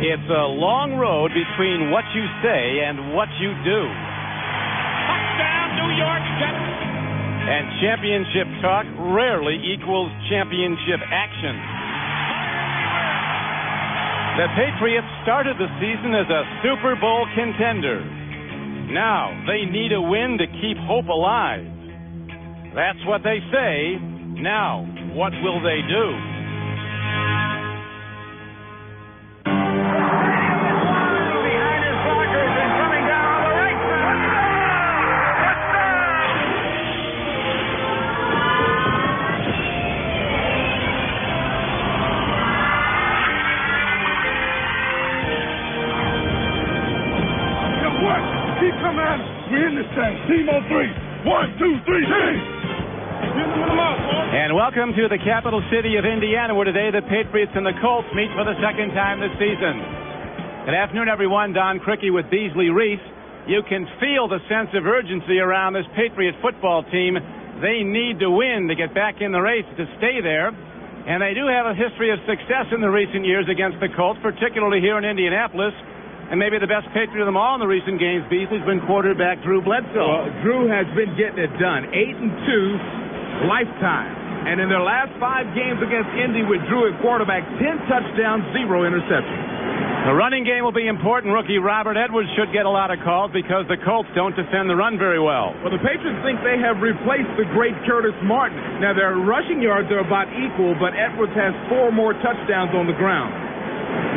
It's a long road between what you say and what you do. Touchdown, New York Jets. And championship talk rarely equals championship action. The Patriots started the season as a Super Bowl contender. Now they need a win to keep hope alive. That's what they say. Now, what will they do? We're in this thing. Team on three. 1, 2, 3, team. And welcome to the capital city of Indiana, where today the Patriots and the Colts meet for the second time this season. Good afternoon, everyone. Don Criqui with Beasley, Reece. You can feel the sense of urgency around this Patriot football team. They need to win to get back in the race to stay there. And they do have a history of success in the recent years against the Colts, particularly here in Indianapolis. And maybe the best Patriot of them all in the recent games, Beasley's been quarterback Drew Bledsoe. Well, Drew has been getting it done. 8-2 lifetime. And in their last 5 games against Indy with Drew at quarterback, 10 touchdowns, 0 interceptions. The running game will be important. Rookie Robert Edwards should get a lot of calls because the Colts don't defend the run very well. Well, the Patriots think they have replaced the great Curtis Martin. Now, their rushing yards are about equal, but Edwards has 4 more touchdowns on the ground.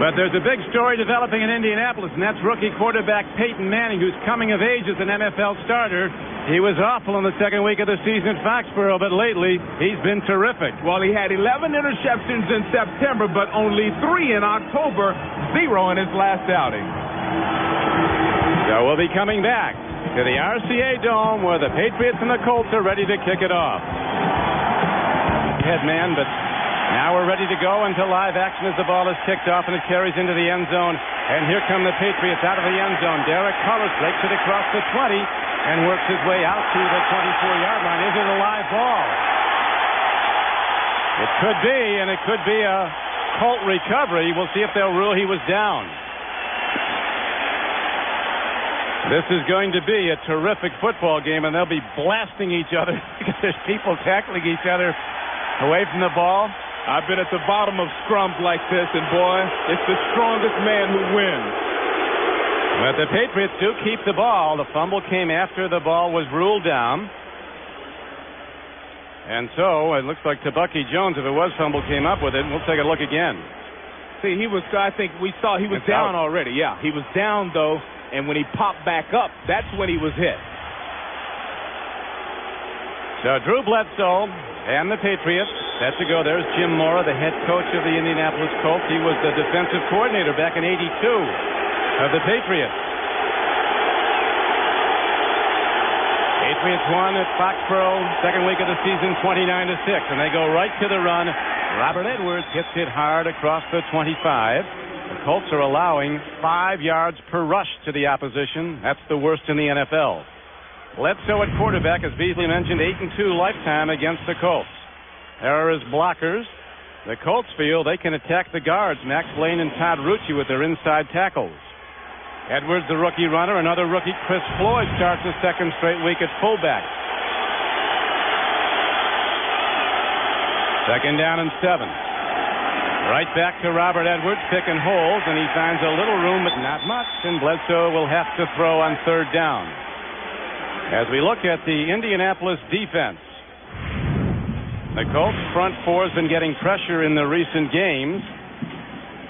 But there's a big story developing in Indianapolis, and that's rookie quarterback Peyton Manning, who's coming of age as an NFL starter. He was awful in the second week of the season at Foxborough, but lately he's been terrific. Well, he had 11 interceptions in September, but only 3 in October, 0 in his last outing. So we'll be coming back to the RCA Dome, where the Patriots and the Colts are ready to kick it off. Head man, but now we're ready to go into live action as the ball is kicked off and it carries into the end zone. And here come the Patriots out of the end zone. Derek Collis breaks it across the 20 and works his way out to the 24-yard line. Is it a live ball? It could be, and it could be a Colt recovery. We'll see if they'll rule he was down. This is going to be a terrific football game, and they'll be blasting each other because there's people tackling each other away from the ball. I've been at the bottom of scrums like this, and boy, it's the strongest man who wins. But the Patriots do keep the ball. The fumble came after the ball was ruled down. And so it looks like Bucky Jones, if it was fumble, came up with it. We'll take a look again. See, I think we saw he was down already. Yeah, he was down, though, and when he popped back up, that's when he was hit. So Drew Bledsoe and the Patriots set to go. There's Jim Mora, the head coach of the Indianapolis Colts. He was the defensive coordinator back in '82 of the Patriots. Patriots won at Foxborough, second week of the season, 29-6, and they go right to the run. Robert Edwards hits it hard across the 25. The Colts are allowing 5 yards per rush to the opposition. That's the worst in the NFL. Bledsoe at quarterback, as Beasley mentioned, 8-2 lifetime against the Colts. There are his blockers. The Colts feel they can attack the guards, Max Lane and Todd Rucci, with their inside tackles. Edwards, the rookie runner. Another rookie, Chris Floyd, starts his second straight week at fullback. Second down and 7. Right back to Robert Edwards, picking holes, and he finds a little room, but not much, and Bledsoe will have to throw on third down. As we look at the Indianapolis defense, the Colts front four has been getting pressure in the recent games.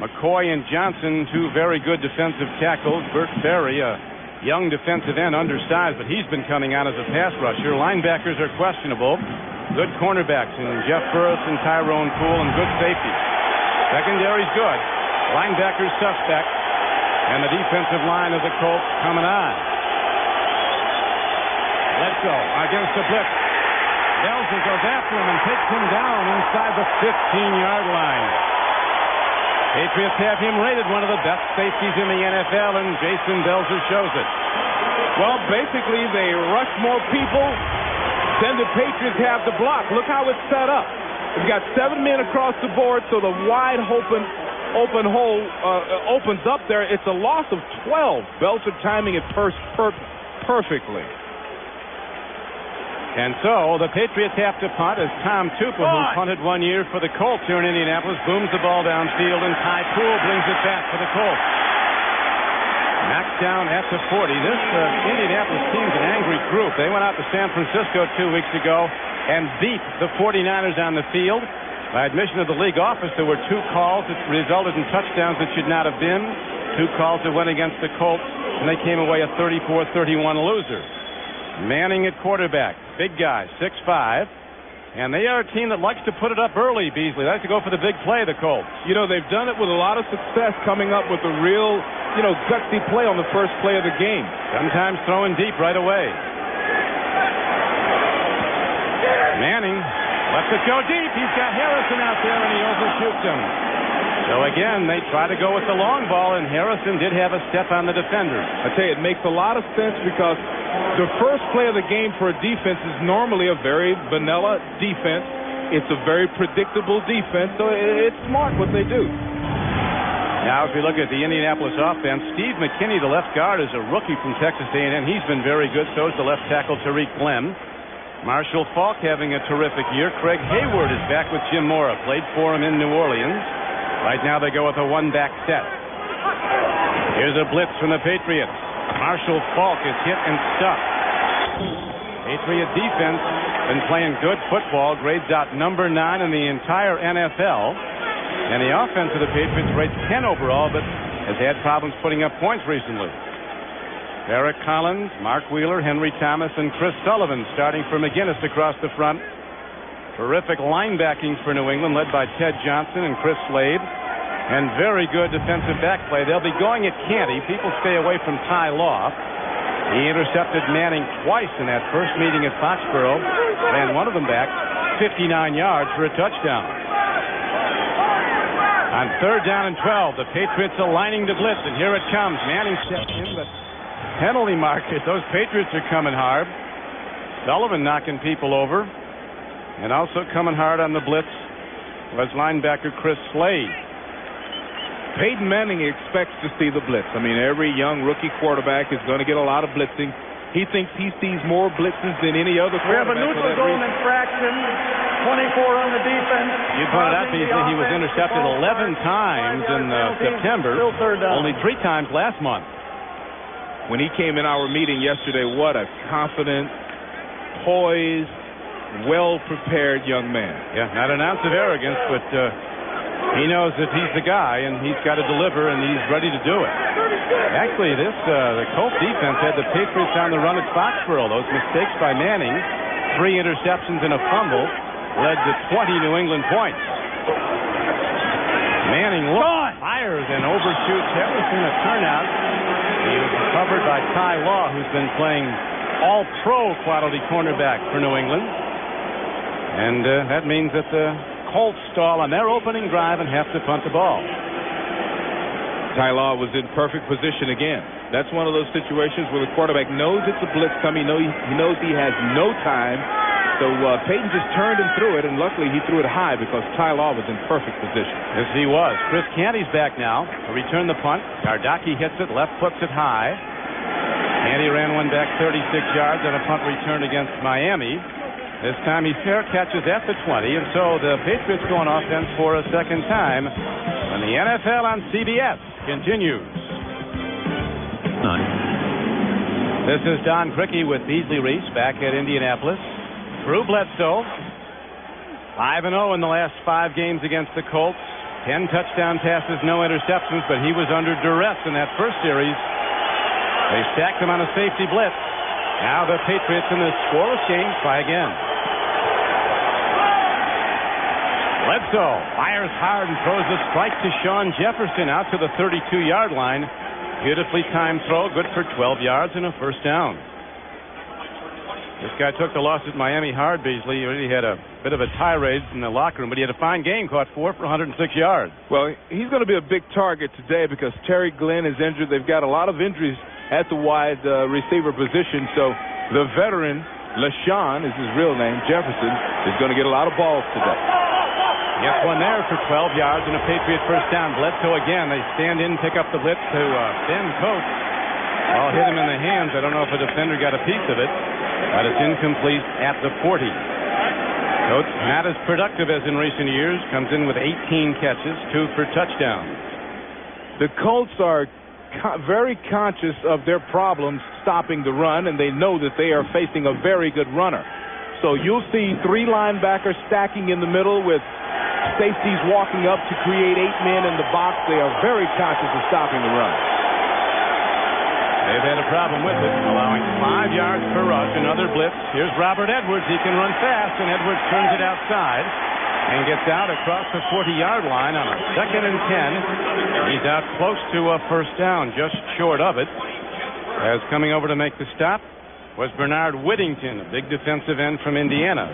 McCoy and Johnson, 2 very good defensive tackles. Burt Berry, a young defensive end, undersized, but he's been coming out as a pass rusher. Linebackers are questionable. Good cornerbacks in Jeff Burris and Tyrone Poole, and good safety. Secondary's good. Linebackers suspect. And the defensive line of the Colts coming on. Bledsoe against the blitz. Belzer goes after him and takes him down inside the 15-yard line. Patriots have him rated one of the best safeties in the NFL, and Jason Belzer shows it. Well, basically, they rush more people than the Patriots have to block. Look how it's set up. We've got 7 men across the board, so the wide open open hole opens up there, it's a loss of 12. Belcher timing it perfectly. And so the Patriots have to punt as Tom Tupa, who punted 1 year for the Colts here in Indianapolis, booms the ball downfield, and Ty Poole brings it back for the Colts. Knocked down at the 40. This Indianapolis team's an angry group. They went out to San Francisco 2 weeks ago and beat the 49ers on the field. By admission of the league office, there were 2 calls that resulted in touchdowns that should not have been. 2 calls that went against the Colts, and they came away a 34-31 loser. Manning at quarterback, big guy, 6'5", and they are a team that likes to put it up early. Beasley, they like to go for the big play, the Colts. You know, they've done it with a lot of success, coming up with a real, gutsy play on the first play of the game. Sometimes throwing deep right away. Manning lets it go deep. He's got Harrison out there, and he overshoots him. So again, they try to go with the long ball, and Harrison did have a step on the defender. I tell you, it makes a lot of sense because the first play of the game for a defense is normally a very vanilla defense. It's a very predictable defense, so it's smart what they do. Now, if you look at the Indianapolis offense, Steve McKinney, the left guard, is a rookie from Texas A&M. He's been very good. So is the left tackle, Tariq Glenn. Marshall Faulk having a terrific year. Craig Hayward is back with Jim Mora. Played for him in New Orleans. Right now they go with a 1-back set. Here's a blitz from the Patriots. Marshall Faulk is hit and stuck. Patriot defense been playing good football. Grades out number 9 in the entire NFL. And the offense of the Patriots rates 10 overall, but has had problems putting up points recently. Derek Collins, Mark Wheeler, Henry Thomas, and Chris Sullivan starting for McGinnis across the front. Terrific linebacking for New England, led by Ted Johnson and Chris Slade. And very good defensive back play. They'll be going at Canty. People stay away from Ty Law. He intercepted Manning twice in that first meeting at Foxborough. Ran one of them back 59 yards for a touchdown. On 3rd down and 12, the Patriots aligning to blitz, and here it comes. Manning steps in, but penalty markers. Those Patriots are coming hard. Sullivan knocking people over. And also coming hard on the blitz was linebacker Chris Slade. Peyton Manning expects to see the blitz. I mean, every young rookie quarterback is going to get a lot of blitzing. He thinks he sees more blitzes than any other quarterback. We have a neutral zone infraction, 24 on the defense. You pointed out, Beasley, he was intercepted 11 times in September, only 3 times last month. When he came in our meeting yesterday, what a confident, poised, well-prepared young man. Yeah, not an ounce of arrogance, but he knows that he's the guy, and he's got to deliver, and he's ready to do it. Actually, the Colts defense had the Patriots on the run at Foxborough. Those mistakes by Manning, 3 interceptions and a fumble, led to 20 New England points. Manning fires and overshoots Harrison, a turnout. He was recovered by Ty Law, who's been playing all-pro quality cornerback for New England. And that means that the Colts stall on their opening drive and have to punt the ball. Ty Law was in perfect position again. That's one of those situations where the quarterback knows it's a blitz coming. He knows he has no time. So Peyton just turned and threw it, and luckily he threw it high because Ty Law was in perfect position. Yes, he was. Chris Canty's back now. Return the punt. Gardocki hits it, left flips it high. Canty ran one back 36 yards on a punt return against Miami. This time he fair catches at the 20, and so the Patriots go on offense for a second time when the NFL on CBS continues. This is Don Criqui with Beasley Reece back at Indianapolis. Drew Bledsoe, 5-0 in the last 5 games against the Colts. 10 touchdown passes, no interceptions, but he was under duress in that first series. They stacked him on a safety blitz. Now the Patriots in this scoreless game try again. Bledsoe fires hard and throws a strike to Sean Jefferson out to the 32-yard line. Beautifully timed throw, good for 12 yards and a first down. This guy took the loss at Miami hard, Beasley. He really had a bit of a tirade in the locker room, but he had a fine game, caught 4 for 106 yards. Well, he's going to be a big target today because Terry Glenn is injured. They've got a lot of injuries at the wide receiver position, so the veteran, LaShawn is his real name, Jefferson, is going to get a lot of balls today. Gets one there for 12 yards and a Patriot first down. Bledsoe again. They stand in, pick up the blitz to Ben Coates. Ball hit him in the hands. I don't know if a defender got a piece of it, but it's incomplete at the 40. Coates not as productive as in recent years. Comes in with 18 catches, 2 for touchdowns. The Colts are very conscious of their problems stopping the run, and they know that they are facing a very good runner. So you'll see 3 linebackers stacking in the middle with safeties walking up to create 8 men in the box. They are very conscious of stopping the run. They've had a problem with it, allowing 5 yards per rush. Another blitz. Here's Robert Edwards. He can run fast, and Edwards turns it outside and gets out across the 40-yard line on a 2nd and 10. He's out close to a first down, just short of it. As coming over to make the stop was Bernard Whittington, a big defensive end from Indiana.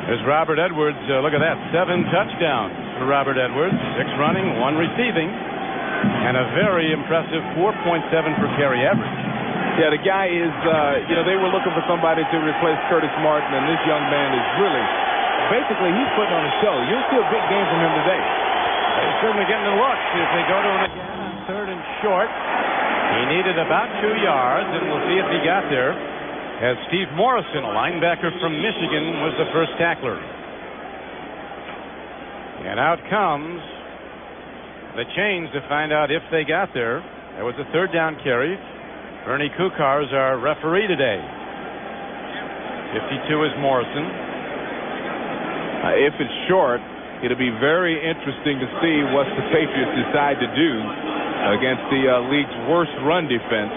There's Robert Edwards. Look at that. 7 touchdowns for Robert Edwards. 6 running, 1 receiving, and a very impressive 4.7 per carry average. Yeah, the guy is, they were looking for somebody to replace Curtis Martin, and this young man is really, basically, he's putting on a show. You'll see a big game from him today. They're certainly getting the looks. If they go to him again on 3rd and short, he needed about 2 yards, and we'll see if he got there. As Steve Morrison, a linebacker from Michigan, was the first tackler. And out comes the chains to find out if they got there. There was a 3rd down carry. Bernie Kukar is our referee today. 52 is Morrison. If it's short, it'll be very interesting to see what the Patriots decide to do against the league's worst run defense.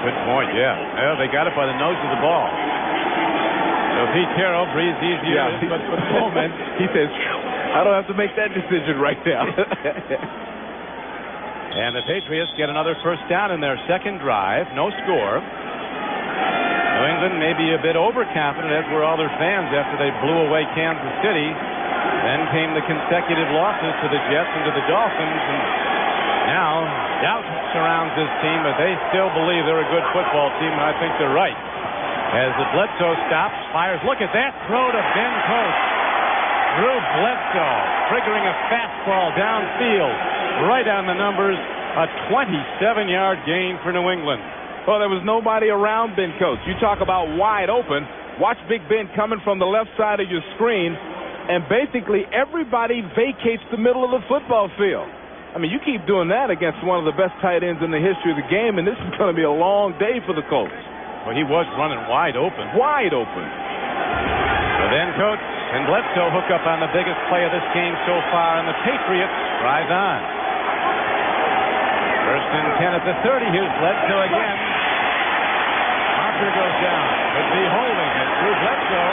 Good point, yeah. Well, they got it by the nose of the ball. So Pete Carroll breathes easier. Yeah, but for the moment, he says, I don't have to make that decision right now. And the Patriots get another first down in their 2nd drive. No score. New England may be a bit overconfident, as were all their fans after they blew away Kansas City. Then came the consecutive losses to the Jets and to the Dolphins. And now doubt surrounds this team, but they still believe they're a good football team, and I think they're right. As the Bledsoe stops, fires. Look at that throw to Ben Coates. Drew Bledsoe triggering a fastball downfield. Right on the numbers. A 27-yard gain for New England. Well, there was nobody around Ben Coates. You talk about wide open. Watch Big Ben coming from the left side of your screen, and basically everybody vacates the middle of the football field. I mean, you keep doing that against one of the best tight ends in the history of the game, and this is going to be a long day for the Colts. Well, he was running wide open. Wide open. So then Coates and Bledsoe hook up on the biggest play of this game so far, and the Patriots drive on. 1st and 10 at the 30. Here's Bledsoe again. Marker goes down. Could be holding it. Drew Bledsoe.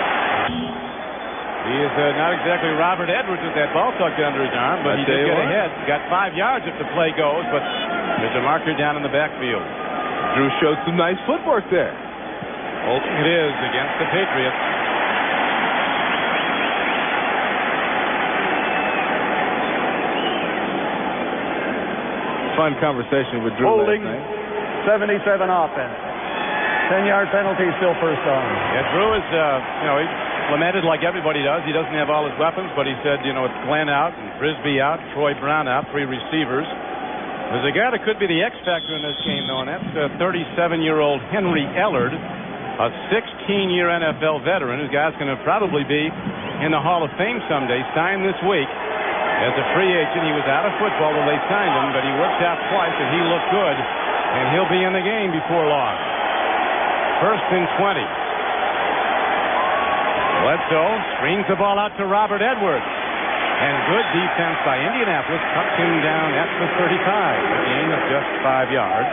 He is not exactly Robert Edwards with that ball tucked under his arm, but he did get ahead. Got 5 yards if the play goes, but there's a marker down in the backfield. Drew showed some nice footwork there. It is against the Patriots. Fun conversation with Drew. Holding 77 offense. 10-yard penalty, still first down. Yeah, Drew is, he lamented like everybody does. He doesn't have all his weapons, but he said, it's Glenn out and Brisby out, Troy Brown out, 3 receivers. There's a guy that could be the X factor in this game, though, and that's 37-year-old Henry Ellard, a 16-year NFL veteran. This guy's going to probably be in the Hall of Fame someday, signed this week. As a free agent, he was out of football when they signed him, but he worked out twice, and he looked good, and he'll be in the game before long. 1st and 20. Bledsoe screens the ball out to Robert Edwards. And good defense by Indianapolis cuts him down at the 35. A gain of just 5 yards.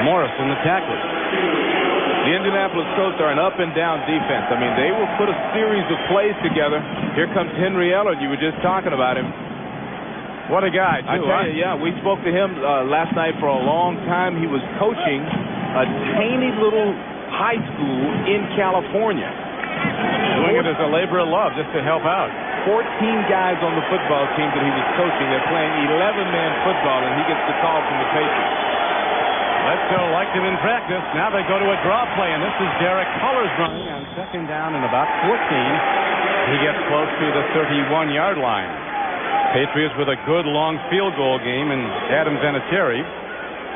Morrison, the tackler. The Indianapolis Colts are an up-and-down defense. I mean, they will put a series of plays together. Here comes Henry Ellard. You were just talking about him. What a guy, too. I tell you, yeah, we spoke to him last night for a long time. He was coaching a tiny little high school in California. Doing it as a labor of love, just to help out. 14 guys on the football team that he was coaching. They're playing 11-man football, and he gets the call from the Patriots. Bledsoe liked him in practice. Now they go to a draw play, and this is Derek Cullers running on 2nd down and about 14. He he gets close to the 31-yard line. Patriots with a good long field goal game, and Adam Vinatieri,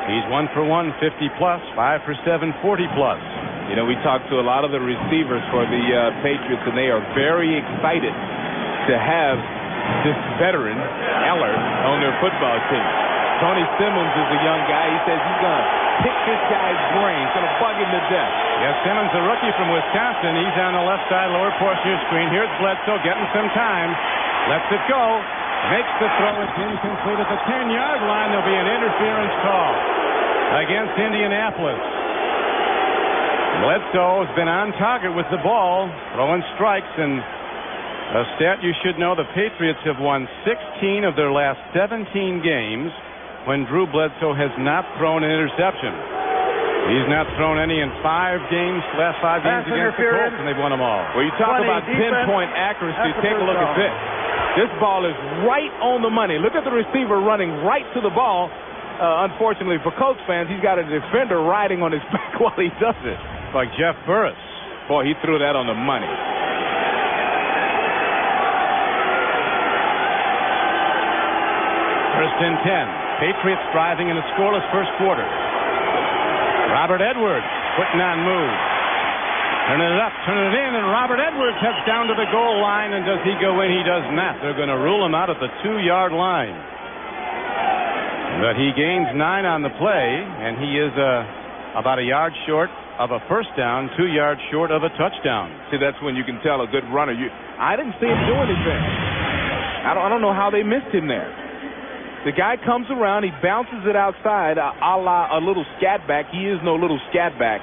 he's 1 for 1, 50-plus, 5 for 7, 40-plus. You know, we talked to a lot of the receivers for the Patriots, and they are very excited to have this veteran, Eller, on their football team. Tony Simmons is a young guy. He says he's going to pick this guy's brain, going to bug him to death. Yes, Simmons, a rookie from Wisconsin. He's on the left side, lower portion of your screen. Here's Bledsoe getting some time. Lets it go. Makes the throw. It's incomplete at the 10-yard line. There'll be an interference call against Indianapolis. Bledsoe has been on target with the ball, throwing strikes, and a stat you should know, the Patriots have won 16 of their last 17 games when Drew Bledsoe has not thrown an interception. He's not thrown any in last five games against the Colts, and they've won them all. Well, you talk about pinpoint accuracy. Take a look at this. This ball is right on the money. Look at the receiver running right to the ball. Unfortunately for Colts fans, he's got a defender riding on his back while he does it. Like Jeff Burris. Boy, he threw that on the money. First and 10. Patriots driving in a scoreless first quarter. Robert Edwards putting on moves. Turning it up, turning it in, and Robert Edwards heads down to the goal line, and does he go in? He does not. They're going to rule him out at the 2-yard line. But he gains 9 on the play, and he is about a yard short of a first down, 2 yards short of a touchdown. See, that's when you can tell a good runner. I didn't see him do anything. I don't know how they missed him there. The guy comes around, he bounces it outside, a la a little scat back. He is no little scat back.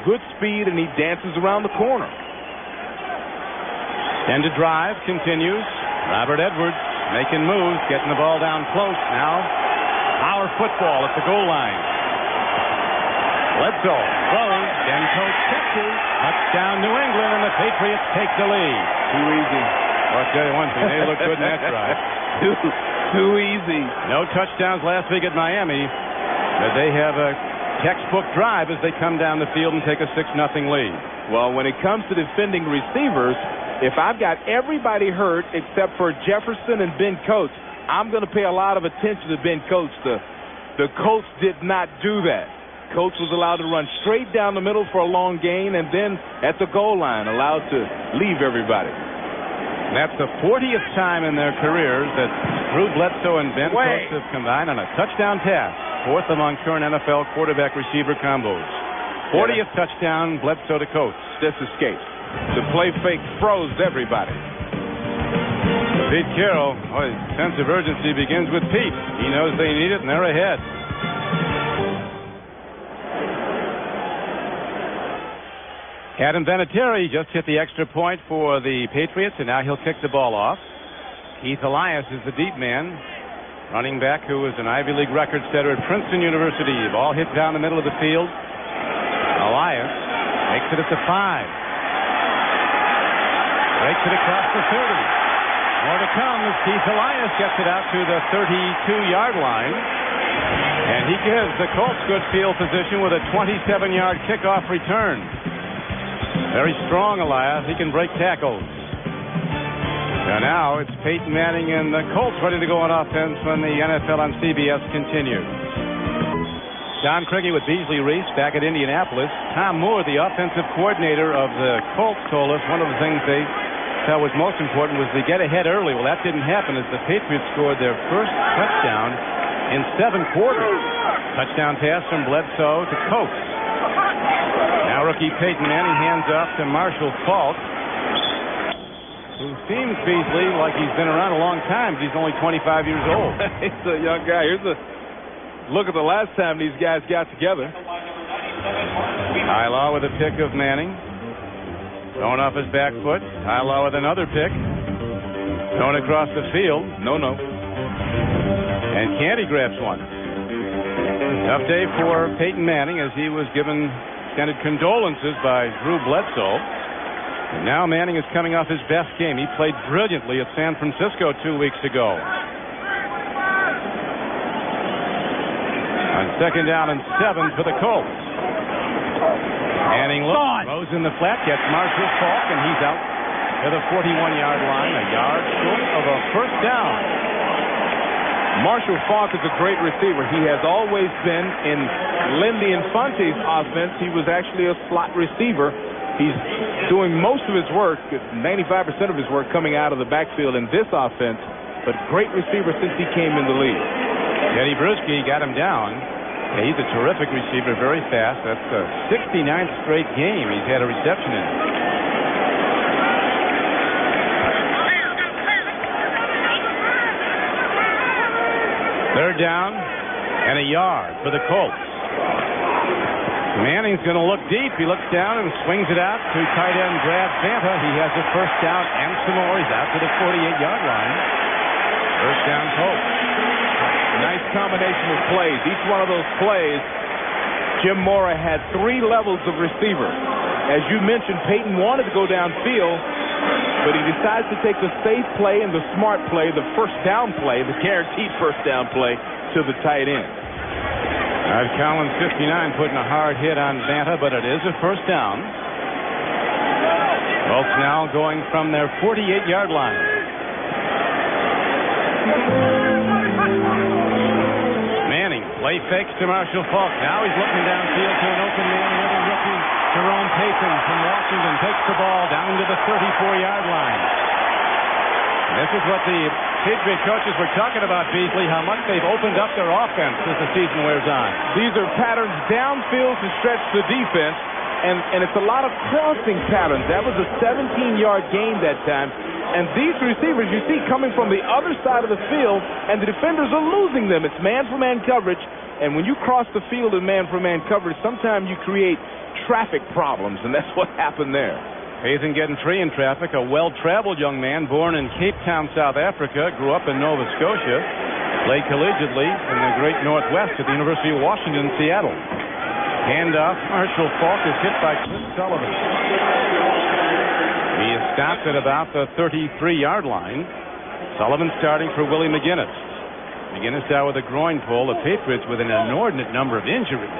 Good speed, and he dances around the corner. And the drive continues. Robert Edwards making moves, getting the ball down close now. Power football at the goal line. Bledsoe throws, then coach catches. Touchdown New England, and the Patriots take the lead. Too easy. Well, I'll tell you one thing, they look good in that drive. Too easy. No touchdowns last week at Miami, but they have a textbook drive as they come down the field and take a 6-0 lead. Well, when it comes to defending receivers, if I've got everybody hurt except for Jefferson and Ben Coates, I'm going to pay a lot of attention to Ben Coates. The Colts did not do that. Coates was allowed to run straight down the middle for a long gain, and then at the goal line allowed to leave everybody. That's the 40th time in their careers that Drew Bledsoe and Ben Coates have combined on a touchdown pass. Fourth among current NFL quarterback-receiver combos. 40th touchdown, Bledsoe to Coates. Just escaped. The play fake froze everybody. Pete Carroll, his sense of urgency begins with Pete. He knows they need it, and they're ahead. Adam Vinatieri just hit the extra point for the Patriots, and now he'll kick the ball off. Keith Elias is the deep man. Running back who is an Ivy League record setter at Princeton University. The ball hit down the middle of the field. Elias makes it at the 5. Breaks it across the 30. More to come as Keith Elias gets it out to the 32-yard line. And he gives the Colts good field position with a 27-yard kickoff return. Very strong, Elias. He can break tackles. And now it's Peyton Manning and the Colts ready to go on offense when the NFL on CBS continues. John Criqui with Beasley, Reece back at Indianapolis. Tom Moore, the offensive coordinator of the Colts, told us one of the things they felt was most important was to get ahead early. Well, that didn't happen as the Patriots scored their first touchdown in 7 quarters. Touchdown pass from Bledsoe to Coates. Now rookie Peyton Manning hands off to Marshall Faulk, who seems, Beasley, like he's been around a long time. He's only 25 years old. He's a young guy. Here's a look at the last time these guys got together. Tylaw with a pick of Manning. Thrown off his back foot. Tylaw with another pick. Thrown across the field. No. And Canty grabs one. Tough day for Peyton Manning as he was given extended condolences by Drew Bledsoe. And now Manning is coming off his best game. He played brilliantly at San Francisco 2 weeks ago. On 2nd down and 7 for the Colts. Manning looks, throws in the flat, gets Marshall Faulk, and he's out to the 41-yard line, a yard short of a first down. Marshall Faulk is a great receiver. He has always been in Lindy Infante's offense. He was actually a slot receiver. He's doing most of his work, 95% of his work, coming out of the backfield in this offense, but great receiver since he came in the league. Eddie Bruschi got him down. Yeah, he's a terrific receiver, very fast. That's the 69th straight game he's had a reception in. Third down and a yard for the Colts. Manning's going to look deep. He looks down and swings it out to tight end Brad Banta. He has a first down and some more. He's out to the 48-yard line. First down Colts. Nice combination of plays. Each one of those plays, Jim Mora had 3 levels of receiver. As you mentioned, Peyton wanted to go downfield, but he decides to take the safe play and the smart play, the first down play, the guaranteed first down play, to the tight end. Collins, 59, putting a hard hit on Banta, but it is a first down. Colts now going from their 48-yard line. Manning, play fakes to Marshall Faulk. Now he's looking downfield to an open man. Another rookie, Jerome Peyton from Washington, takes the ball down to the 34-yard line. This is what the Patriot coaches were talking about, Beasley, how much they've opened up their offense as the season wears on. These are patterns downfield to stretch the defense, and it's a lot of crossing patterns. That was a 17-yard gain that time. And these receivers you see coming from the other side of the field, and the defenders are losing them. It's man-for-man coverage, and when you cross the field in man-for-man coverage, sometimes you create traffic problems, and that's what happened there. Peyton getting free in traffic, a well-traveled young man born in Cape Town, South Africa, grew up in Nova Scotia, played collegiately in the great Northwest at the University of Washington, Seattle. Handoff, Marshall Faulk is hit by Chris Sullivan. He is stopped at about the 33-yard line. Sullivan starting for Willie McGinnis. McGinnis out with a groin pull. The Patriots with an inordinate number of injuries.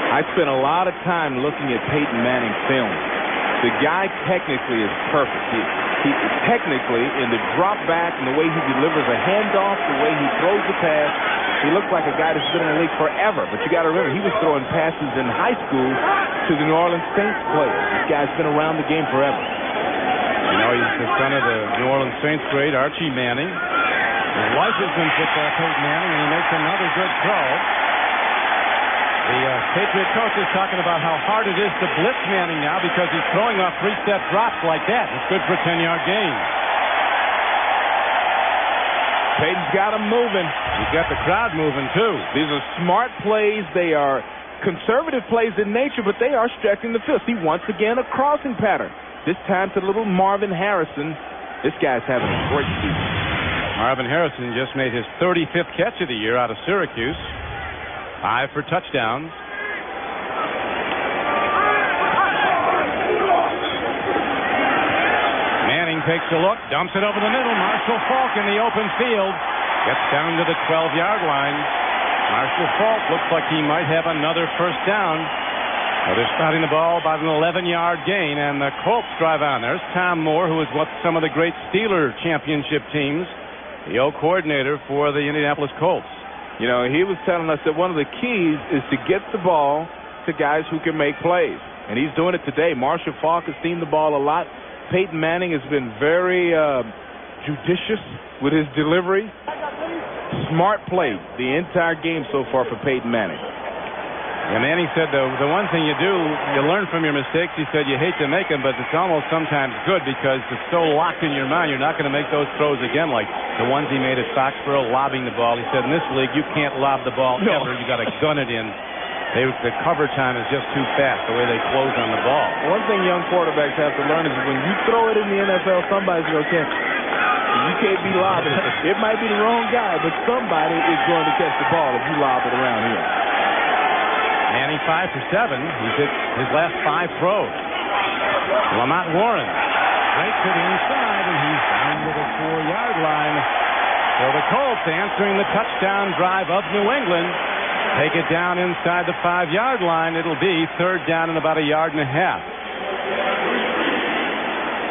I spent a lot of time looking at Peyton Manning's film. The guy technically is perfect. He technically, in the drop back and the way he delivers a handoff, the way he throws the pass, he looks like a guy that's been in the league forever. But you got to remember, he was throwing passes in high school to the New Orleans Saints players. This guy's been around the game forever. You know, he's the son of the New Orleans Saints great, Archie Manning. His wife has been picked by Peyton Manning, and he makes another good throw. The Patriot coach is talking about how hard it is to blitz Manning now because he's throwing off 3-step drops like that. It's good for a 10-yard gain. Peyton's got him moving. He's got the crowd moving, too. These are smart plays. They are conservative plays in nature, but they are stretching the field. See, once again, a crossing pattern. This time to little Marvin Harrison. This guy's having a great season. Marvin Harrison just made his 35th catch of the year out of Syracuse. 5 for touchdowns. Manning takes a look, dumps it over the middle. Marshall Faulk in the open field. Gets down to the 12-yard line. Marshall Faulk looks like he might have another first down. Well, they're spotting the ball about an 11-yard gain, and the Colts drive on. There's Tom Moore, who is with some of the great Steeler championship teams, the O-coordinator for the Indianapolis Colts. You know, he was telling us that one of the keys is to get the ball to guys who can make plays. And he's doing it today. Marshall Faulk has seen the ball a lot. Peyton Manning has been very judicious with his delivery. Smart play the entire game so far for Peyton Manning. Yeah, Manning said the one thing you do, you learn from your mistakes. He said you hate to make them, but it's almost sometimes good because it's so locked in your mind you're not going to make those throws again, like the ones he made at Foxborough, lobbing the ball. He said in this league you can't lob the ball ever. You got to gun it in. The cover time is just too fast, the way they close on the ball. One thing young quarterbacks have to learn is when you throw it in the NFL, somebody's going to catch it. You can't be lobbing it. It might be the wrong guy, but somebody is going to catch the ball if you lob it around here. Manning 5 for 7. He's hit his last 5 throws. Lamont Warren right to the inside, and he's down to the 4-yard line. So the Colts answering the touchdown drive of New England. Take it down inside the 5-yard line. It'll be third down and about a yard and a half.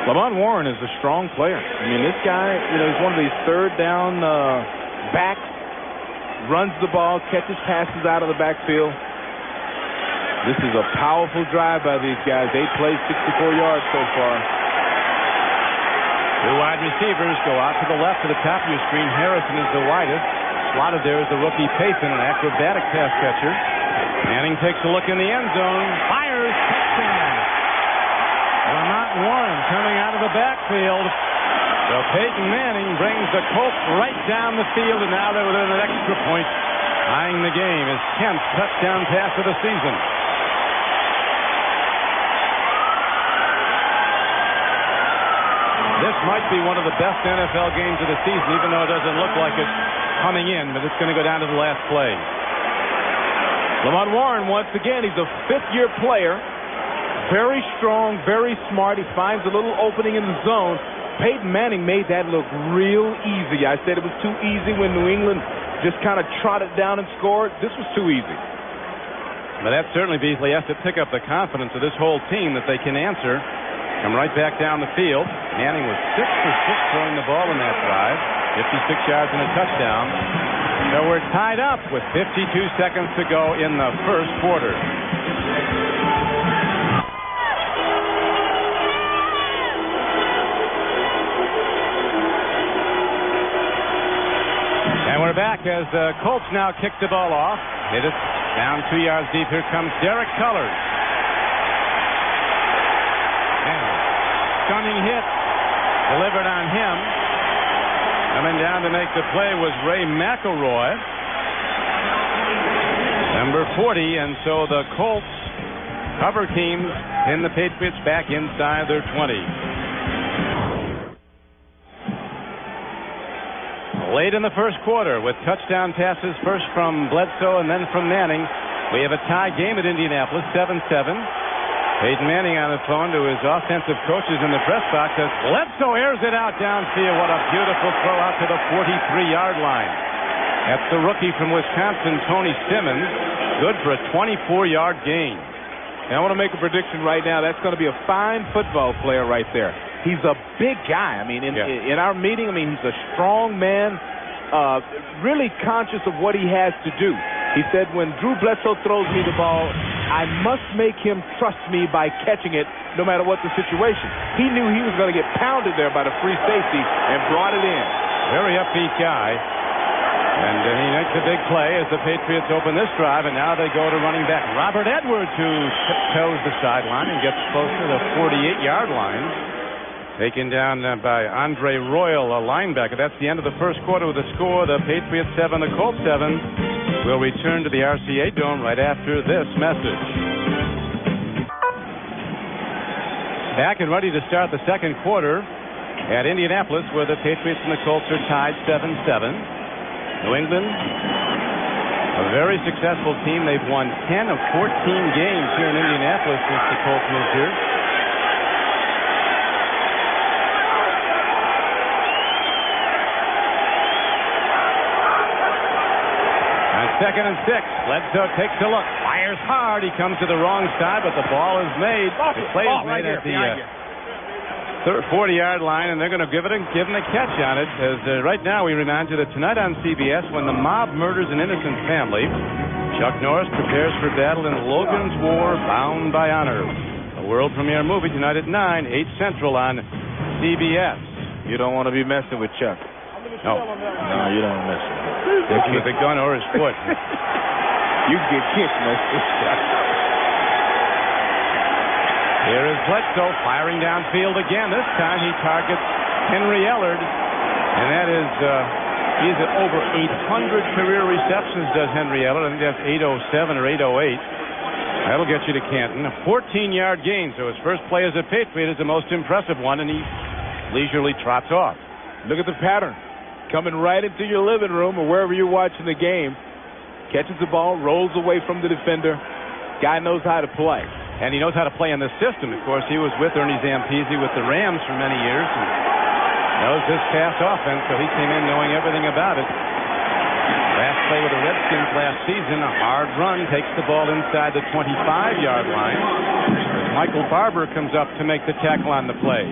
Lamont Warren is a strong player. I mean, this guy, he's one of these third down backs, runs the ball, catches passes out of the backfield. This is a powerful drive by these guys. 8 plays, 64 yards so far. 2 wide receivers go out to the left of the top of your screen. Harrison is the widest. Slotted there is the rookie Peyton, an acrobatic pass catcher. Manning takes a look in the end zone. Fires. Touchdown. Lamont Warren coming out of the backfield. So Peyton Manning brings the Colts right down the field, and now they're within an extra point, tying the game. His 10th touchdown pass of the season. This might be one of the best NFL games of the season, even though it doesn't look like it coming in, but it's going to go down to the last play. Lamont Warren, once again, he's a 5th-year player. Very strong, very smart. He finds a little opening in the zone. Peyton Manning made that look real easy. I said it was too easy when New England just kind of trotted down and scored. This was too easy. But that certainly, Beasley, has to pick up the confidence of this whole team that they can answer. Come right back down the field. Manning was 6 for 6 throwing the ball in that drive. 56 yards and a touchdown. So we're tied up with 52 seconds to go in the first quarter. And we're back as the Colts now kick the ball off. Hit it down 2 yards deep. Here comes Derek Cullors. Stunning hit delivered on him. Coming down to make the play was Ray McElroy, number 40, and so the Colts cover teams pin the Patriots back inside their 20. Late in the first quarter with touchdown passes first from Bledsoe and then from Manning. We have a tie game at Indianapolis, 7-7. Peyton Manning on the phone to his offensive coaches in the press box says, Bledsoe airs it out downfield. What a beautiful throw out to the 43-yard line. That's the rookie from Wisconsin, Tony Simmons. Good for a 24-yard gain. And I want to make a prediction right now. That's going to be a fine football player right there. He's a big guy. I mean, in our meeting, he's a strong man, really conscious of what he has to do. He said, when Drew Bledsoe throws me the ball, I must make him trust me by catching it no matter what the situation. He knew he was going to get pounded there by the free safety and brought it in. Very upbeat guy. And he makes a big play as the Patriots open this drive, and now they go to running back Robert Edwards, who tiptoes the sideline and gets close to the 48-yard line. Taken down by Andre Royal, a linebacker. That's the end of the first quarter with the score. The Patriots 7, the Colts 7. We'll return to the RCA Dome right after this message. Back and ready to start the second quarter at Indianapolis, where the Patriots and the Colts are tied 7-7. New England, a very successful team. They've won 10 of 14 games here in Indianapolis since the Colts moved here. Second and 6. Bledsoe takes a look. Fires hard. He comes to the wrong side, but the ball is made. The play is made at the 40-yard line, and they're going to give him a catch on it. As right now we remind you that tonight on CBS, when the mob murders an innocent family, Chuck Norris prepares for battle in Logan's War, Bound by Honor. A world premiere movie tonight at 9, 8 Central on CBS. You don't want to be messing with Chuck. No, you don't mess with him. With a gun or his foot. You can get kicked, Mr. Chuck. Here is Bledsoe firing downfield again. This time he targets Henry Ellard, and that is he's at over 800 career receptions. Does Henry Ellard? I think that's 807 or 808. That'll get you to Canton. A 14-yard gain. So his first play as a Patriot is the most impressive one, and he leisurely trots off. Look at the pattern. Coming right into your living room or wherever you're watching the game. Catches the ball, rolls away from the defender. Guy knows how to play. And he knows how to play in this system. Of course, he was with Ernie Zampese with the Rams for many years and knows this pass offense, so he came in knowing everything about it. Last play with the Redskins last season, a hard run, takes the ball inside the 25-yard line. As Michael Barber comes up to make the tackle on the play.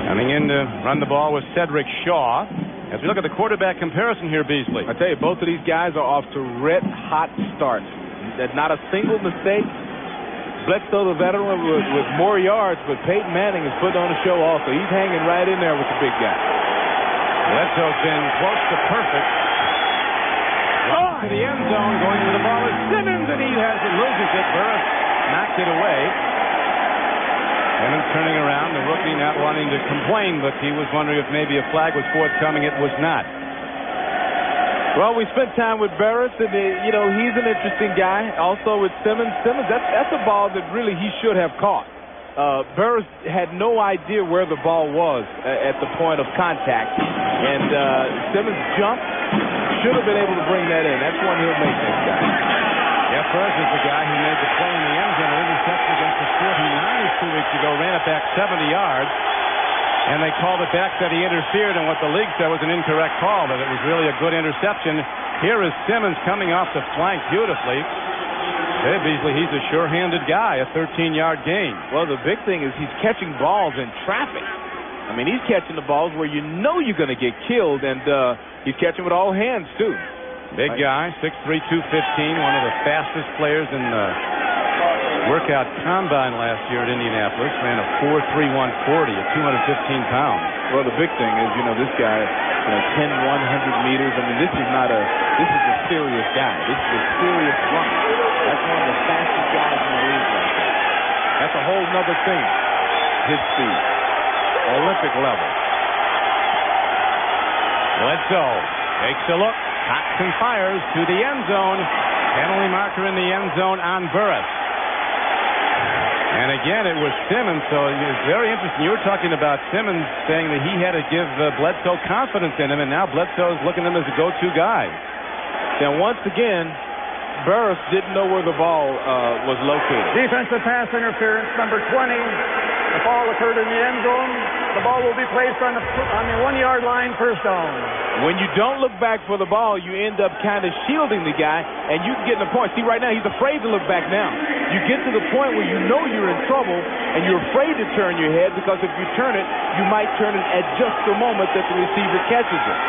Coming in to run the ball was Cedric Shaw. As we look at the quarterback comparison here, Beasley. I tell you, both of these guys are off to red-hot starts. Not a single mistake. Bledsoe, the veteran, with more yards, but Peyton Manning is putting on a show also. He's hanging right in there with the big guy. Bledsoe's been close to perfect. To the end zone, going to the ball is Simmons, and he loses it. Burris knocked it away. Simmons turning around, the rookie not wanting to complain, but he was wondering if maybe a flag was forthcoming. It was not. Well, we spent time with Burris, and he's an interesting guy. Also with Simmons, that's a ball that really he should have caught. Burris had no idea where the ball was at the point of contact, and Simmons jumped, should have been able to bring that in. That's one he'll make next guy. Jeff Burris is the guy who made the play in the end zone, interception against the 49ers 2 weeks ago, ran it back 70 yards. And they called it back, said he interfered, and what the league said was an incorrect call, that it was really a good interception. Here is Simmons coming off the flank beautifully. Hey, Beasley, he's a sure-handed guy, a 13-yard gain. Well, the big thing is he's catching balls in traffic. I mean, he's catching the balls where you know you're going to get killed, and he's catching with all hands, too. Big guy, 6'3", 215, one of the fastest players in the workout combine last year at Indianapolis. Ran a 4.3 140 at 215 pounds. Well, the big thing is, this guy, 10, 100 meters. I mean, this is a serious guy. This is a serious runner. That's one of the fastest guys in the league right there. That's a whole nother thing. His speed. Olympic level. Bledsoe takes a look, cocks and fires to the end zone. Penalty marker in the end zone on Burris. And again, it was Simmons, so it was very interesting. You were talking about Simmons saying that he had to give Bledsoe confidence in him, and now Bledsoe is looking at him as a go-to guy. Now, once again, Burris didn't know where the ball was located. Defensive pass interference, number 20. The ball occurred in the end zone. The ball will be placed on the 1-yard line, first down. When you don't look back for the ball, you end up kind of shielding the guy, and you can get in the point. See, right now, he's afraid to look back now. You get to the point where you know you're in trouble, and you're afraid to turn your head, because if you turn it, you might turn it at just the moment that the receiver catches it.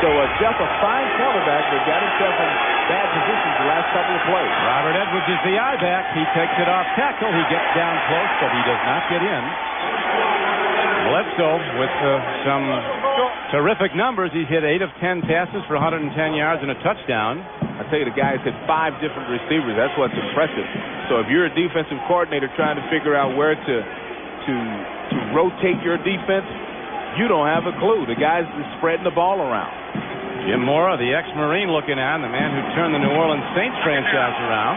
So Jeff, a fine quarterback that got himself in bad positions the last couple of plays. Robert Edwards is the I-back. He takes it off tackle. He gets down close, but he does not get in. Bledsoe with some terrific numbers. He's hit 8 of 10 passes for 110 yards and a touchdown. I tell you, the guy's hit 5 different receivers. That's what's impressive. So if you're a defensive coordinator trying to figure out where to rotate your defense, you don't have a clue. The guy's spreading the ball around. Jim Mora, the ex-Marine, looking on, the man who turned the New Orleans Saints franchise around.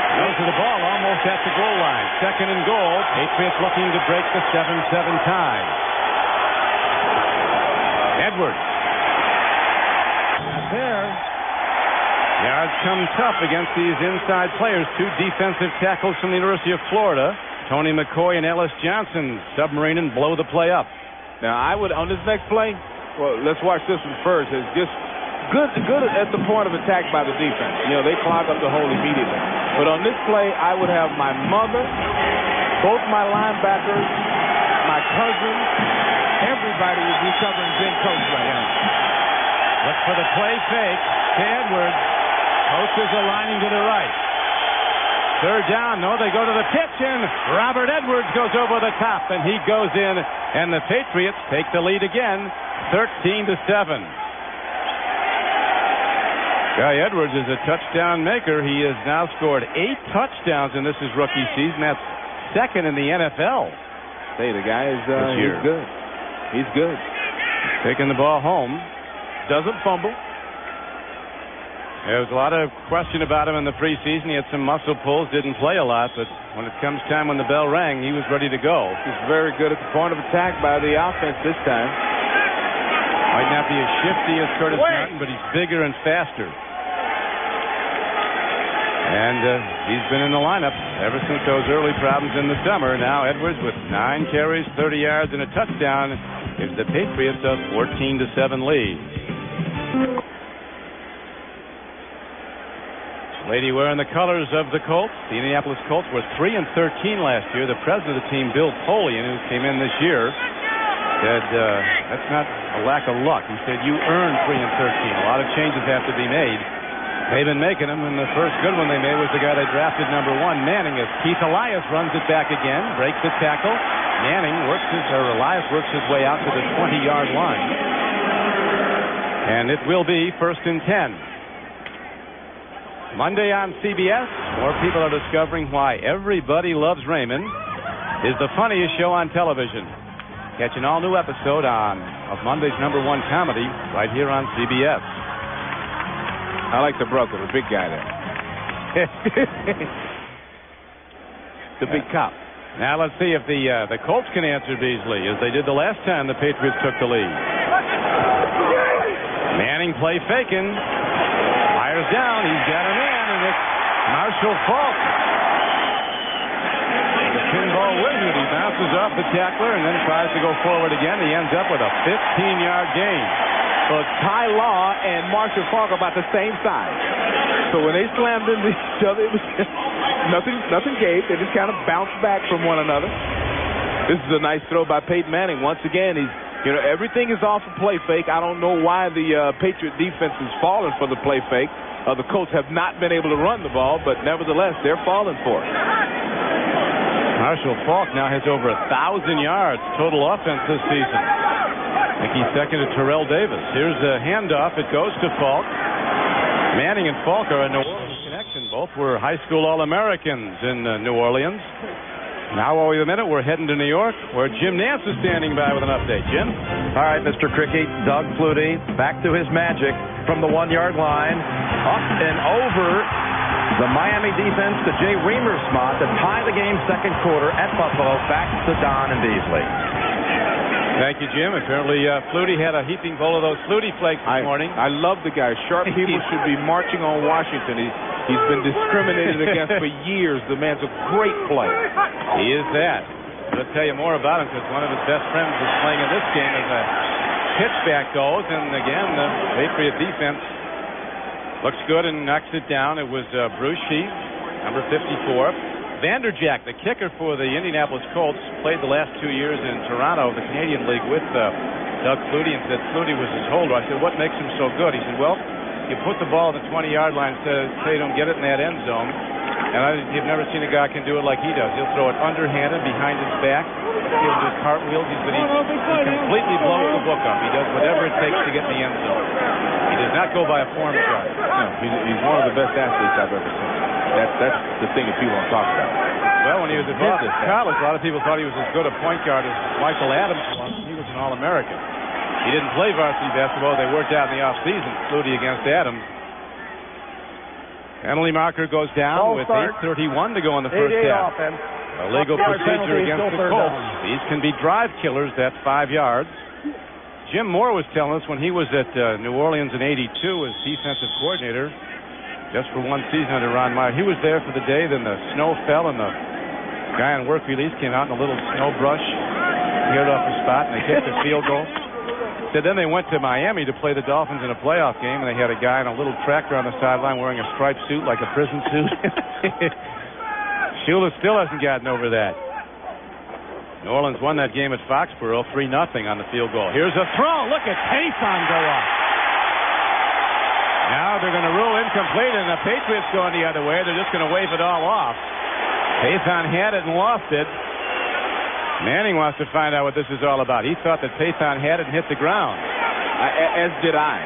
Goes to the ball almost at the goal line. 2nd and goal. Patriots looking to break the 7-7 tie. Edwards. Not there. Yards come tough against these inside players. 2 defensive tackles from the University of Florida. Tony McCoy and Ellis Johnson submarine and blow the play up. Now, I would, on this next play, well, let's watch this one first. It's just good at the point of attack by the defense. They clog up the hole immediately. But on this play, I would have my mother, both my linebackers, my cousins, everybody would be covering Ben Coach right now. Look for the play fake to Edwards. Coach is aligning to the right. 3rd down. No, they go to the pitch, and Robert Edwards goes over the top, and he goes in, and the Patriots take the lead again, 13-7. Guy Edwards is a touchdown maker. He has now scored 8 touchdowns in his rookie season. That's 2nd in the NFL. Hey, the guy is he's good. He's good. Taking the ball home. Doesn't fumble. There was a lot of question about him in the preseason. He had some muscle pulls, didn't play a lot, but when it comes time when the bell rang, he was ready to go. He's very good at the point of attack by the offense this time. Might not be as shifty as Curtis Martin, but he's bigger and faster. And he's been in the lineup ever since those early problems in the summer. Now Edwards with 9 carries, 30 yards, and a touchdown gives the Patriots a 14-7 lead. Lady wearing the colors of the Colts. The Indianapolis Colts were 3-13 last year. The president of the team, Bill Polian, who came in this year, said that's not a lack of luck. He said you earned 3-13. A lot of changes have to be made. They've been making them, and the first good one they made was the guy they drafted #1, Manning. As Keith Elias runs it back again, breaks the tackle. Elias works his way out to the 20-yard line, and it will be 1st and 10. Monday on CBS, more people are discovering why Everybody Loves Raymond is the funniest show on television. Catch an all-new episode of Monday's #1 comedy right here on CBS. I like the brother, the big guy there. The big cop. Now let's see if the Colts can answer Beasley, as they did the last time the Patriots took the lead. Manning play faking. Fires down. He's got a man, and it's Marshall Faulk. The pinball wizard. He bounces off the tackler and then tries to go forward again. He ends up with a 15-yard gain. Well, Ty Law and Marshall Faulk are about the same size. So when they slammed into each other, it was nothing gave. They just kind of bounced back from one another. This is a nice throw by Peyton Manning. Once again, everything is off a play fake. I don't know why the Patriot defense is falling for the play fake. The Colts have not been able to run the ball, but nevertheless, they're falling for it. Marshall Faulk now has over 1,000 yards total offense this season. I think he's second to Terrell Davis. Here's the handoff. It goes to Faulk. Manning and Faulk are a New Orleans connection. Both were high school All-Americans in New Orleans. Now, while we have a minute, we're heading to New York, where Jim Nance is standing by with an update. Jim? All right, Mr. Criqui, Doug Flutie, back to his magic from the 1-yard line, up and over the Miami defense to Jay Reamer's spot to tie the game second quarter at Buffalo, back to Don and Beasley. Thank you, Jim. Apparently, Flutie had a heaping bowl of those Flutie flakes this morning. I love the guy. Sharp people should be marching on Washington. He's been discriminated against for years. The man's a great player. He is that. I'll tell you more about him because one of his best friends is playing in this game as a pitchback goes. And again, the Patriot defense looks good and knocks it down. It was Bruce Sheath, number 54. Vanderjack, the kicker for the Indianapolis Colts, played the last 2 years in Toronto, the Canadian League, with Doug Flutie, and said Flutie was his holder. I said, what makes him so good? He said, well, you put the ball at the 20-yard line, say don't get it in that end zone, and you've never seen a guy can do it like he does. He'll throw it underhanded behind his back. He'll do cartwheels. He completely blows the book up. He does whatever it takes to get in the end zone. He does not go by a form chart. No, he's one of the best athletes I've ever seen. That's the thing that people don't talk about. Well, when he was at college, a lot of people thought he was as good a point guard as Michael Adams was. He was an All-American. He didn't play varsity basketball. They worked out in the offseason. Flutie against Adams. Penalty marker goes down with 8:31 to go in the first half. Offense. A legal procedure against the Colts. These can be drive killers. That's 5 yards. Jim Moore was telling us when he was at New Orleans in '82 as defensive coordinator, just for one season under Ron Meyer. He was there for the day, then the snow fell, and the guy on work release came out in a little snow brush, cleared off the spot, and they kicked a field goal. So then they went to Miami to play the Dolphins in a playoff game, and they had a guy in a little tractor on the sideline wearing a striped suit like a prison suit. Shula still hasn't gotten over that. New Orleans won that game at Foxborough 3-0 on the field goal. Here's a throw. Look at Peyton go up. Now they're going to rule incomplete, and the Patriots going the other way. They're just going to wave it all off. Peyton had it and lost it. Manning wants to find out what this is all about. He thought that Peyton had it and hit the ground. As did I.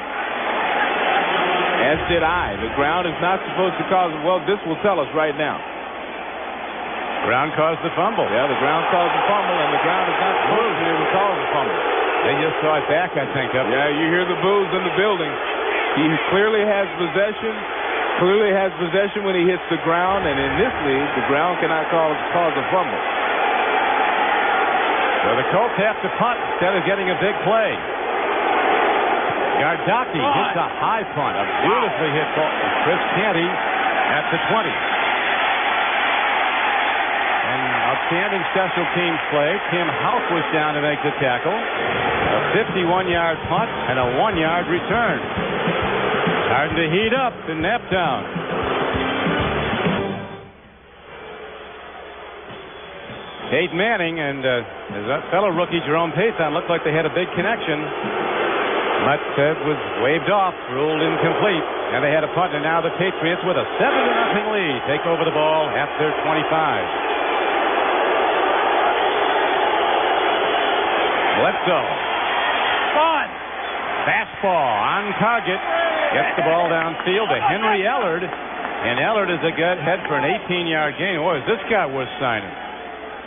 As did I. The ground is not supposed to cause... Well, this will tell us right now. Ground caused the fumble. Yeah, the ground caused the fumble, and the ground is not supposed to even cause the fumble. They just saw it back, I think. Yeah, you hear the boos in the building. He clearly has possession. Clearly has possession when he hits the ground, and in this league, the ground cannot cause a fumble. So the Colts have to punt instead of getting a big play. Gardocki hits a high punt, a beautifully hit ball. Chris Canty at the 20. And outstanding special teams play. Tim Houck was down to make the tackle. A 51-yard punt and a 1-yard return. Starting to heat up in Naptown. Peyton Manning and that fellow rookie Jerome Peyton looked like they had a big connection. But was waved off, ruled incomplete, and they had a punt. And now the Patriots, with a 7-0 lead, take over the ball at their 25. Bledsoe. Fun. Fastball on target. Gets the ball downfield to Henry Ellard. And Ellard is a good head for an 18-yard gain. Boy, is this guy worth signing?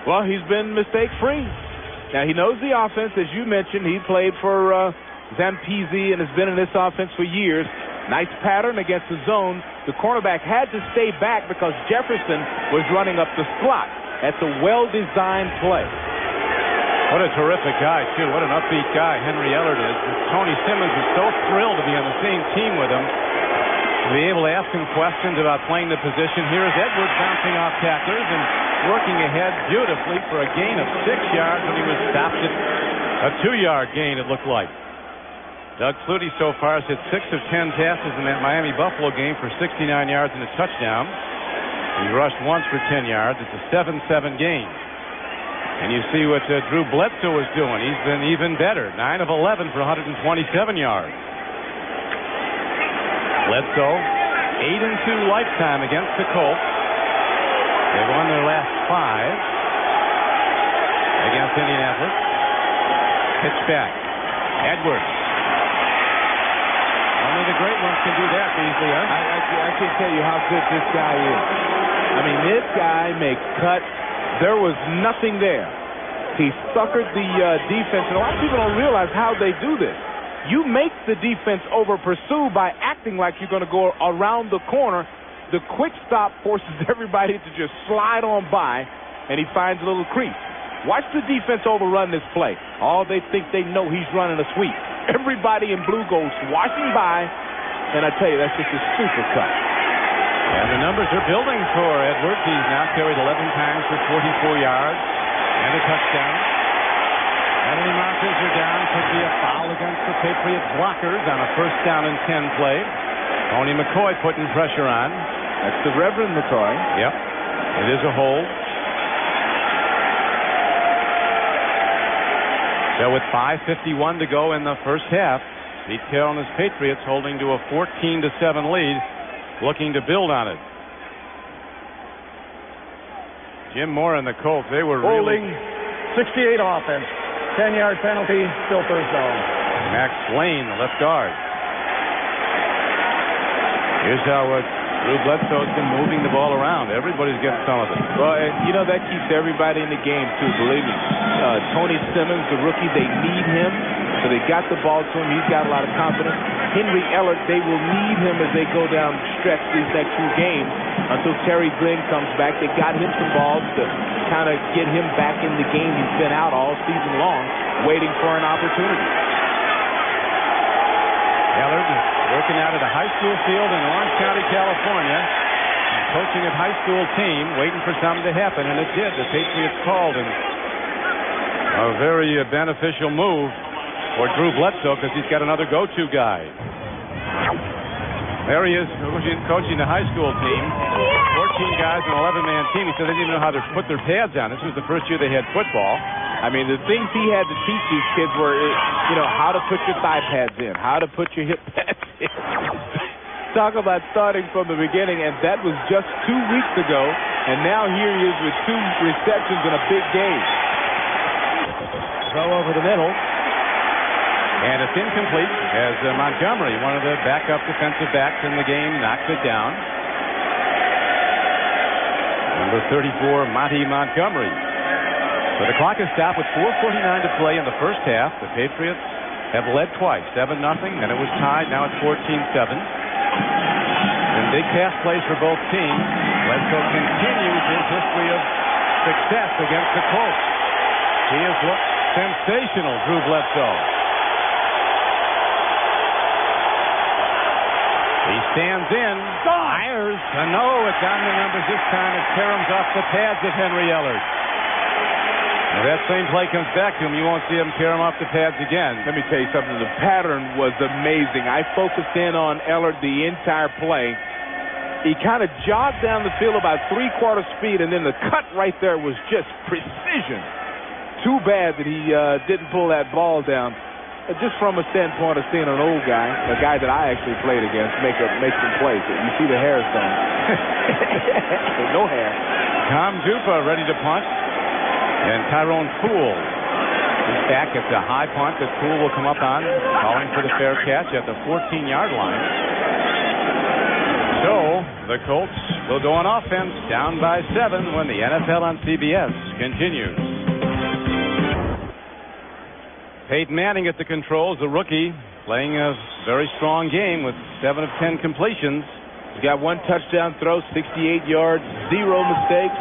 Well, he's been mistake-free. Now, he knows the offense. As you mentioned, he played for Zampese and has been in this offense for years. Nice pattern against the zone. The cornerback had to stay back because Jefferson was running up the slot. That's a well-designed play. What a terrific guy, too. What an upbeat guy Henry Ellard is. Tony Simmons is so thrilled to be on the same team with him. To be able to ask him questions about playing the position. Here is Edwards bouncing off tacklers and working ahead beautifully for a gain of 6 yards when he was stopped at a 2-yard gain, it looked like. Doug Flutie so far has hit 6 of 10 passes in that Miami-Buffalo game for 69 yards and a touchdown. He rushed once for 10 yards. It's a 7-7 game. And you see what Drew Bledsoe is doing. He's been even better. 9 of 11 for 127 yards. Bledsoe, 8-2 lifetime against the Colts. They won their last 5 against Indianapolis. Pitch back. Edwards. Only the great ones can do that, Beasley. Huh? I can't tell you how good this guy is. I mean, this guy makes cuts. There was nothing there. He suckered the defense, and a lot of people don't realize how they do this. You make the defense over-pursue by acting like you're going to go around the corner. The quick stop forces everybody to just slide on by, and he finds a little crease. Watch the defense overrun this play. All they think they know he's running a sweep. Everybody in blue goes swashing by, and I tell you, that's just a super cut. And the numbers are building for Edwards. He's now carried 11 times for 44 yards and a touchdown. Penalty markers are down. Could be a foul against the Patriots blockers on a 1st down and 10 play. Tony McCoy putting pressure on. That's the Reverend McCoy. Yep. It is a hold. So with 5:51 to go in the first half, Pete Carroll and his Patriots holding to a 14-7 lead, looking to build on it. Jim Moore and the Colts, they were holding, really... 68 offense. 10-yard penalty, still 1st down. Max Lane, the left guard. Here's how Drew Bledsoe's been moving the ball around. Everybody's getting some of it. Well, you know, that keeps everybody in the game, too, believe me. Tony Simmons, the rookie, they need him. So they got the ball to him. He's got a lot of confidence. Henry Ellard, they will need him as they go down the stretch these next 2 games until Terry Glenn comes back. They got him some balls to kind of get him back in the game. He's been out all season long waiting for an opportunity. Ellard working out at a high school field in Orange County, California. Coaching a high school team, waiting for something to happen, and it did. The Patriots called, and a very beneficial move for Drew Bledsoe because he's got another go-to guy. There he is, coaching the high school team. 14 guys, an 11-man team. He said they didn't even know how to put their pads on. This was the first year they had football. I mean, the things he had to teach these kids were, you know, how to put your thigh pads in, how to put your hip pads in. Talk about starting from the beginning, and that was just 2 weeks ago, and now here he is with 2 receptions in a big game. Throw over the middle. And it's incomplete as Montgomery, one of the backup defensive backs in the game, knocks it down. Number 34, Monty Montgomery. So the clock is stopped with 4:49 to play in the first half. The Patriots have led twice, 7-0, and it was tied. Now it's 14-7. And big pass plays for both teams. Bledsoe continues his history of success against the Colts. He has looked sensational, Drew Bledsoe. He stands in, fires, and no, it's on the numbers this time. It caroms off the pads of Henry Ellard. If that same play comes back to him, you won't see him tear him off the pads again. Let me tell you something. The pattern was amazing. I focused in on Ellard the entire play. He kind of jogged down the field about three-quarter speed, and then the cut right there was just precision. Too bad that he didn't pull that ball down. Just from a standpoint of seeing an old guy, a guy that I actually played against, make some plays. You see the hair stone. No hair. Tom Dupa ready to punt. And Tyrone Poole is back at the high punt that Poole will come up on, calling for the fair catch at the 14-yard line. So the Colts will go on offense, down by 7 when the NFL on CBS continues. Peyton Manning at the controls, the rookie, playing a very strong game with 7 of 10 completions. He's got 1 touchdown throw, 68 yards, 0 mistakes,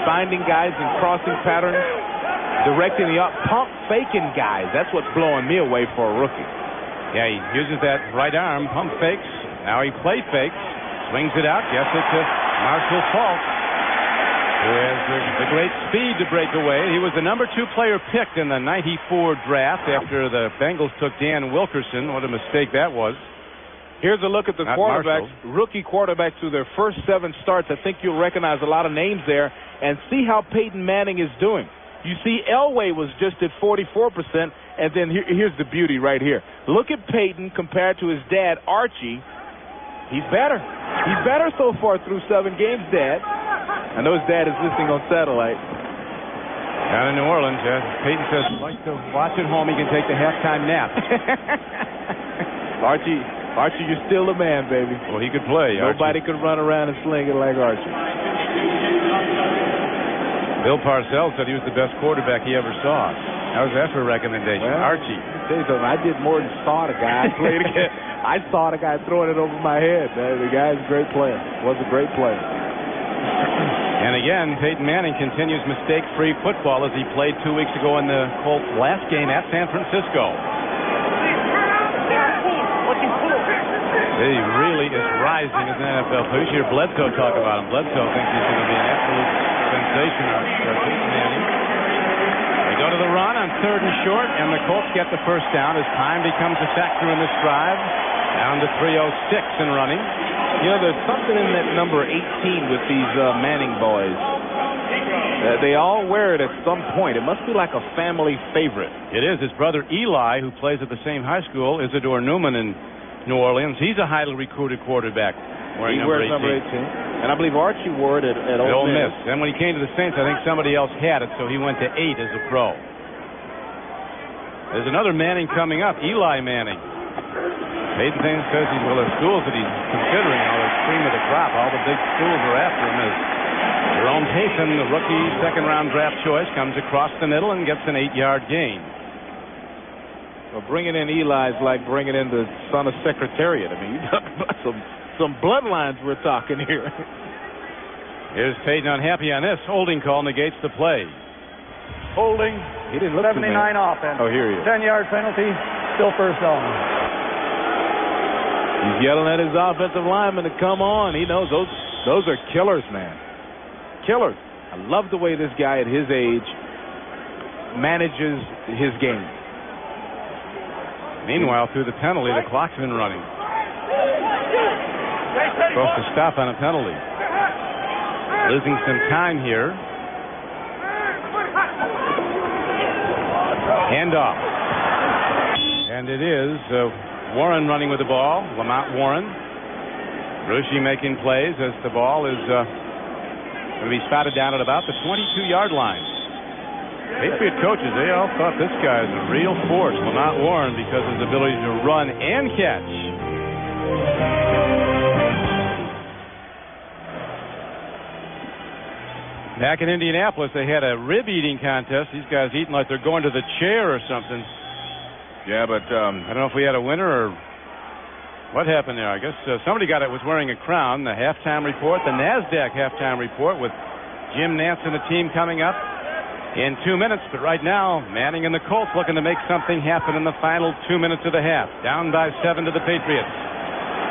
finding guys in crossing patterns, directing the pump faking guys. That's what's blowing me away for a rookie. Yeah, he uses that right arm, pump fakes. Now he play fakes, swings it out, gets it to Marshall Faulk, who has the great speed to break away. He was the number 2 player picked in the '94 draft after the Bengals took Dan Wilkerson. What a mistake that was. Here's a look at the quarterbacks, rookie quarterbacks through their first 7 starts. I think you'll recognize a lot of names there and see how Peyton Manning is doing. You see Elway was just at 44%, and then here's the beauty right here. Look at Peyton compared to his dad, Archie. He's better. He's better so far through 7 games, Dad. I know his dad is listening on satellite. Down in New Orleans, Peyton says, like to watch at home, he can take the halftime nap. Archie, you're still a man, baby. Well, he could play. Nobody could run around and sling it like Archie. Bill Parcells said he was the best quarterback he ever saw. How was that for a recommendation? Well, Archie. I'll tell you something. I did more than saw the guy. I played again. I saw the guy throwing it over my head. The guy's a great player. Was a great player. And again, Peyton Manning continues mistake-free football as he played 2 weeks ago in the Colts' last game at San Francisco. He really is rising as an NFL player. You hear Bledsoe talk about him. Bledsoe thinks he's going to be an absolute sensation on Peyton Manning. They go to the run on 3rd and short, and the Colts get the first down as time becomes a factor in this drive. Down to 3:06 in running. You know, there's something in that number 18 with these Manning boys. They all wear it at some point. It must be like a family favorite. It is. His brother Eli, who plays at the same high school, Isidore Newman in New Orleans. He's a highly recruited quarterback. He wears number 18. And I believe Archie wore it at Ole Miss. Then when he came to the Saints, I think somebody else had it, so he went to 8 as a pro. There's another Manning coming up, Eli Manning. Peyton says the schools that he's considering are the cream of the crop. All the big schools are after him. As Jerome Payton, the rookie second-round draft choice, comes across the middle and gets an 8-yard gain. Well, bringing in Eli is like bringing in the son of Secretariat. I mean, you talk about some bloodlines we're talking here. Here's Peyton unhappy on this. Holding call negates the play. Holding. He didn't look 79 offense. Oh, here he is. 10-yard penalty. Still first down. He's yelling at his offensive lineman to come on. He knows those are killers, man. Killers. I love the way this guy at his age manages his game. Meanwhile, through the penalty, the clock's been running. Supposed to stop on a penalty. Losing some time here. Handoff. And it is Warren running with the ball. Lamont Warren. Ruschi making plays as the ball is going to be spotted down at about the 22-yard line. Patriot coaches, they all thought this guy is a real force. Lamont Warren, because of his ability to run and catch. Back in Indianapolis, they had a rib eating contest. These guys eating like they're going to the chair or something. Yeah, but I don't know if we had a winner or what happened there. I guess somebody was wearing a crown. The halftime report, the NASDAQ halftime report with Jim Nantz and the team coming up in 2 minutes. But right now, Manning and the Colts looking to make something happen in the final 2 minutes of the half. Down by 7 to the Patriots.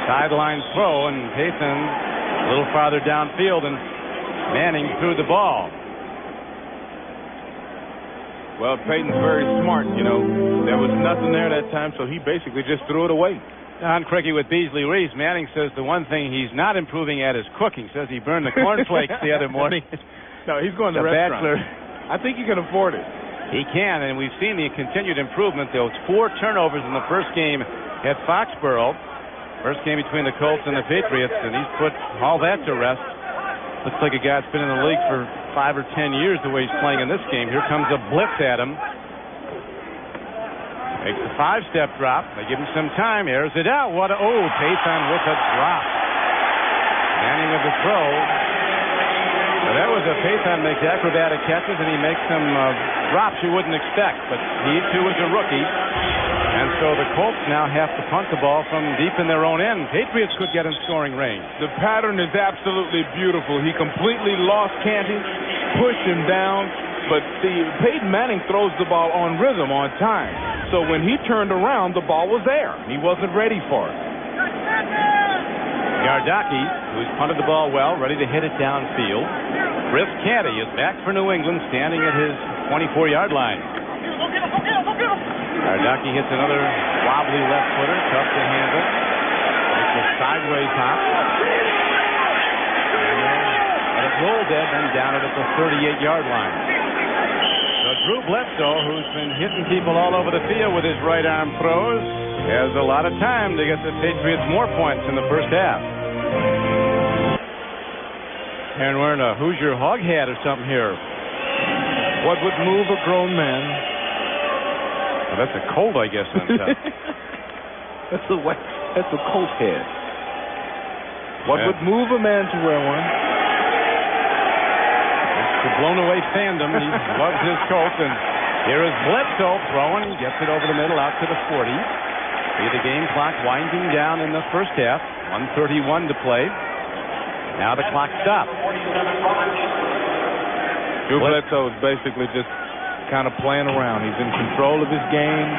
Sideline throw, and Peyton a little farther downfield, and Manning threw the ball. Well, Peyton's very smart, you know. There was nothing there that time, so he basically just threw it away. Don Criqui with Beasley Reece. Manning says the one thing he's not improving at is cooking. Says he burned the cornflakes the other morning. No, he's going to the restaurant. I think he can afford it. He can, and we've seen the continued improvement. Those 4 turnovers in the first game at Foxborough. First game between the Colts and the Patriots, and he's put all that to rest. Looks like a guy that's been in the league for 5 or 10 years the way he's playing in this game. Here comes a blitz at him. Makes a 5-step drop. They give him some time. Airs it out. Peyton with a drop. Manning with the throw. Well, that was a Peyton makes acrobatic catches, and he makes some drops you wouldn't expect. But he, too, is a rookie. And so the Colts now have to punt the ball from deep in their own end. Patriots could get in scoring range. The pattern is absolutely beautiful. He completely lost Canty, pushed him down. But Peyton Manning throws the ball on rhythm, on time. So when he turned around, the ball was there. He wasn't ready for it. Yardaki, who's punted the ball well, ready to hit it downfield. Chris Canty is back for New England, standing at his 24-yard line. Yardaki hits another wobbly left footer, tough to handle. Makes a sideways hop. And it rolled it, then down it at the 38-yard line. So Drew Bledsoe, who's been hitting people all over the field with his right arm throws, has a lot of time to get the Patriots more points in the first half. And wearing a Hoosier hog hat or something here. What would move a grown man? Well, that's a cold, I guess. That's a Colt head. What would move a man to wear one? The blown-away fandom. He loves his Colts, and here is Bledsoe throwing. He gets it over the middle out to the 40. See the game clock winding down in the first half. 1:31 to play. Now the clock stopped. Drew Bledsoe is basically just kind of playing around. He's in control of his game.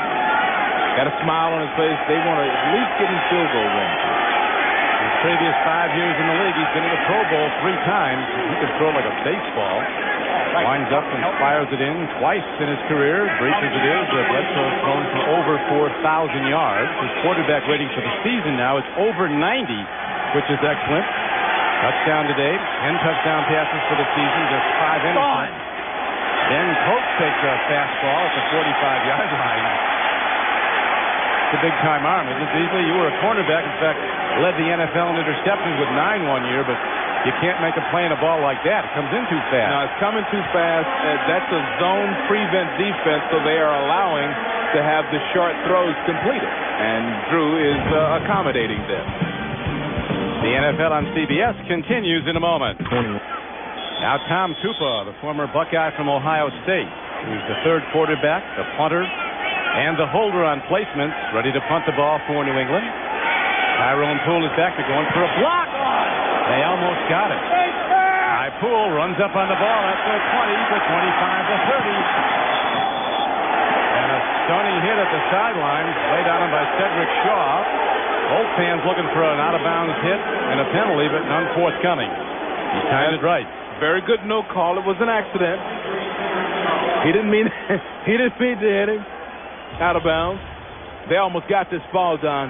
Got a smile on his face. They want to at least get him field goal range. His previous 5 years in the league, he's been in the Pro Bowl 3 times. He can throw like a baseball. Winds up and fires it in twice in his career. Brief as it is, Bledsoe has thrown for over 4,000 yards. His quarterback rating for the season now is over 90, which is excellent. Touchdown today. 10 touchdown passes for the season, just 5 innings. Then Colts takes a fastball at the 45-yard line. It's a big-time arm, isn't it, Beasley? You were a cornerback. In fact, led the NFL in interceptions with 9 one year, but you can't make a play in a ball like that. It comes in too fast. No, it's coming too fast. That's a zone prevent defense, so they are allowing to have the short throws completed. And Drew is accommodating them. The NFL on CBS continues in a moment. Now Tom Tupa, the former Buckeye from Ohio State, who's the third quarterback, the punter, and the holder on placements, ready to punt the ball for New England. Tyrone Poole is back. They're going for a block. They almost got it. High Poole runs up on the ball at the 20, the 25, the 30. And a stunning hit at the sidelines, laid on him by Cedric Shaw. Both fans looking for an out-of-bounds hit and a penalty, but none forthcoming. He timed it right. Very good no call. It was an accident. He didn't mean to hit him out of bounds. They almost got this ball, Don.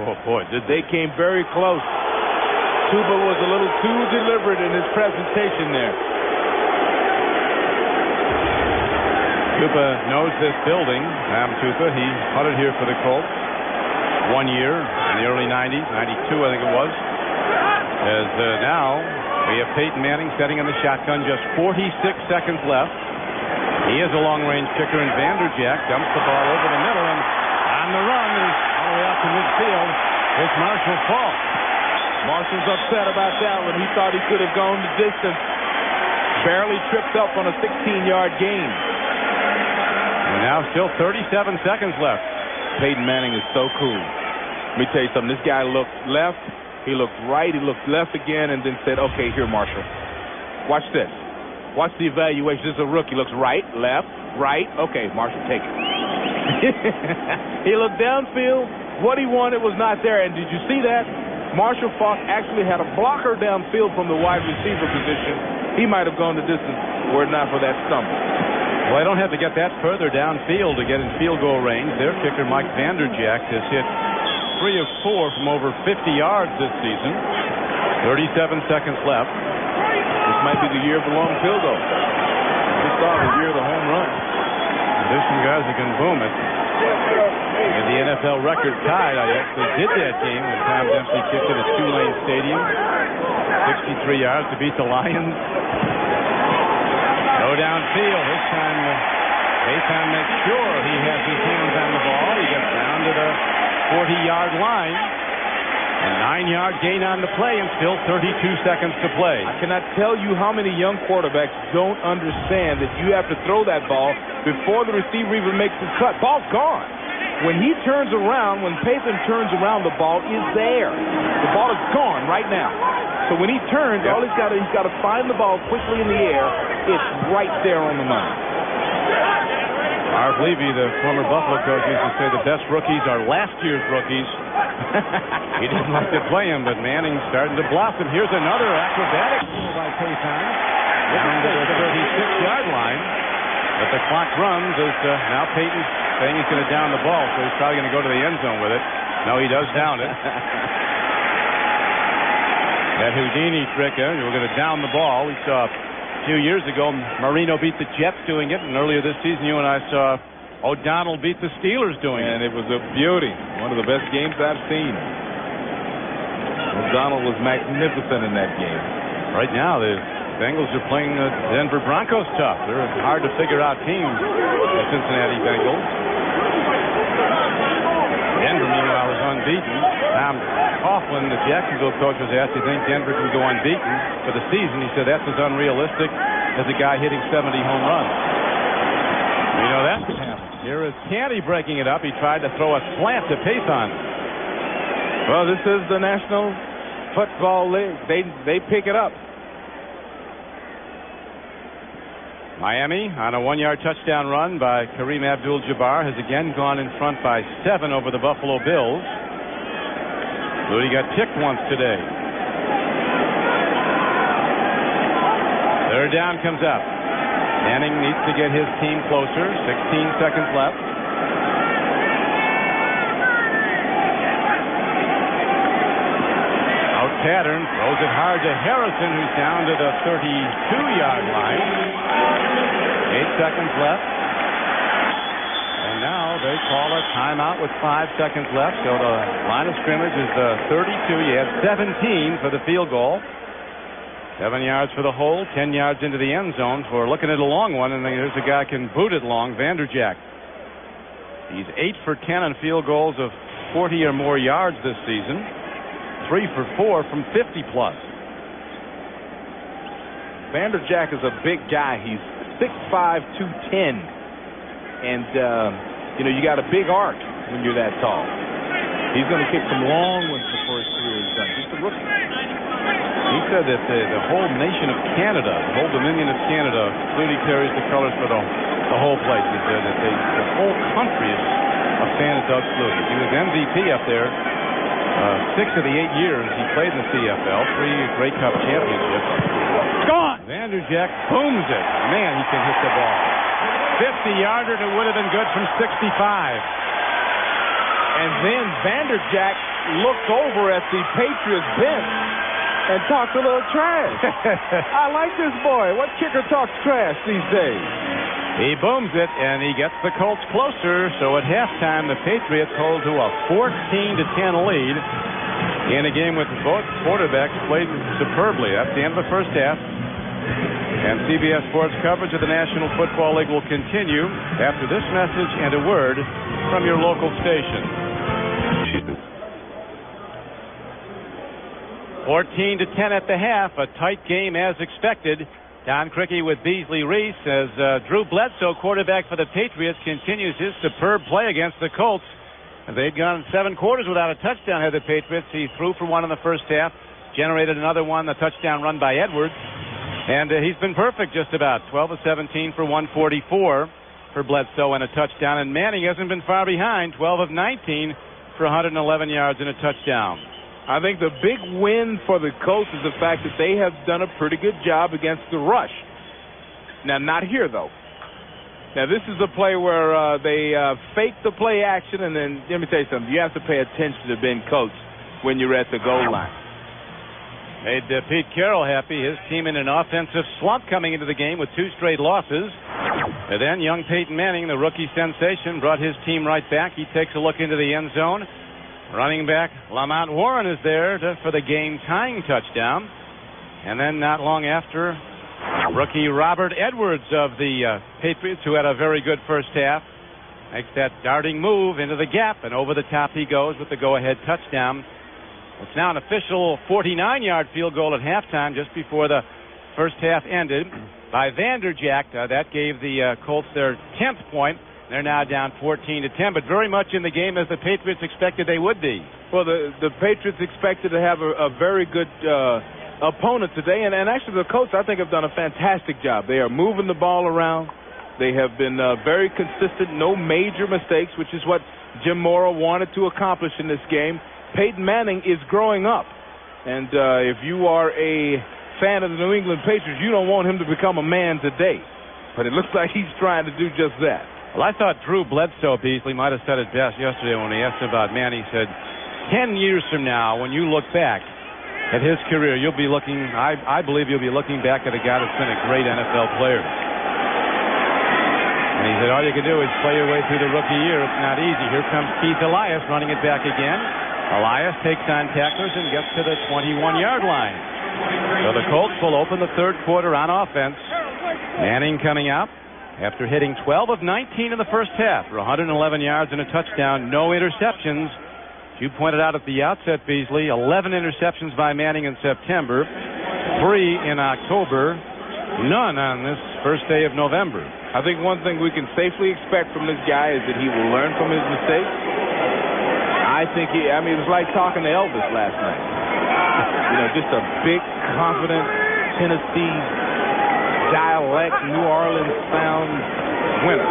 Oh boy, they came very close. Tupa was a little too deliberate in his presentation there. Tupa knows this building. Tom Tupa, he punted here for the Colts 1 year in the early 90s, 92 I think it was. As now we have Peyton Manning setting in the shotgun, just 46 seconds left. He is a long-range kicker, and Vanderjack dumps the ball over the middle, and on the run is all the way out to midfield. It's Marshall Faulk. Marshall's upset about that one. He thought he could have gone the distance. Barely tripped up on a 16-yard gain. And now still 37 seconds left. Peyton Manning is so cool. Let me tell you something. This guy looked left, he looked right, he looked left again, and then said, okay, here, Marshall. Watch this. Watch the evaluation. This is a rookie. Looks right, left, right. Okay, Marshall, take it. He looked downfield. What he wanted was not there. And did you see that? Marshall Faulk actually had a blocker downfield from the wide receiver position. He might have gone the distance were it not for that stumble. Well, I don't have to get that further downfield to get in field goal range. Their kicker, Mike Vanderjack, has hit 3 of 4 from over 50 yards this season. 37 seconds left. This might be the year of the long field goal. This is the year of the home run. There's some guys that can boom it. And the NFL record tied. I actually did that game when Tom Dempsey kicked it at Tulane Stadium. 63 yards to beat the Lions. Go downfield. This time, Peyton makes sure he has his hands on the ball. He gets down to the 40-yard line. A 9-yard gain on the play and still 32 seconds to play. I cannot tell you how many young quarterbacks don't understand that you have to throw that ball before the receiver even makes the cut. Ball's gone. When he turns around, when Peyton turns around, the ball is there. The ball is gone right now. So when he turns, all he's got to find the ball quickly in the air. It's right there on the money. Marv Levy, the former Buffalo coach, used to say the best rookies are last year's rookies. He didn't like to play him, but Manning's starting to blossom. Here's another acrobatic by Peyton. Down to the 36-yard line. But the clock runs as now Peyton's saying he's going to down the ball, so he's probably going to go to the end zone with it. No, he does down it. That Houdini trick, we're going to down the ball. We saw a few years ago Marino beat the Jets doing it, and earlier this season you and I saw O'Donnell beat the Steelers doing it. And it was a beauty. One of the best games I've seen. O'Donnell was magnificent in that game. Right now, the Bengals are playing the Denver Broncos tough. They're a hard to figure out team, the Cincinnati Bengals. Denver, meanwhile, is unbeaten. Tom Coughlin, the Jacksonville coach, was asked, "Do you think Denver can go unbeaten for the season?" He said, "That's as unrealistic as a guy hitting 70 home runs." You know that could happen. Here is Canty breaking it up. He tried to throw a slant to Peyton. Well, this is the National Football League. They pick it up. Miami on a 1-yard touchdown run by Kareem Abdul-Jabbar has again gone in front by 7 over the Buffalo Bills. Flutie got ticked once today. Third down comes up. Manning needs to get his team closer. 16 seconds left. Out pattern, throws it hard to Harrison, who's down to the 32-yard line. 8 seconds left. And now they call a timeout with 5 seconds left. So the line of scrimmage is the 32. You had 17 for the field goal. 7 yards for the hole, 10 yards into the end zone for looking at a long one, and there's a guy can boot it long, Vanderjagt. He's 8 for 10 on field goals of 40 or more yards this season. 3 for 4 from 50 plus. Vanderjagt is a big guy. He's 6'5", 210, and you got a big arc when you're that tall. He's going to kick some long ones before his career is done. Just a rookie. He said that the whole nation of Canada, the whole Dominion of Canada, Flutie carries the colors for the whole place. He said that the whole country is a fan of Doug Flutie. He was MVP up there 6 of the 8 years he played in the CFL, 3 Grey Cup championships. Gone! Vanderjagt booms it. Man, he can hit the ball. 50-yarder that would have been good from 65. And then Vanderjagt looked over at the Patriots bench and talked a little trash. I like this boy. What kicker talks trash these days? He booms it, and he gets the Colts closer. So at halftime, the Patriots hold to a 14-10 lead in a game with both quarterbacks played superbly. That's the end of the first half. And CBS Sports coverage of the National Football League will continue after this message and a word from your local station. 14-10 at the half, a tight game as expected. Don Criqui with Beasley Reece as Drew Bledsoe, quarterback for the Patriots, continues his superb play against the Colts. They'd gone 7 quarters without a touchdown here, the Patriots. He threw for one in the first half, generated another one, a touchdown run by Edwards. And he's been perfect just about. 12 of 17 for 144 for Bledsoe and a touchdown. And Manning hasn't been far behind, 12 of 19 for 111 yards and a touchdown. I think the big win for the Colts is the fact that they have done a pretty good job against the rush. Now, not here, though. Now, this is a play where they fake the play action, and then let me tell you something. You have to pay attention to Ben Coates when you're at the goal line. Made Pete Carroll happy. His team in an offensive slump coming into the game with 2 straight losses. And then young Peyton Manning, the rookie sensation, brought his team right back. He takes a look into the end zone. Running back Lamont Warren is there for the game-tying touchdown. And then not long after, rookie Robert Edwards of the Patriots, who had a very good first half, makes that darting move into the gap, and over the top he goes with the go-ahead touchdown. It's now an official 49-yard field goal at halftime, just before the first half ended, by Vanderjagt. That gave the Colts their 10th point. They're now down 14-10, but very much in the game as the Patriots expected they would be. Well, the Patriots expected to have a very good opponent today, and actually the Colts, I think, have done a fantastic job. They are moving the ball around. They have been very consistent, no major mistakes, which is what Jim Mora wanted to accomplish in this game. Peyton Manning is growing up, and if you are a fan of the New England Patriots, you don't want him to become a man today, but it looks like he's trying to do just that. Well, I thought Drew Bledsoe, Beasley, might have said it best yesterday when he asked about Manning. He said, 10 years from now, when you look back at his career, you'll be looking, I believe you'll be looking back at a guy that's been a great NFL player. And he said, all you can do is play your way through the rookie year. It's not easy. Here comes Keith Elias running it back again. Elias takes on tacklers and gets to the 21-yard line. So the Colts will open the third quarter on offense. Manning coming out after hitting 12 of 19 in the first half for 111 yards and a touchdown, no interceptions. You pointed out at the outset, Beasley, 11 interceptions by Manning in September, 3 in October, none on this first day of November. I think one thing we can safely expect from this guy is that he will learn from his mistakes. I think it was like talking to Elvis last night. Just a big, confident Tennessee dialect, New Orleans sound winner.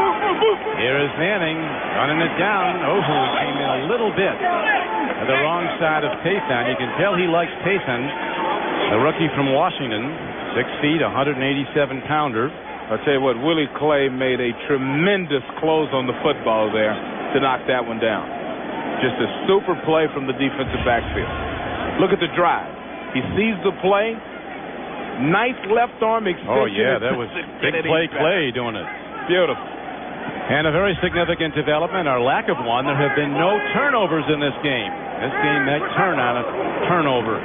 Here is Manning running it down. Oh, he came in a little bit to the wrong side of Peyton. You can tell he likes Peyton, the rookie from Washington, 6 feet, 187-pounder. I'll tell you what, Willie Clay made a tremendous close on the football there to knock that one down. Just a super play from the defensive backfield. Look at the drive. He sees the play. Nice left arm extension. Oh, yeah, that was big play Clay doing it. Beautiful. And a very significant development, or lack of one. There have been no turnovers in this game. This game may turn on a turnover.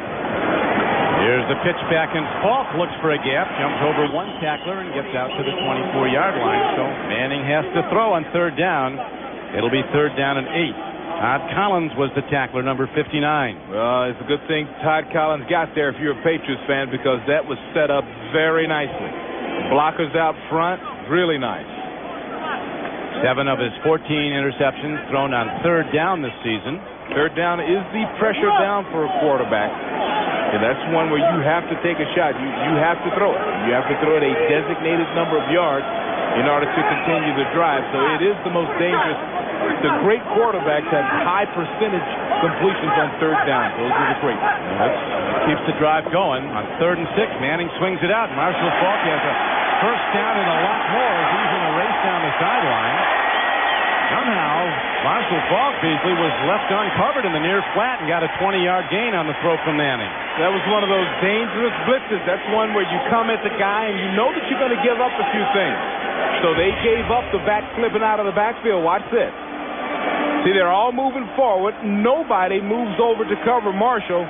Here's the pitch back, and Falk looks for a gap, jumps over one tackler, and gets out to the 24-yard line. So Manning has to throw on third down. It'll be third down and 8. Todd Collins was the tackler, number 59. Well, it's a good thing Todd Collins got there if you're a Patriots fan, because that was set up very nicely. Blockers out front, really nice. 7 of his 14 interceptions thrown on third down this season. Third down is the pressure down for a quarterback. And that's one where you have to take a shot. You have to throw it. You have to throw it a designated number of yards in order to continue the drive. So it is the most dangerous. The great quarterbacks have high percentage completions on third down. Those are the great ones. That keeps the drive going. On 3rd and 6, Manning swings it out. Marshall Falk has a first down and a lot more as he's in a race down the sideline. Somehow, Marshall Falk, Beasley, was left uncovered in the near flat and got a 20-yard gain on the throw from Manning. That was one of those dangerous blitzes. That's one where you come at the guy and you know that you're going to give up a few things. So they gave up the back flipping out of the backfield. Watch this. See, they're all moving forward. Nobody moves over to cover Marshall.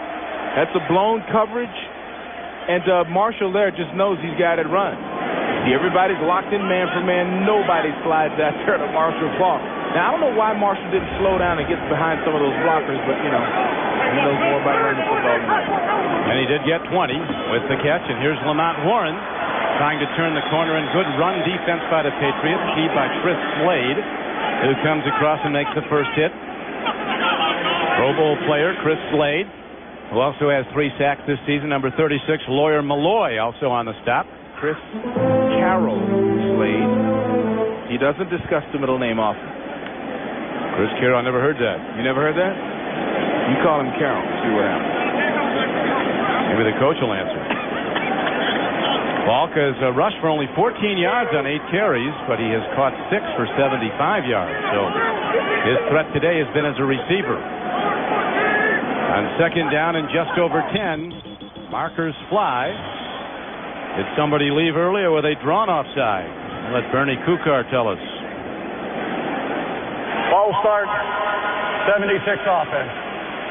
That's a blown coverage. And Marshall there just knows he's got it run. See, everybody's locked in man for man. Nobody slides out there to Marshall Falk. Now, I don't know why Marshall didn't slow down and get behind some of those blockers, but, he knows more about running the football than that. And he did get 20 with the catch. And here's Lamont Warren trying to turn the corner, and good run defense by the Patriots, key by Chris Slade, who comes across and makes the first hit. Pro Bowl player Chris Slade, who also has 3 sacks this season. Number 36, Lawyer Malloy, also on the stop. Chris Carroll Slade. He doesn't discuss the middle name often. Chris Carroll, I never heard that. You never heard that? You call him Carroll. See what happens. Maybe the coach will answer. Falk has rushed for only 14 yards on 8 carries, but he has caught 6 for 75 yards. So his threat today has been as a receiver. On second down and just over 10, markers fly. Did somebody leave early, or were they drawn offside? Let Bernie Kukar tell us. False start, 76 offense.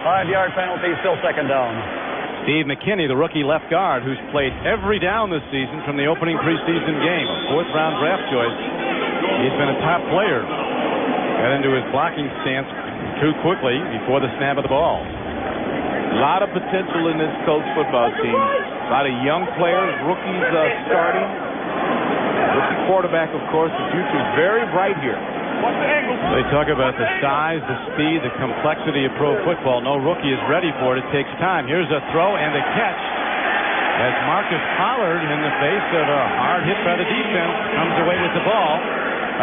5-yard penalty, still second down. Steve McKinney, the rookie left guard, who's played every down this season from the opening preseason game, a 4th-round draft choice. He's been a top player. Got into his blocking stance too quickly before the snap of the ball. A lot of potential in this Colts football team. A lot of young players, rookies starting. Rookie quarterback, of course. The future is very bright here. They talk about the size, the speed, the complexity of pro football. No rookie is ready for it. It takes time. Here's a throw and a catch as Marcus Pollard, in the face of a hard hit by the defense, comes away with the ball.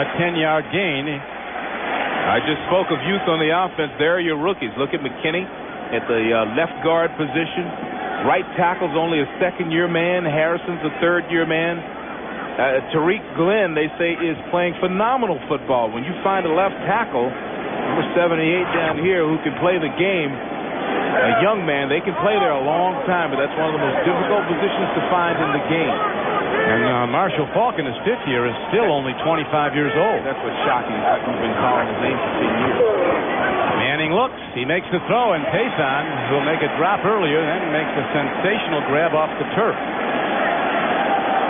A 10-yard gain. I just spoke of youth on the offense. There are your rookies. Look at McKinney at the left guard position. Right tackle's only a second-year man. Harrison's a third-year man. Tariq Glenn, they say, is playing phenomenal football. When you find a left tackle, number 78 down here, who can play the game, a young man, they can play there a long time, but that's one of the most difficult positions to find in the game. And Marshall Falk, in his 5th year, is still only 25 years old. That's what's shocking. We've been calling his name for 10 years. Manning looks. He makes the throw, and Peyton will make a drop earlier, then makes a sensational grab off the turf.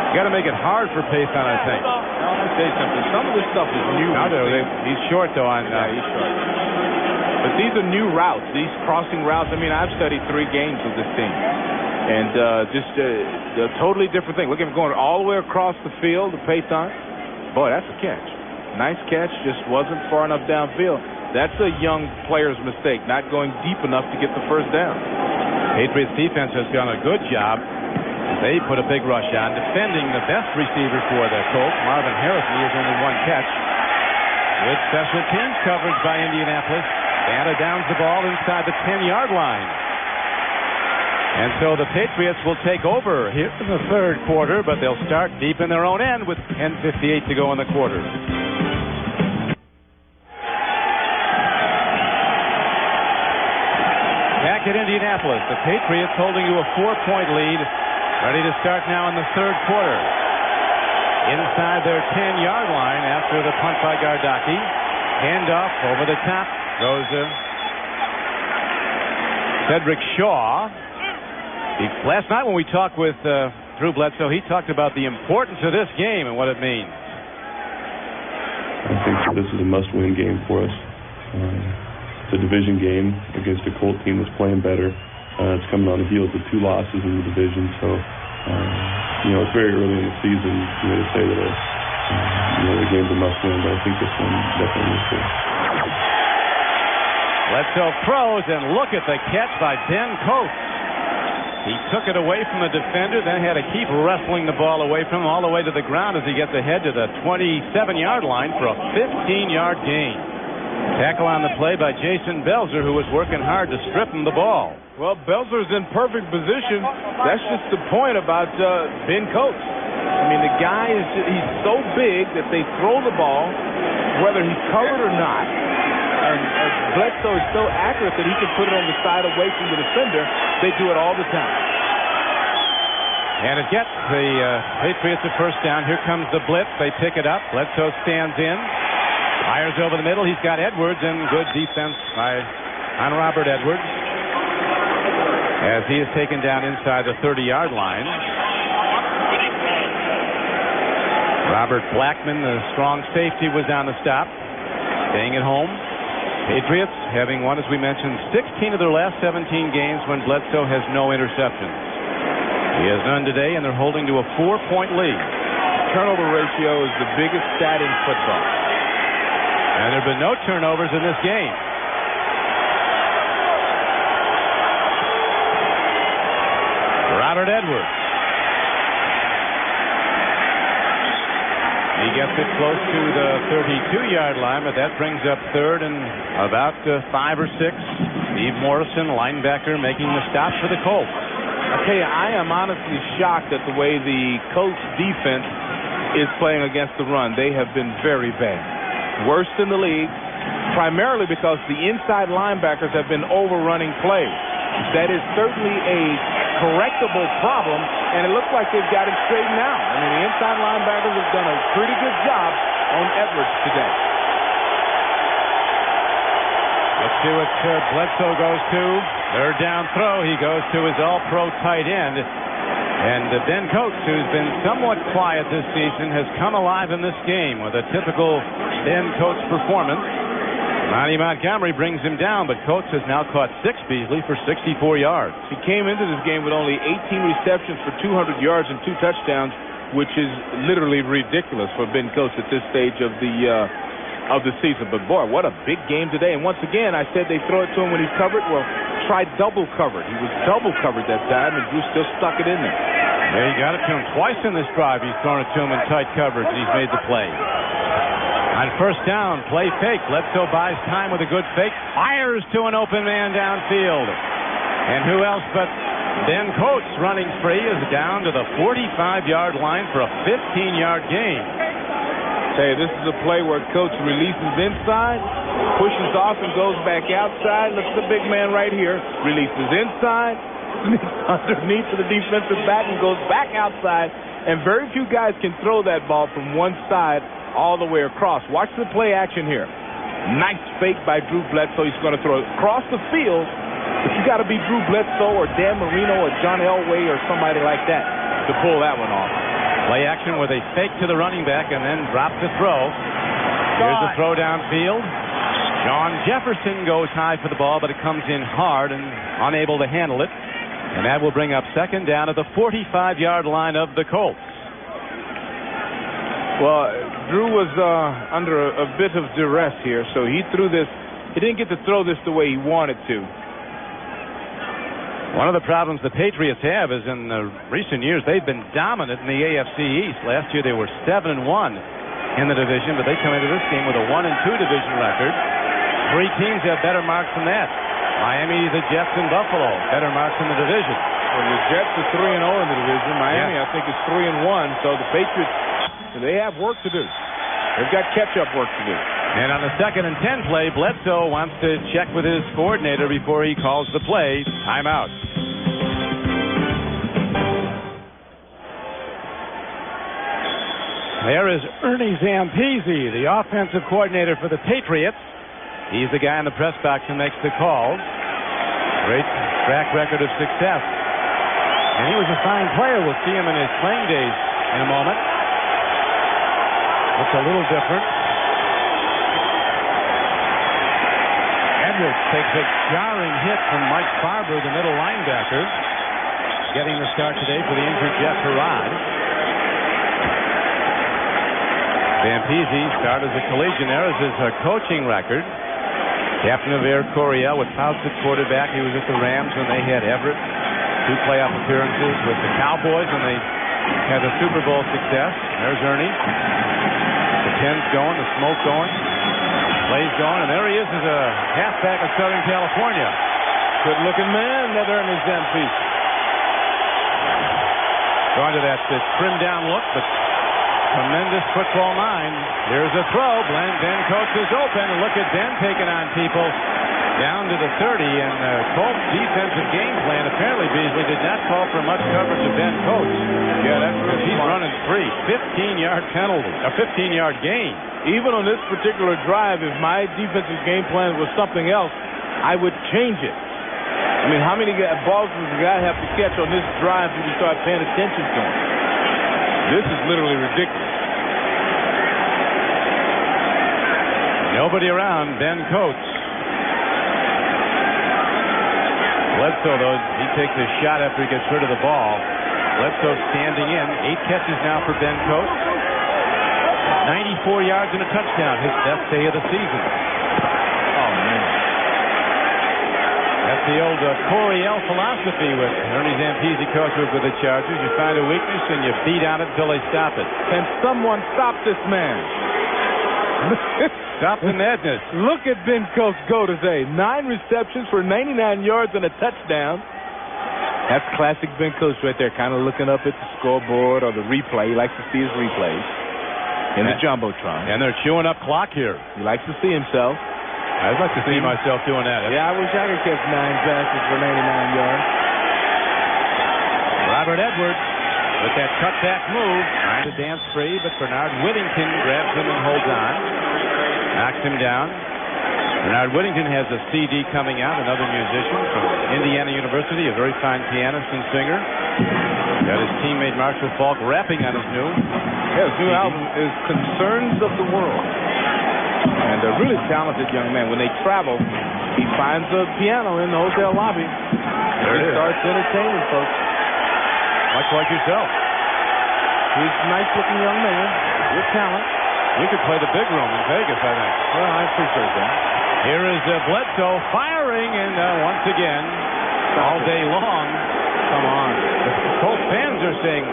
You got to make it hard for Peyton, I think. Now, let me say something. Some of this stuff is new. He's short, though. Yeah, he's short. But these are new routes. These crossing routes. I mean, I've studied 3 games with this team. And just a totally different thing. Look at him going all the way across the field to Peyton. Boy, that's a catch. Nice catch. Just wasn't far enough downfield. That's a young player's mistake, not going deep enough to get the first down. Patriots defense has done a good job. They put a big rush on, defending the best receiver for the Colts, Marvin Harrison. He has only 1 catch. Good special teams coverage by Indianapolis. Banta downs the ball inside the 10-yard line. And so the Patriots will take over here in the 3rd quarter, but they'll start deep in their own end with 10:58 to go in the quarter. Back at Indianapolis, the Patriots holding to a 4-point lead. Ready to start now in the 3rd quarter. Inside their 10-yard line after the punt by Gardocki. Handoff over the top goes Cedric Shaw. Last night when we talked with Drew Bledsoe, he talked about the importance of this game and what it means. I think this is a must-win game for us. It's a division game against a Colt team that's playing better. It's coming on the heels of 2 losses in the division, so it's very early in the season to say that the game's a must-win, but I think this one definitely is too. Bledsoe throws, and look at the catch by Ben Coates. He took it away from the defender, then had to keep wrestling the ball away from him all the way to the ground as he gets ahead to the 27-yard line for a 15-yard gain. Tackle on the play by Jason Belzer, who was working hard to strip him the ball. Well, Belzer's in perfect position. That's just the point about Ben Coates. I mean, the guy he's so big that they throw the ball, whether he's covered or not. And Bledsoe is so accurate that he can put it on the side away from the defender. They do it all the time. And it gets the Patriots a first down. Here comes the blitz. They pick it up. Bledsoe stands in. Fires over the middle. He's got Edwards, and good defense on Robert Edwards as he is taken down inside the 30-yard line. Robert Blackman, the strong safety, was on the stop, staying at home. Patriots having won, as we mentioned, 16 of their last 17 games when Bledsoe has no interceptions. He has none today, and they're holding to a 4-point lead. Turnover ratio is the biggest stat in football. And there have been no turnovers in this game. Robert Edwards. He gets it close to the 32-yard line, but that brings up third and about 5 or 6. Steve Morrison, linebacker, making the stop for the Colts. I tell you, I am honestly shocked at the way the Colts defense is playing against the run. They have been very bad. Worst in the league, primarily because the inside linebackers have been overrunning plays. That is certainly a correctable problem, and it looks like they've got it straightened out. I mean, the inside linebackers have done a pretty good job on Edwards today. Let's see what Bledsoe goes to. Third down throw. He goes to his all-pro tight end. And Ben Coates, who's been somewhat quiet this season, has come alive in this game with a typical Ben Coates performance. Monty Montgomery brings him down, but Coates has now caught 6 Beasley for 64 yards. He came into this game with only 18 receptions for 200 yards and 2 touchdowns, which is literally ridiculous for Ben Coates at this stage of the season. But boy, what a big game today. And once again, I said they throw it to him when he's covered. Well, try double covered. He was double covered that time, and Drew still stuck it in there. Yeah, he got it to him twice in this drive. He's thrown it to him in tight coverage, and he's made the play. On first down, play fake. Bledsoe buys time with a good fake. Fires to an open man downfield. And who else but Ben Coates running free is down to the 45-yard line for a 15-yard gain. Hey, this is a play where Coates releases inside, pushes off and goes back outside. Look at the big man right here. Releases inside, underneath to the defensive back and goes back outside. And very few guys can throw that ball from one side all the way across. Watch the play action here. Nice fake by Drew Bledsoe. He's going to throw it across the field. But you got to be Drew Bledsoe or Dan Marino or John Elway or somebody like that to pull that one off. Play action with a fake to the running back and then drop the throw. Here's the throw downfield. John Jefferson goes high for the ball, but it comes in hard and unable to handle it. And that will bring up second down at the 45-yard line of the Colts. Well, Drew was under a bit of duress here, so he threw this. He didn't get to throw this the way he wanted to. One of the problems the Patriots have is in recent years they've been dominant in the AFC East. Last year they were 7-1 in the division, but they come into this game with a 1-2 division record. 3 teams have better marks than that. Miami, the Jets, and Buffalo better marks in the division. Well, the Jets are 3-0 in the division. Miami, I think, is 3-1. So the Patriots, they have work to do. They've got catch-up work to do. And on the 2nd and 10 play, Bledsoe wants to check with his coordinator before he calls the play. Timeout. There is Ernie Zampese, the offensive coordinator for the Patriots. He's the guy in the press box who makes the calls. Great track record of success. And he was a fine player. We'll see him in his playing days in a moment. Looks a little different. Edwards takes a jarring hit from Mike Farber, the middle linebacker, getting the start today for the injured Jeff Herrod. Zampese started as a collegian. There is his coaching record. Captain of Air Coryell with Fouts at quarterback. He was at the Rams when they had Everett. 2 playoff appearances with the Cowboys when they had a Super Bowl success. There's Ernie. The 10's going, the smoke going. Plays going, and there he is as a halfback of Southern California. Good-looking man, that Ernie Zampese. Going to that trimmed-down look, but tremendous football mind. Here's a throw. Ben Coates is open, and look at Ben taking on people down to the 30, and the Colts defensive game plan, apparently Beasley did not call for much coverage of Ben Coates. Yeah, that's because he's running free. 15-yard penalty, a 15-yard gain. Even on this particular drive, if my defensive game plan was something else, I would change it. I mean, how many balls does the guy have to catch on this drive when you start paying attention to him? This is literally ridiculous. Nobody around Ben Coates. Bledsoe, though, he takes a shot after he gets rid of the ball. Bledsoe standing in. 8 catches now for Ben Coates. 94 yards and a touchdown. His best day of the season. Oh, man. That's the old Coryell philosophy with Ernie Zampese coach with the Chargers. You find a weakness and you beat on it until they stop it. Can someone stop this man? Stop the madness. Look at Ben Coates go today. 9 receptions for 99 yards and a touchdown. That's classic Ben Coach right there, kind of looking up at the scoreboard or the replay. He likes to see his replays in the Jumbotron. And they're chewing up clock here. He likes to see himself. I'd like to see myself doing that. Yeah, I wish I could catch 9 passes for 99 yards. Robert Edwards with that cutback move. Trying to dance free, but Bernard Whittington grabs him and holds on. Knocks him down. Bernard Whittington has a CD coming out, another musician from Indiana University, a very fine pianist and singer. Got his teammate Marshall Falk rapping on his new CD. Album is Concerns of the World. And a really talented young man. When they travel, he finds a piano in the hotel lobby. There he starts entertaining folks. Much like yourself. He's a nice-looking young man with talent. We could play the big room in Vegas, I think. Well, I appreciate that. Here is Bledsoe firing, and once again, all day long. Come on. The Colts fans are saying,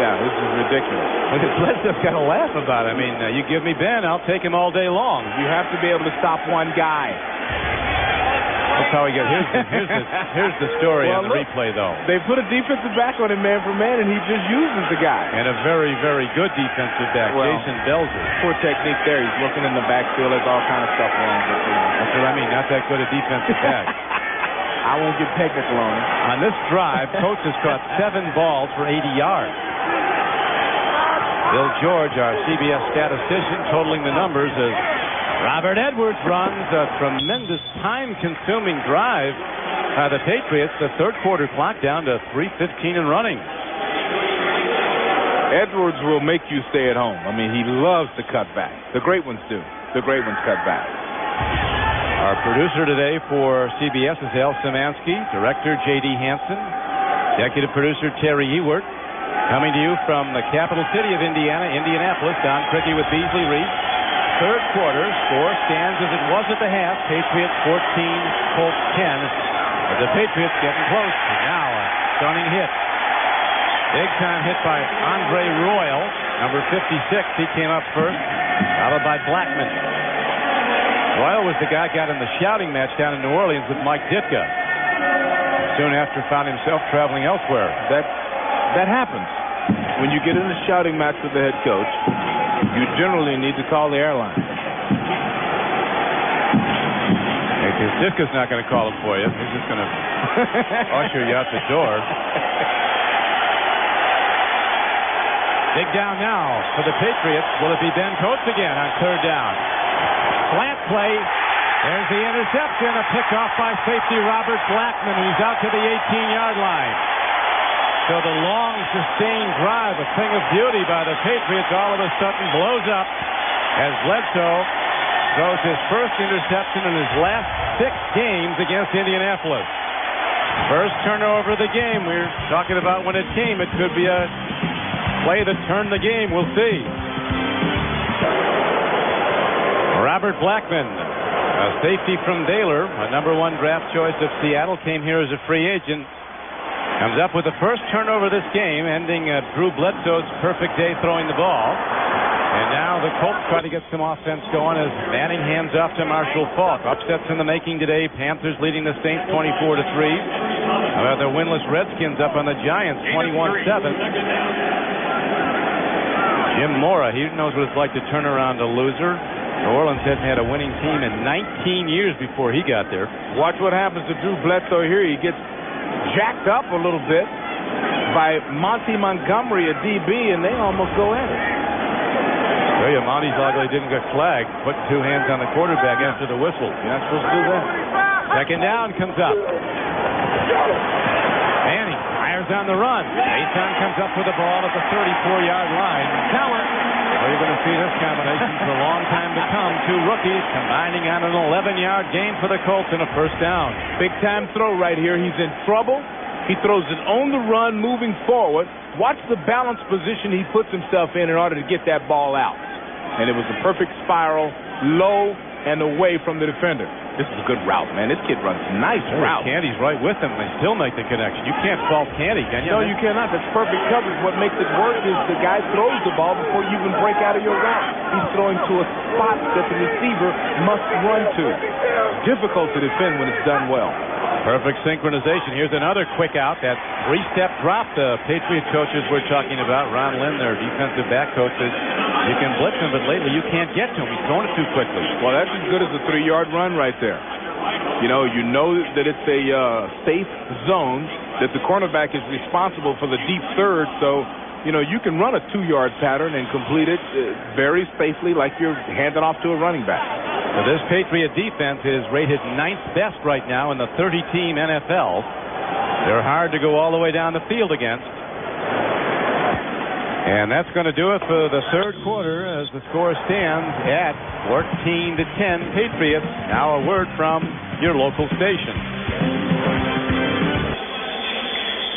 yeah, this is ridiculous. Look at Bledsoe's got to laugh about it. I mean, you give me Ben, I'll take him all day long. You have to be able to stop one guy. That's how he gets. Here's the story on the replay, though. They put a defensive back on him man for man, and he just uses the guy. And a very, very good defensive back, Jason Belzer. Poor technique there. He's looking in the backfield. There's all kind of stuff wrong with him. That's what I mean. Not that good a defensive back. I won't get technical on him. On this drive, Coach has caught 7 balls for 80 yards. Bill George, our CBS statistician, totaling the numbers as Robert Edwards runs a tremendous time-consuming drive by the Patriots. The third quarter clock down to 3:15 and running. Edwards will make you stay at home. I mean, he loves to cut back. The great ones do. The great ones cut back. Our producer today for CBS is Al Szymanski, director J.D. Hansen, executive producer Terry Ewert. Coming to you from the capital city of Indiana, Indianapolis. Don Criqui with Beasley, Reece. Third quarter, score stands as it was at the half. Patriots 14, Colts 10. But the Patriots getting close. Now a stunning hit. Big time hit by Andre Royal, number 56. He came up first, followed by Blackman. Royal was the guy got in the shouting match down in New Orleans with Mike Ditka. Soon after found himself traveling elsewhere. That happens. When you get in a shouting match with the head coach, you generally need to call the airline. Because Ditka's not going to call him for you. He's just going to usher you out the door. Big down now for the Patriots. Will it be Ben Coates again on third down? Slant play. There's the interception. A pickoff by safety Robert Blackman. He's out to the 18-yard line. So the long, sustained drive, a thing of beauty by the Patriots, all of a sudden blows up as Bledsoe throws his first interception in his last 6 games against Indianapolis. First turnover of the game. We're talking about when it came. It could be a play that turned the game. We'll see. Robert Blackman, a safety from Baylor, a number 1 draft choice of Seattle, came here as a free agent. Comes up with the first turnover this game, ending Drew Bledsoe's perfect day throwing the ball. And now the Colts try to get some offense going as Manning hands off to Marshall Falk. Upsets in the making today. Panthers leading the Saints 24-3. How about the winless Redskins up on the Giants 21-7. Jim Mora, he knows what it's like to turn around a loser. New Orleans hadn't had a winning team in 19 years before he got there. Watch what happens to Drew Bledsoe here. He gets jacked up a little bit by Monty Montgomery, a DB, and they almost go at it. Tell you, Monty's luckily didn't get flagged. Put 2 hands on the quarterback after the whistle. You're not supposed to do that. Second down comes up. Manning fires on the run. Peyton comes up with the ball at the 34-yard line. Talent. Well, you're going to see this combination for a long time to come. 2 rookies combining on an 11-yard gain for the Colts and a first down. Big-time throw right here. He's in trouble. He throws it on the run, moving forward. Watch the balanced position he puts himself in order to get that ball out. And it was a perfect spiral, low and away from the defender. This is a good route, man. This kid runs a nice route. Candy's right with him. They still make the connection. You can't fault Candy, can you? No, you cannot. That's perfect coverage. What makes it work is the guy throws the ball before you even break out of your route. He's throwing to a spot that the receiver must run to. Difficult to defend when it's done well. Perfect synchronization. Here's another quick out. That three-step drop the Patriot coaches were talking about. Ron Lynn, their defensive back coach, says you can blitz him, but lately you can't get to him. He's throwing it too quickly. Well, that's as good as a 3-yard run right there. You know that it's a safe zone, that the cornerback is responsible for the deep third, so you can run a 2-yard pattern and complete it very safely like you're handing off to a running back. So this Patriot defense is rated 9th best right now in the 30-team NFL. They're hard to go all the way down the field against. And that's going to do it for the third quarter as the score stands at 14-10 Patriots. Now a word from your local station.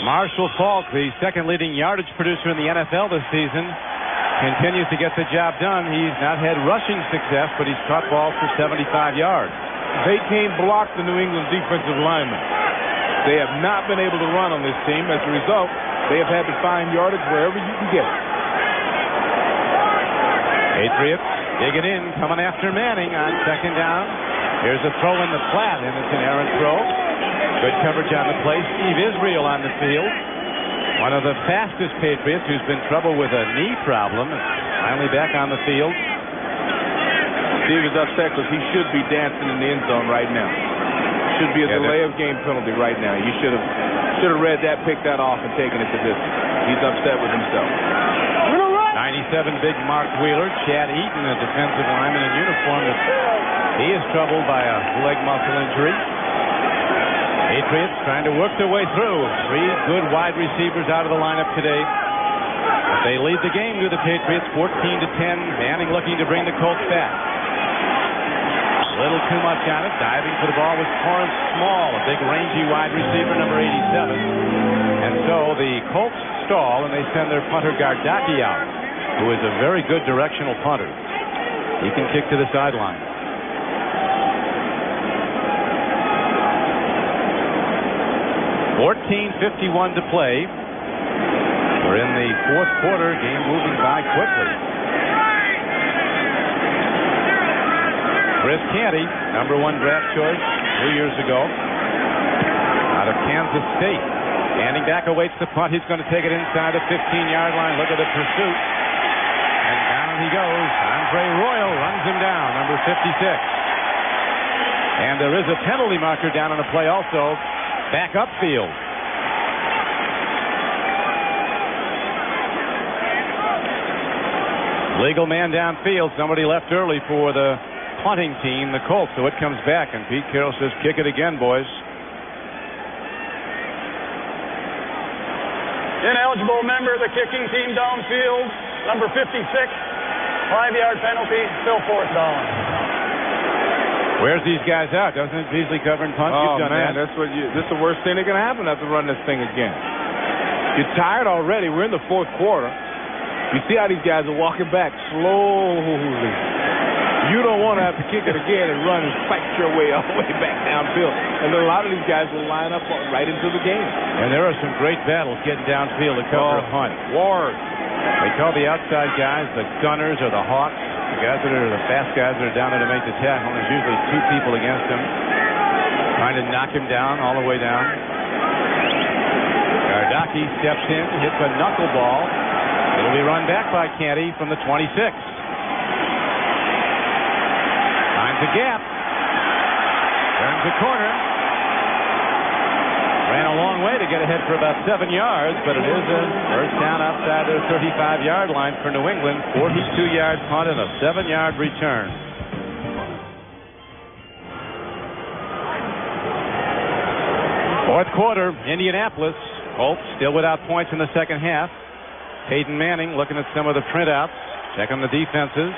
Marshall Faulk, the second leading yardage producer in the NFL this season, continues to get the job done. He's not had rushing success, but he's caught balls for 75 yards. They can't block the New England defensive linemen. They have not been able to run on this team. As a result, they have had to find yardage wherever you can get it. Patriots digging in, coming after Manning on second down. Here's a throw in the flat, and it's an errant throw. Good coverage on the play. Steve Israel on the field. One of the fastest Patriots who's been trouble with a knee problem. Finally back on the field. Steve is upset because he should be dancing in the end zone right now. Should be a delay of game penalty right now. You should have read that, picked that off, and taken it to distance. He's upset with himself. 97 big Mark Wheeler. Chad Eaton, a defensive lineman in uniform. He is troubled by a leg muscle injury. Patriots trying to work their way through. 3 good wide receivers out of the lineup today. But they lead the game to the Patriots 14-10. Manning looking to bring the Colts back. A little too much on it. Diving for the ball was Torrance Small, a big rangy wide receiver, number 87. And so the Colts stall and they send their punter Gardocki out, who is a very good directional punter. He can kick to the sideline. 14:51 to play. We're in the fourth quarter. Game moving by quickly. Chris Canty, number 1 draft choice 2 years ago, out of Kansas State. Standing back awaits the punt. He's going to take it inside the 15-yard line. Look at the pursuit. And down he goes. Andre Royal runs him down, number 56. And there is a penalty marker down on the play also. Back upfield. Legal man downfield. Somebody left early for the punting team, the Colts. So it comes back, and Pete Carroll says, kick it again, boys. Ineligible member of the kicking team downfield, number 56. 5-yard penalty, still 4th down. Where's these guys out? Doesn't it Beasley cover and punt? Oh, You've done man, that. this is the worst thing that can happen after running this thing again. You're tired already. We're in the fourth quarter. You see how these guys are walking back slowly. You don't want to have to kick it again and run and fight your way all the way back downfield. And then a lot of these guys will line up right into the game. And there are some great battles getting downfield to cover a punt. Wars. They call the outside guys the gunners or the hawks. The guys that are the fast guys that are down there to make the tackle. There's usually 2 people against him, trying to knock him down all the way down. Gardocki steps in, hits a knuckleball. It'll be run back by Canty from the 26. Finds a gap. Turns the corner. Ran a long way to get ahead for about 7 yards, but it is a first down outside their 35-yard line for New England. 42-yard punt and a 7-yard return. Fourth quarter, Indianapolis. Colts still without points in the second half. Peyton Manning looking at some of the printouts, checking the defenses.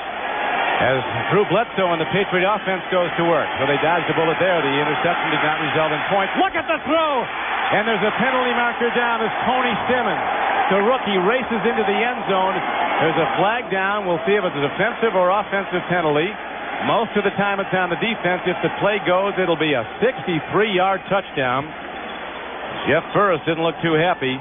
As Drew Bledsoe and the Patriot offense goes to work. So they dodged a bullet there. The interception did not result in points. Look at the throw! And there's a penalty marker down as Tony Simmons, the rookie, races into the end zone. There's a flag down. We'll see if it's a defensive or offensive penalty. Most of the time it's on the defense. If the play goes, it'll be a 63-yard touchdown. Jeff Burris didn't look too happy.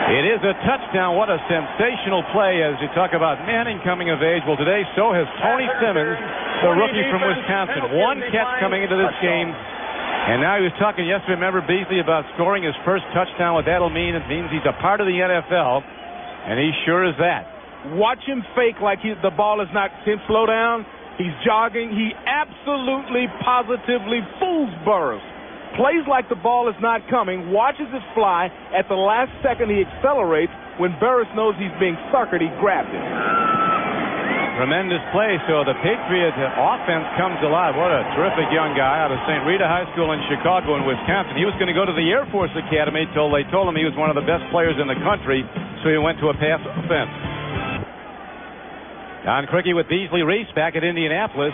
It is a touchdown. What a sensational play as you talk about Manning coming of age. Well, today so has Tony Simmons, the rookie from Wisconsin. 1 catch coming into this game. And now he was talking yesterday, remember, Beasley, about scoring his first touchdown. What that'll mean, it means he's a part of the NFL, and he sure is that. Watch him fake like the ball is not him. Slow down. He's jogging. He absolutely, positively fools Burris. Plays like the ball is not coming. Watches it fly. At the last second, he accelerates. When Burris knows he's being suckered, he grabs it. Tremendous play. So the Patriots offense comes alive. What a terrific young guy out of St. Rita High School in Chicago in Wisconsin. He was going to go to the Air Force Academy till they told him he was one of the best players in the country, so he went to a pass offense. Don Criqui with Beasley, Reece back at Indianapolis.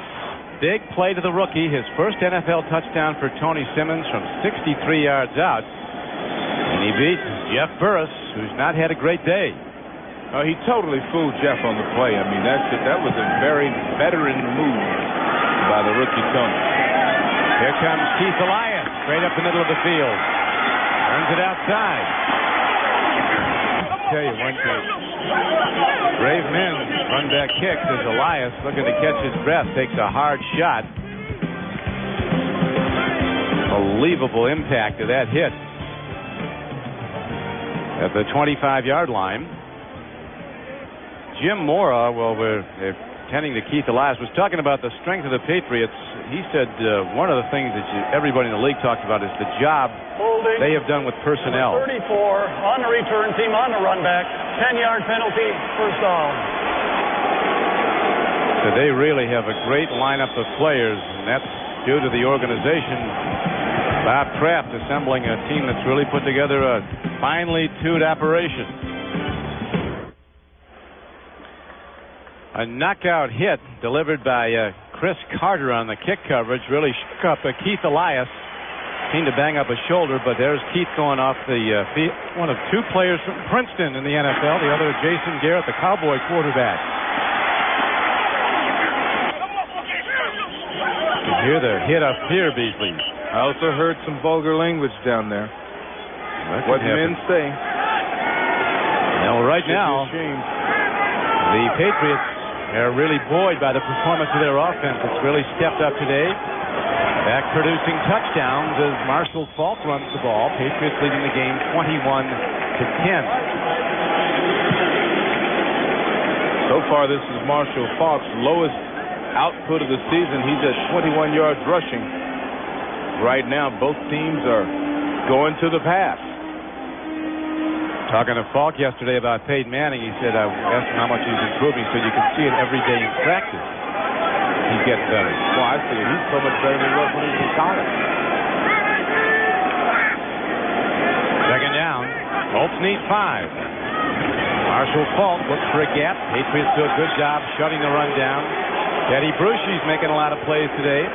Big play to the rookie. His first NFL touchdown for Tony Simmons from 63 yards out. And he beat Jeff Burris, who's not had a great day. He totally fooled Jeff on the play. I mean, that was a very veteran move by the rookie Tony. Here comes Keith Elias, straight up the middle of the field. Turns it outside. I'll tell you one thing. Brave men run back kicks as Elias, looking to catch his breath, takes a hard shot. Unbelievable impact of that hit at the 25-yard line. Jim Mora, well, we're attending to Keith Elias, was talking about the strength of the Patriots. He said one of the things that everybody in the league talks about is the job they have done with personnel. 34 on the return team, on the run back. 10-yard penalty, first down. So they really have a great lineup of players, and that's due to the organization. Bob Kraft assembling a team that's really put together a finely tuned operation. A knockout hit delivered by Chris Carter on the kick coverage really shook up Keith Elias. Seemed to bang up a shoulder, but there's Keith going off the field. One of two players from Princeton in the NFL, the other Jason Garrett, the Cowboy quarterback. You hear the hit up here, Beasley. I also heard some vulgar language down there. What men say. Now, right now, the Patriots are really buoyed by the performance of their offense. It's really stepped up today. Back producing touchdowns as Marshall Faulk runs the ball. Patriots leading the game 21-10. So far, this is Marshall Faulk's lowest output of the season. He's at 21 yards rushing. Right now, both teams are going to the pass. Talking to Falk yesterday about Peyton Manning, he said, I asked him how much he's improving. He said, you can see it every day in practice. He's getting better. Well, I figure he's so much better than he was when he was in college. Second down. Colts need 5. Marshall Faulk looks for a gap. Patriots do a good job shutting the run down. Teddy Bruschi's making a lot of plays today.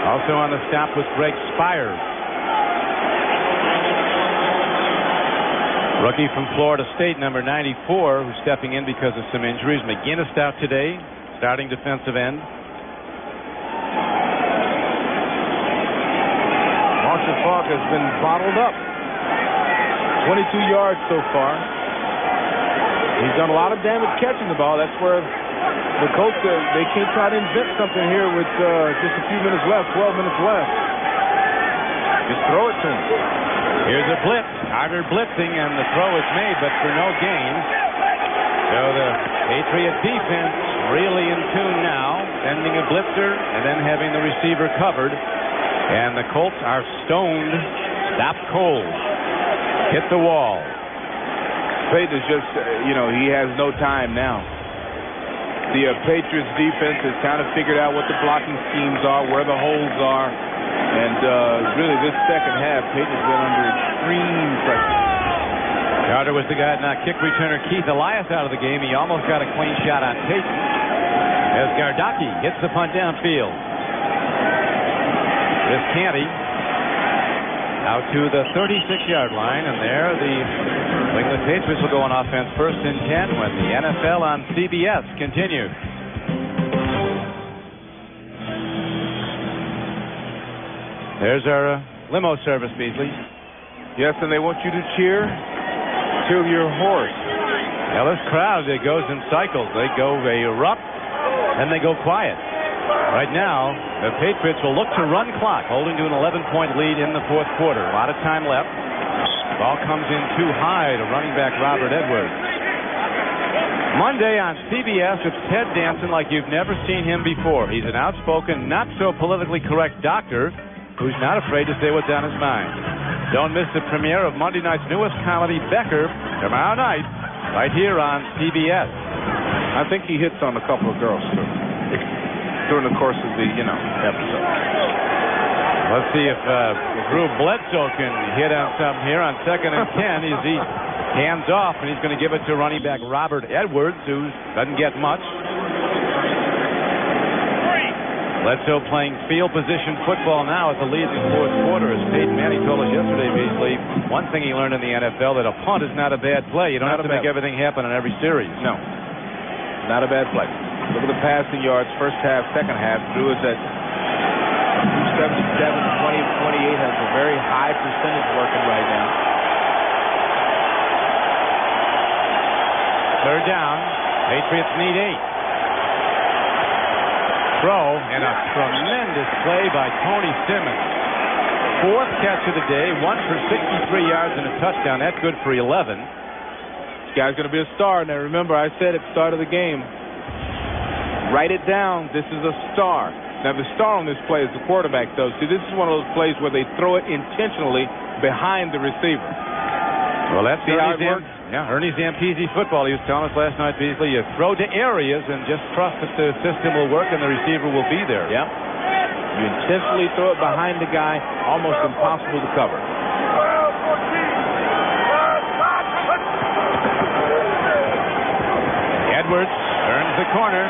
Also on the stop with Greg Spires. Rookie from Florida State, number 94, who's stepping in because of some injuries. McGinnis out today, starting defensive end. Marshall Faulk has been bottled up. 22 yards so far. He's done a lot of damage catching the ball. That's where the Colts, they can't try to invent something here with just a few minutes left, 12 minutes left. Just throw it to him. Here's a blitz. Carter blitzing, and the throw is made, but for no gain. So the Patriot defense really in tune now, sending a blitzer and then having the receiver covered. And the Colts are stoned, stopped cold, hit the wall. Peyton is just, he has no time now. The Patriots defense has kind of figured out what the blocking schemes are, where the holes are. And really, this second half, Peyton's been under extreme pressure. Carter was the guy that knocked kick returner Keith Elias out of the game. He almost got a clean shot on Peyton as Gardocki hits the punt downfield. This Canty out to the 36-yard line, and there the New England Patriots will go on offense first and 10 when the NFL on CBS continues. There's our limo service, Beasley. Yes, and they want you to cheer till your horse. Now this crowd, it goes in cycles. They erupt, then they go quiet. Right now, the Patriots will look to run clock, holding to an 11-point lead in the fourth quarter. A lot of time left. Ball comes in too high to running back Robert Edwards. Monday on CBS, it's Ted Danson like you've never seen him before. He's an outspoken, not so politically correct doctor who's not afraid to say what's on his mind. Don't miss the premiere of Monday night's newest comedy, Becker, tomorrow night, right here on CBS. I think he hits on a couple of girls, too, during the course of the, episode. Let's see if Drew Bledsoe can hit on something here on 2nd and 10. He hands off, and he's going to give it to running back Robert Edwards, who doesn't get much. Bledsoe playing field position football now at the lead in the fourth quarter. As Peyton Manning told us yesterday, Beasley, one thing he learned in the NFL, that a punt is not a bad play. You don't have to make everything happen in every series. No, not a bad play. Look at the passing yards, first half, second half. Drew is at 277, 20 of 28, has a very high percentage working right now. Third down. Patriots need 8. Throw, and a tremendous play by Tony Simmons. Fourth catch of the day, 1 for 63 yards and a touchdown. That's good for 11. This guy's going to be a star. Now, remember, I said at the start of the game, write it down. This is a star. Now, the star on this play is the quarterback, though. See, this is one of those plays where they throw it intentionally behind the receiver. Well, that's Ernie Zampese football. He was telling us last night, Beasley, you throw to areas and just trust that the system will work and the receiver will be there. Yep. You intentionally throw it behind the guy, almost impossible to cover. Edwards turns the corner.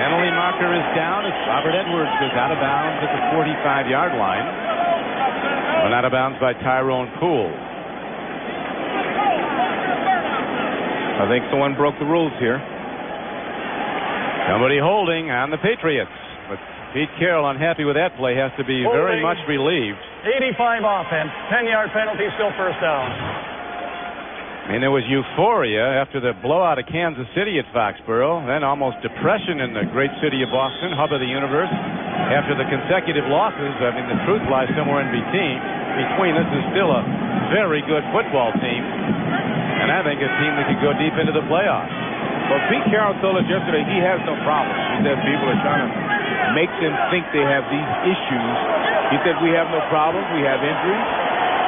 Penalty marker is down as Robert Edwards goes out of bounds at the 45-yard line. Run out of bounds by Tyrone Poole. I think someone broke the rules here. Somebody holding on the Patriots. But Pete Carroll, unhappy with that play, has to be very much relieved. 85 offense, 10-yard penalty, still first down. I mean, there was euphoria after the blowout of Kansas City at Foxborough, then almost depression in the great city of Boston, hub of the universe. After the consecutive losses, I mean, the truth lies somewhere in between. This is still a very good football team. And I think a team that could go deep into the playoffs. Well, Pete Carroll told us yesterday he has no problem. He said people are trying to make them think they have these issues. He said we have no problems. We have injuries.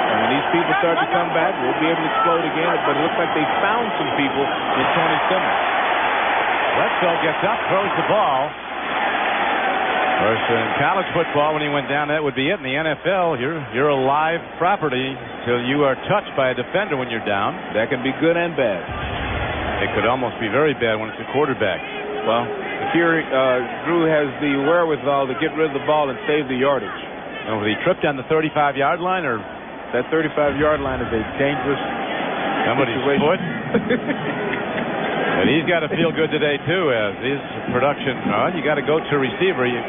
And when these people start to come back, we'll be able to explode again. But it looks like they found some people in Tony Simmons. Bledsoe gets up, throws the ball. First, in college football, when he went down, that would be it. In the NFL, you're a live property till you are touched by a defender when you're down. That can be good and bad. It could almost be very bad when it's a quarterback. Well, here Drew has the wherewithal to get rid of the ball and save the yardage. And was he tripped on the 35-yard line, or that 35-yard line is a dangerous somebody's foot? But he's got to feel good today, too, as his production. You got to go to receiver. You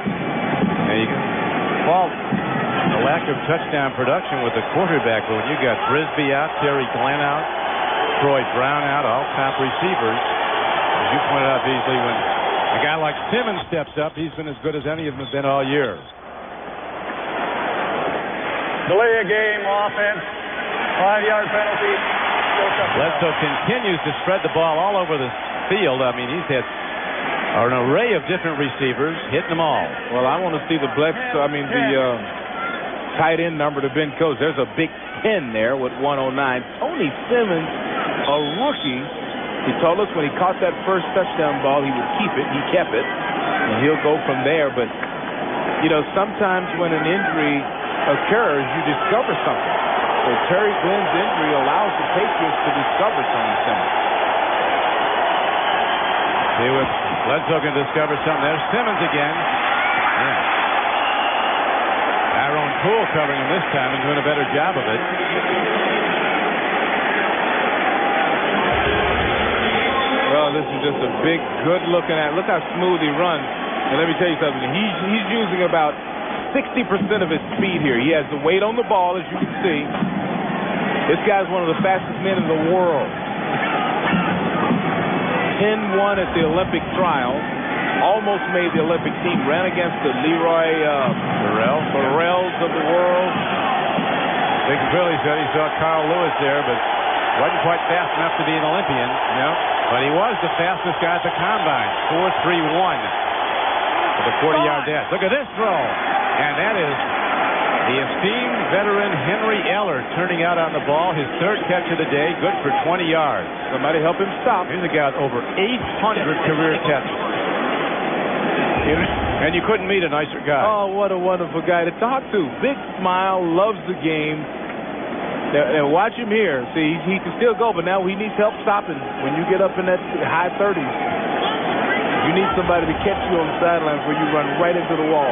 fault the lack of touchdown production with the quarterback. But when you got Brisby out, Terry Glenn out, Troy Brown out, all top receivers, as you pointed out, Beasley, when a guy like Simmons steps up, he's been as good as any of them have been all year. Delay a game offense, 5-yard penalty. Bledsoe continues to spread the ball all over the field. I mean, he's had an array of different receivers, hitting them all. Well, I want to see the Bledsoe, the tight end number to Ben Coates. There's a big 10 there with 109. Tony Simmons, a rookie. He told us when he caught that first touchdown ball, he would keep it. He kept it, and he'll go from there. But, sometimes when an injury occurs, you discover something. So Terry Glenn's injury allows the Patriots to discover Tony Simmons. See what Bledsoe can discover something. There's Simmons again. Yeah. Tyrone Poole covering him this time and doing a better job of it. Well, this is just a big, good-looking at. Look how smooth he runs. And let me tell you something. He's using about 60% of his speed here. He has the weight on the ball, as you can see. This guy's one of the fastest men in the world. 10-1 at the Olympic trials. almost made the Olympic team, ran against the Leroy Burrells of the world. Big Billy said he saw Carl Lewis there, but wasn't quite fast enough to be an Olympian. No. But he was the fastest guy at the combine. 4.31 for the 40-yard dash. Look at this throw. And that is the esteemed veteran Henry Eller turning out on the ball. His third catch of the day, good for 20 yards. Somebody help him stop. Here's a guy with over 800 career catches. And you couldn't meet a nicer guy. Oh, what a wonderful guy to talk to. Big smile, loves the game. And watch him here. See, he can still go, but now he needs help stopping. When you get up in that high 30s, you need somebody to catch you on the sidelines where you run right into the wall.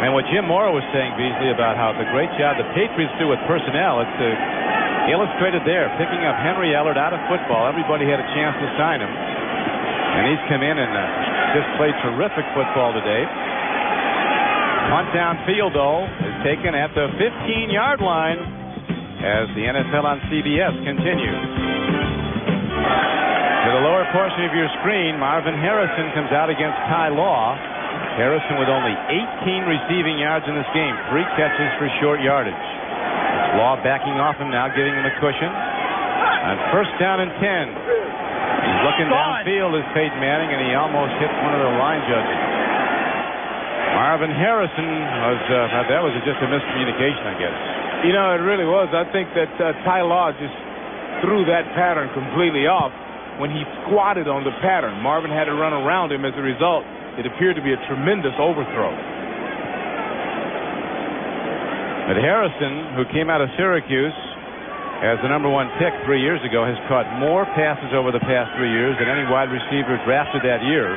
And what Jim Mora was saying, Beasley, about how the great job the Patriots do with personnel, it's illustrated there. Picking up Henry Ellard out of football. Everybody had a chance to sign him. And he's come in and just played terrific football today. Punt downfield, though, is taken at the 15-yard line as the NFL on CBS continues. To the lower portion of your screen, Marvin Harrison comes out against Ty Law. Harrison with only 18 receiving yards in this game, 3 catches for short yardage. It's Law backing off him now, giving him a cushion. On first down and 10. He's looking downfield as Peyton Manning, and he almost hits one of the line judges. Marvin Harrison was, that was just a miscommunication, I guess. You know, it really was. I think that Ty Law just threw that pattern completely off when he squatted on the pattern. Marvin had to run around him. As a result, it appeared to be a tremendous overthrow. But Harrison, who came out of Syracuse as the #1 pick 3 years ago, has caught more passes over the past 3 years than any wide receiver drafted that year.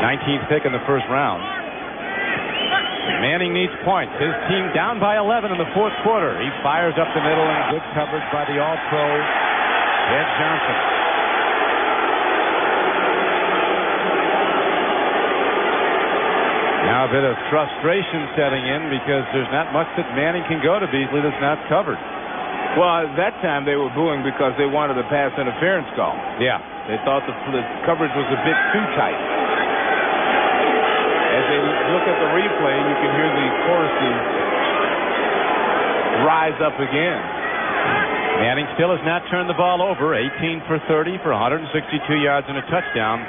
19th pick in the first round. Manning needs points. His team down by 11 in the fourth quarter. He fires up the middle, and good coverage by the All-Pro Ed Johnson. Now a bit of frustration setting in because there's not much that Manning can go to Beasley that's not covered. Well, at that time they were booing because they wanted a pass interference call. Yeah. They thought the coverage was a bit too tight. As they look at the replay, you can hear the choruses rise up again. Manning still has not turned the ball over. 18 for 30 for 162 yards and a touchdown.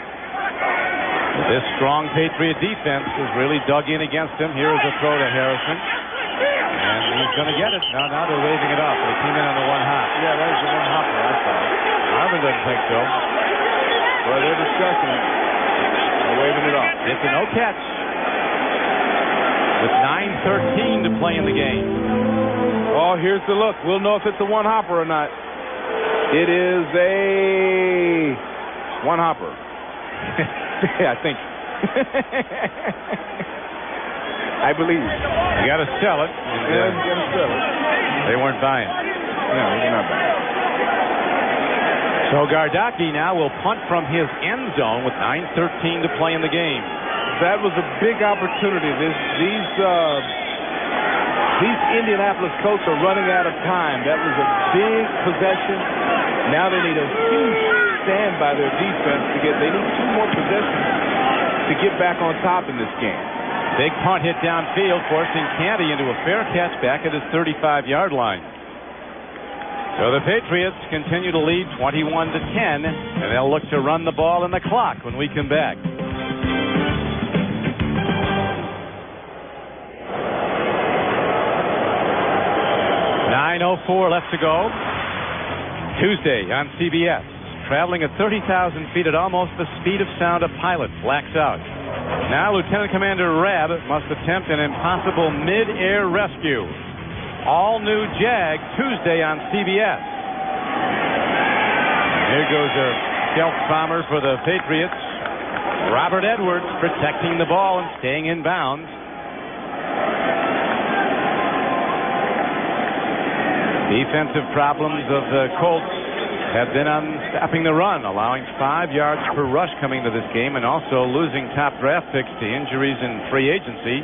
This strong Patriot defense has really dug in against him. Here is a throw to Harrison. And he's going to get it. Now they're waving it off. They came in on the one hop. Yeah, that was the one hopper, I thought. Marvin doesn't think so. Well, they're discussing it. They're waving it off. It's a no catch. With 9:13 to play in the game. Oh, here's the look. We'll know if it's a one hopper or not. It is a one hopper. Yeah, I think. I believe. You got to sell it. And, you got to sell it. They weren't buying. No, they're not buying. So Gardocki now will punt from his end zone with 9:13 to play in the game. That was a big opportunity. These Indianapolis Colts are running out of time. That was a big possession. Now they need a huge stand by their defense to get. They need 2 more possessions to get back on top in this game. Big punt hit downfield, forcing Canty into a fair catch back at his 35-yard line. So the Patriots continue to lead 21-10, and they'll look to run the ball in the clock when we come back. .04 left to go. Tuesday on CBS. Traveling at 30,000 feet at almost the speed of sound, a pilot blacks out. Now Lieutenant Commander Rabb must attempt an impossible mid-air rescue. All new Jag Tuesday on CBS. Here goes a stealth bomber for the Patriots. Robert Edwards protecting the ball and staying in bounds. Defensive problems of the Colts have been on stopping the run, allowing 5 yards per rush coming to this game, and also losing top draft picks to injuries in free agency.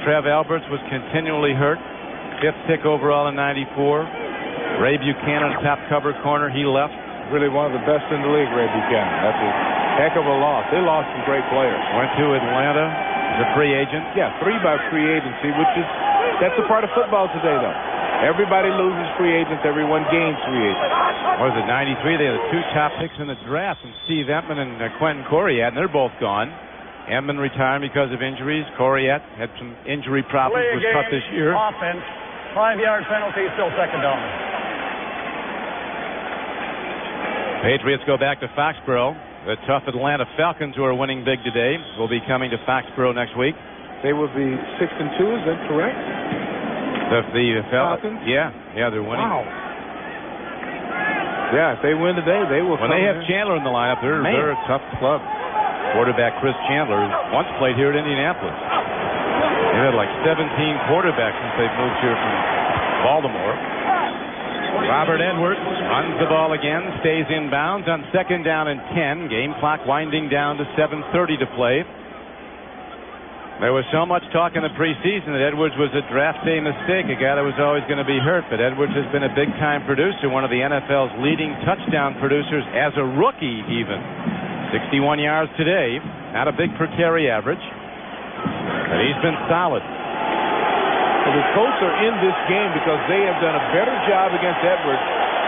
Trev Alberts was continually hurt. 5th pick overall in '94. Ray Buchanan, top cover corner, he left. Really one of the best in the league, Ray Buchanan. That's it. Heck of a loss. They lost some great players. Went to Atlanta as a free agent. Yeah, 3 by free agency, that's a part of football today, though. Everybody loses free agents. Everyone gains free agents. What was it, 93? They had the 2 top picks in the draft, and Steve Emtman and Quentin Coriat, and they're both gone. Emtman retired because of injuries. Coriat had some injury problems, was cut this year. Offense, 5-yard penalty, still second down. Patriots go back to Foxborough. The tough Atlanta Falcons, who are winning big today, will be coming to Foxborough next week. They will be 6-2, is that correct? The Falcons? Yeah, they're winning. Wow. Yeah, if they win today, they will. When they have Chandler in the lineup, they're a tough club. Quarterback Chris Chandler once played here at Indianapolis. They've had like 17 quarterbacks since they've moved here from Baltimore. Robert Edwards runs the ball again, stays in bounds on 2nd down and 10. Game clock winding down to 7:30 to play. There was so much talk in the preseason that Edwards was a draft day mistake, a guy that was always going to be hurt, but Edwards has been a big-time producer, one of the NFL's leading touchdown producers as a rookie even. 61 yards today, not a big per carry average, but he's been solid. Well, the Colts are in this game because they have done a better job against Edwards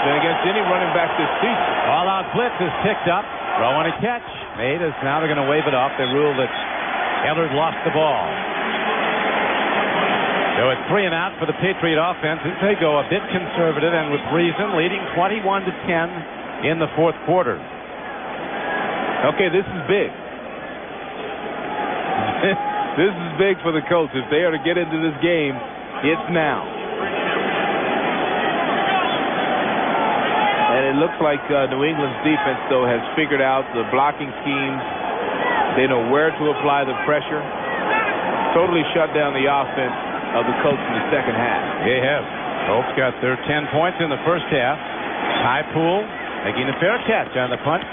than against any running back this season. All-out blitz is picked up, throw and a catch. Made is now they're going to wave it off. They rule that Ellard lost the ball. So it's 3 and out for the Patriot offense. They go a bit conservative and with reason, leading 21-10 in the 4th quarter. Okay, this is big. This is big for the Colts. If they are to get into this game, it's now. And it looks like New England's defense, though, has figured out the blocking schemes. They know where to apply the pressure. Totally shut down the offense of the Colts in the second half. They have. Colts got their 10 points in the first half. High pool making a fair catch on the punt.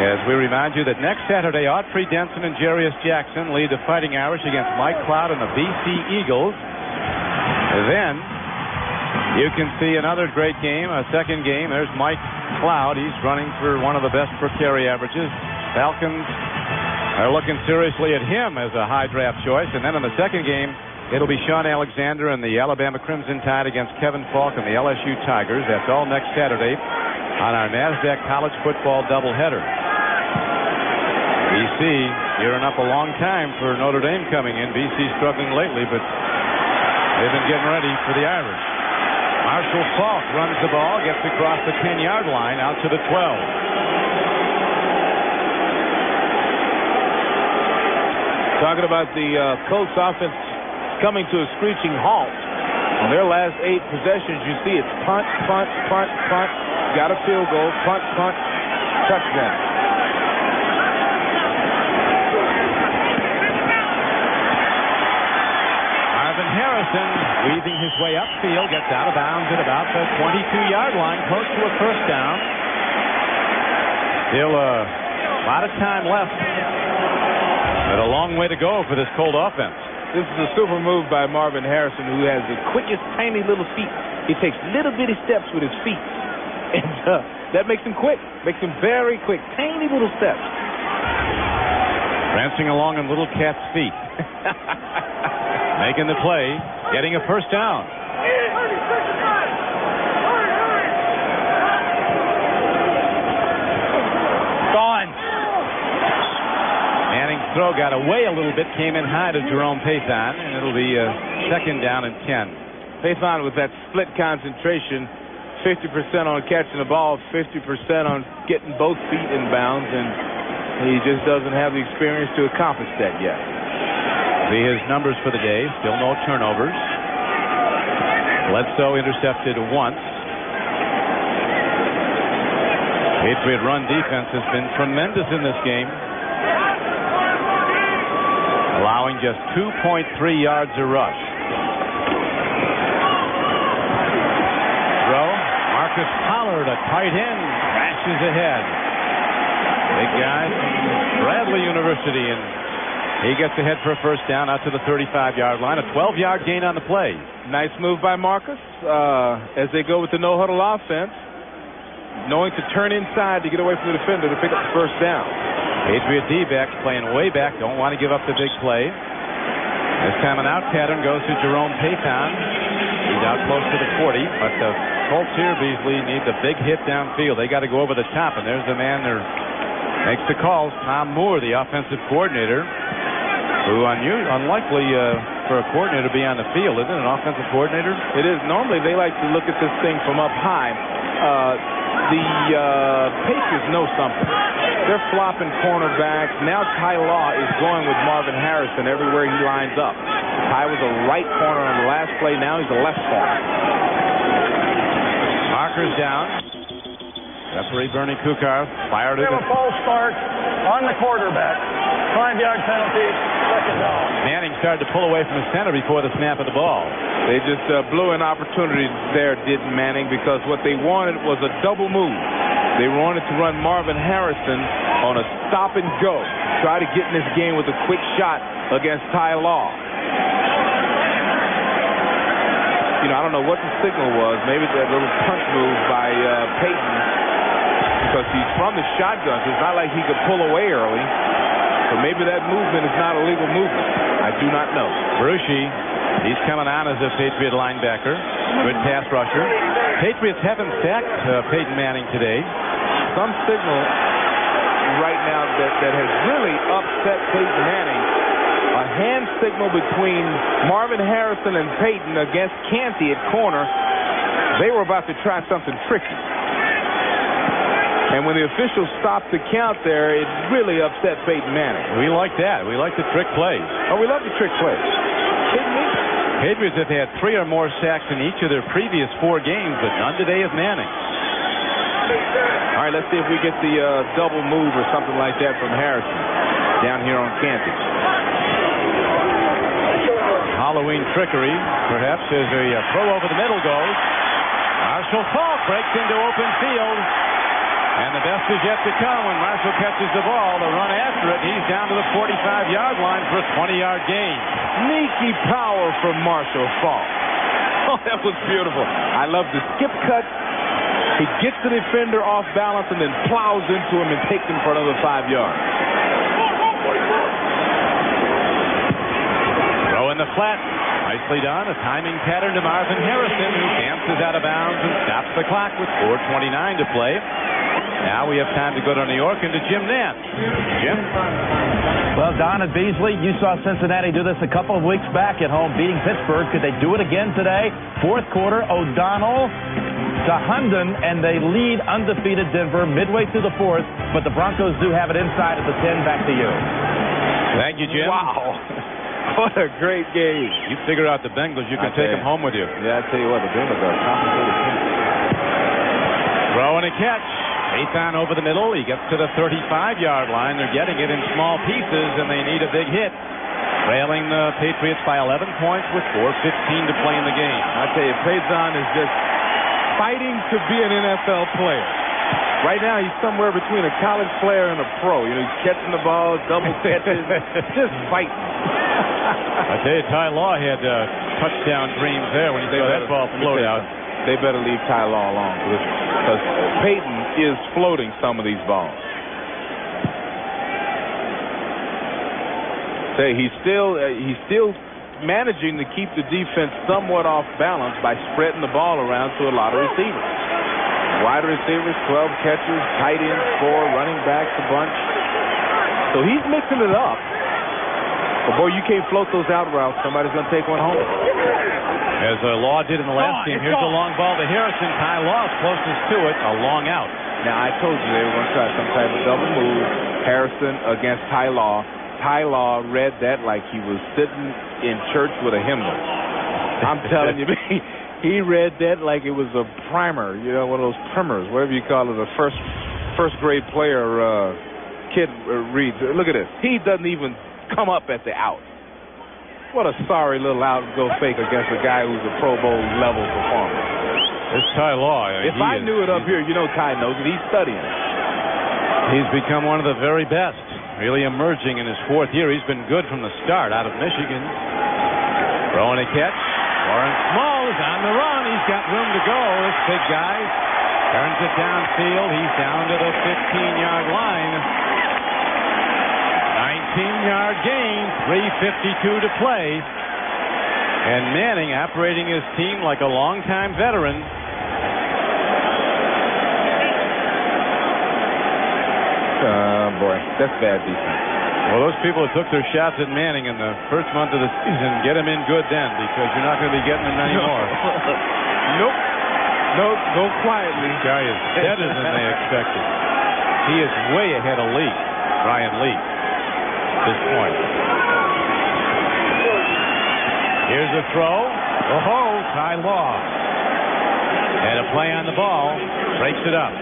As we remind you that next Saturday, Autry Denson and Jarius Jackson lead the Fighting Irish against Mike Cloud and the BC Eagles. And then you can see another great game, a second game. There's Mike Cloud. He's running for one of the best per carry averages. Falcons are looking seriously at him as a high draft choice. And then in the second game, it'll be Sean Alexander and the Alabama Crimson Tide against Kevin Falk and the LSU Tigers. That's all next Saturday on our NASDAQ college football doubleheader. BC gearing up a long time for Notre Dame coming in. BC struggling lately, but they've been getting ready for the Irish. Marshall Falk runs the ball, gets across the 10-yard line out to the 12. Talking about the Colts offense coming to a screeching halt. On their last 8 possessions, you see it's punt, punt, punt, punt. Got a field goal, punt, punt, touchdown. Harrison weaving his way upfield, gets out of bounds at about the 22-yard line, close to a first down. Still a lot of time left, but a long way to go for this Colt offense. This is a super move by Marvin Harrison, who has the quickest, tiny little feet. He takes little bitty steps with his feet, and that makes him quick, makes him very quick, tiny little steps. Prancing along on little cat's feet. Making the play, getting a first down. Gone. Manning's throw got away a little bit, came in high to Jerome Peyton, and it'll be a 2nd down and 10. Peyton with that split concentration, 50% on catching the ball, 50% on getting both feet in bounds, and he just doesn't have the experience to accomplish that yet. See his numbers for the day. Still no turnovers. Bledsoe intercepted once. Patriot run defense has been tremendous in this game, allowing just 2.3 yards a rush. Throw. Marcus Pollard, a tight end, crashes ahead. Big guy from Bradley University, and he gets ahead for a first down out to the 35-yard line. A 12-yard gain on the play. Nice move by Marcus as they go with the no-huddle offense. knowing to turn inside to get away from the defender to pick up the first down. Patriot D-backs playing way back, don't want to give up the big play. This time an out pattern goes to Jerome Peyton. He's out close to the 40, but the Colts here, Beasley, need the big hit downfield. They got to go over the top, and there's the man that makes the calls, Tom Moore, the offensive coordinator, who unlikely for a coordinator to be on the field, isn't it? An offensive coordinator? It is. Normally they like to look at this thing from up high. The Patriots know something. They're flopping cornerbacks. Now Ty Law is going with Marvin Harrison everywhere he lines up. Ty was a right corner on the last play. Now he's a left corner. Marker's down. Referee Bernie Kukar fired it. We have a false start on the quarterback. 5-yard penalty, second down. Manning started to pull away from the center before the snap of the ball. They just blew an opportunity there, didn't Manning, because what they wanted was a double move. They wanted to run Marvin Harrison on a stop and go. Try to get in this game with a quick shot against Ty Law. You know, I don't know what the signal was. Maybe that little punch move by Peyton, because he's from the shotgun, so it's not like he could pull away early. So maybe that movement is not a legal movement. I do not know. Brucey, he's coming on as a Patriot linebacker. Good pass rusher. Patriots haven't sacked Peyton Manning today. Some signal right now that has really upset Peyton Manning. A hand signal between Marvin Harrison and Peyton against Canty at corner. They were about to try something tricky. And when the officials stopped the count there, it really upset Peyton Manning. We like that. We like the trick plays. Oh, we love the trick plays. Kidding me? Patriots have had 3 or more sacks in each of their previous 4 games, but none today of Manning. All right, let's see if we get the double move or something like that from Harrison down here on Canty. Halloween trickery, perhaps, as a throw over the middle goes. Marshall Faulk breaks into open field. And the best is yet to come when Marshall catches the ball to run after it. He's down to the 45-yard line for a 20-yard gain. Sneaky power from Marshall Faulk. Oh, that was beautiful. I love the skip cut. He gets the defender off balance and then plows into him and takes him for another 5 yards. Throw in the flat. Nicely done. A timing pattern to Marvin Harrison, who dances out of bounds and stops the clock with 4:29 to play. Now we have time to go to New York and to Jim Nance. Jim? Well, Don and Beasley, you saw Cincinnati do this a couple of weeks back at home, beating Pittsburgh. Could they do it again today? Fourth quarter, O'Donnell to Hunden, and they lead undefeated Denver midway through the fourth, but the Broncos do have it inside at the 10. Back to you. Thank you, Jim. Wow. What a great game. You figure out the Bengals, you can take them home with you. Yeah, I tell you what, the Bengals are a complicated team. Throw and a catch. Peyton over the middle. He gets to the 35-yard line. They're getting it in small pieces, and they need a big hit. Trailing the Patriots by 11 points with 4:15 to play in the game. I tell you, Peyton is just fighting to be an NFL player. Right now, he's somewhere between a college player and a pro. You know, he's catching the ball, double catches, just fighting. I tell you, Ty Law had touchdown dreams there when he saw that ball float out. They better leave Ty Law alone, because Peyton is floating some of these balls. Say he's still managing to keep the defense somewhat off balance by spreading the ball around to a lot of receivers. Wide receivers, 12 catchers, tight ends, 4, running backs a bunch. So he's mixing it up. But boy, you can't float those out routes. Somebody's going to take one home. As Law did in the last game. Here's a long ball to Harrison. Ty Law is closest to it. A long out. Now, I told you they were going to try some type of double move. Harrison against Ty Law. Ty Law read that like he was sitting in church with a hymnal. I'm telling you, he read that like it was a primer. You know, one of those primers, whatever you call it, a first grade player kid reads. Look at this. He doesn't even come up at the out. What a sorry little out go fake against a guy who's a Pro Bowl level performer. It's Ty Law. If I knew it up here, you know Ty knows it. He's studying it. He's become one of the very best. Really emerging in his 4th year. He's been good from the start out of Michigan. Throwing a catch. Lawrence Small is on the run. He's got room to go. This big guy. Turns it downfield. He's down to the 15-yard line. 19-yard gain. 3:52 to play. And Manning operating his team like a longtime veteran. Boy, that's bad defense. Well, those people who took their shots at Manning in the first month of the season, get him in good then, because you're not going to be getting him anymore. Nope. No, go quietly. This guy is better than they expected. He is way ahead of Lee, Brian Lee, at this point. Here's a throw. Oh, Ty Law. And a play on the ball. Breaks it up.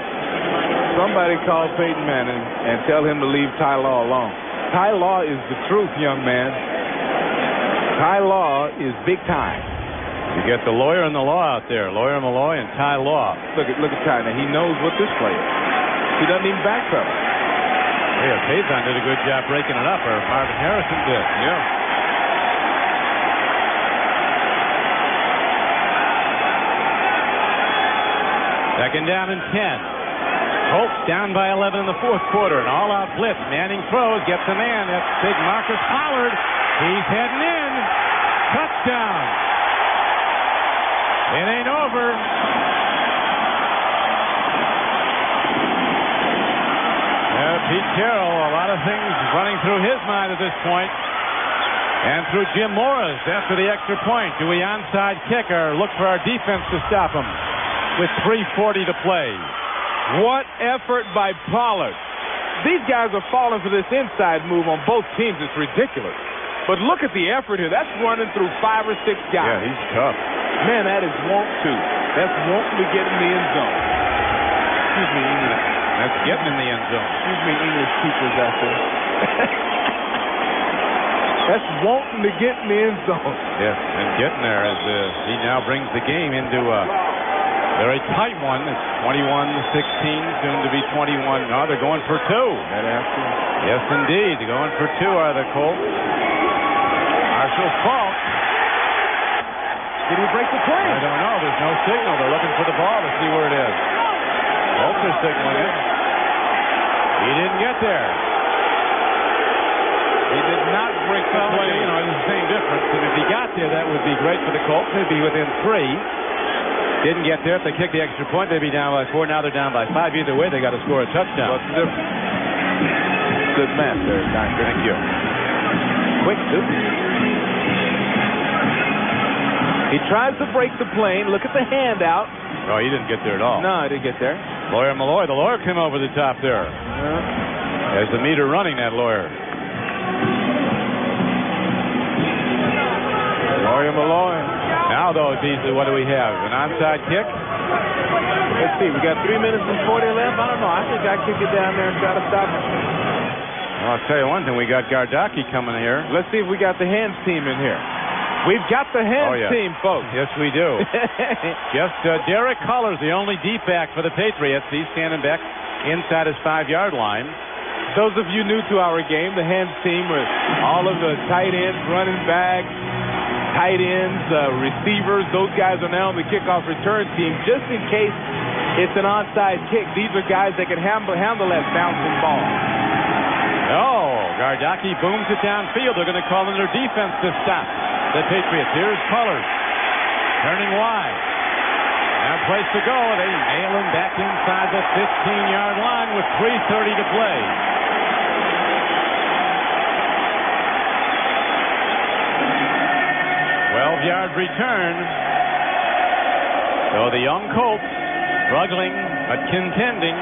Somebody call Peyton Manning and tell him to leave Ty Law alone. Ty Law is the truth, young man. Ty Law is big time. You get the Lawyer and the Law out there. Lawyer Malloy and Ty Law. Look at Ty. Now, he knows what this play is. He doesn't even backpedal. Yeah, Peyton did a good job breaking it up, or Marvin Harrison did. Yeah. Second down and 10. Colts down by 11 in the fourth quarter. An all-out blitz. Manning throws, gets a man. That's big Marcus Pollard. He's heading in. Touchdown. It ain't over. Pete Carroll, a lot of things running through his mind at this point. And through Jim Morris after the extra point. Do we onside kick or look for our defense to stop him with 3:40 to play? What effort by Pollard. These guys are falling for this inside move on both teams. It's ridiculous. But look at the effort here. That's running through 5 or 6 guys. Yeah, he's tough. Man, that is want to. That's wanting to get in the end zone. Excuse me, English. That's getting in the end zone. Excuse me, English teachers out there. That's wanting to get in the end zone. Yes, and getting there as he now brings the game into a very tight one. It's 21-16, soon to be 21. No, they're going for 2. That after. Yes, indeed. They're going for 2 are the Colts. Marshall Faulk. Did he break the play? I don't know. There's no signal. They're looking for the ball to see where it is. Colts are signaling it. He didn't get there. He did not break the play. You know, it's the same difference. And if he got there, that would be great for the Colts. They'd be within 3. Didn't get there. If they kick the extra point, they'd be down by 4. Now they're down by 5. Either way, they got to score a touchdown. What's the difference? Good math there, Doctor. Thank you. Quick, too. He tries to break the plane. Look at the handout. Oh, he didn't get there at all. No, he didn't get there. Lawyer Malloy. The Lawyer came over the top there. There's the meter running, that Lawyer. Lawyer Malloy. Now, though, Beasley, what do we have? An onside kick? Let's see. We got 3 minutes and 40 left. I don't know. I think I kick it down there and try to stop it. Well, I'll tell you one thing. We got Gardaki coming here. Let's see if we got the hands team in here. We've got the hands team, folks. Yes, we do. Just Derek Cullers, the only deep back for the Patriots. He's standing back inside his 5-yard line. Those of you new to our game, the hands team with all of the tight ends, running backs, tight ends, receivers. Those guys are now on the kickoff return team just in case it's an onside kick. These are guys that can handle that bouncing ball. Oh, Gardaki booms it downfield. They're going to call in their defense to stop the Patriots. Here's Cullers turning wide. Now place to go. They nail him back inside the 15-yard line with 3:30 to play. Yard return. So the young Colts struggling but contending,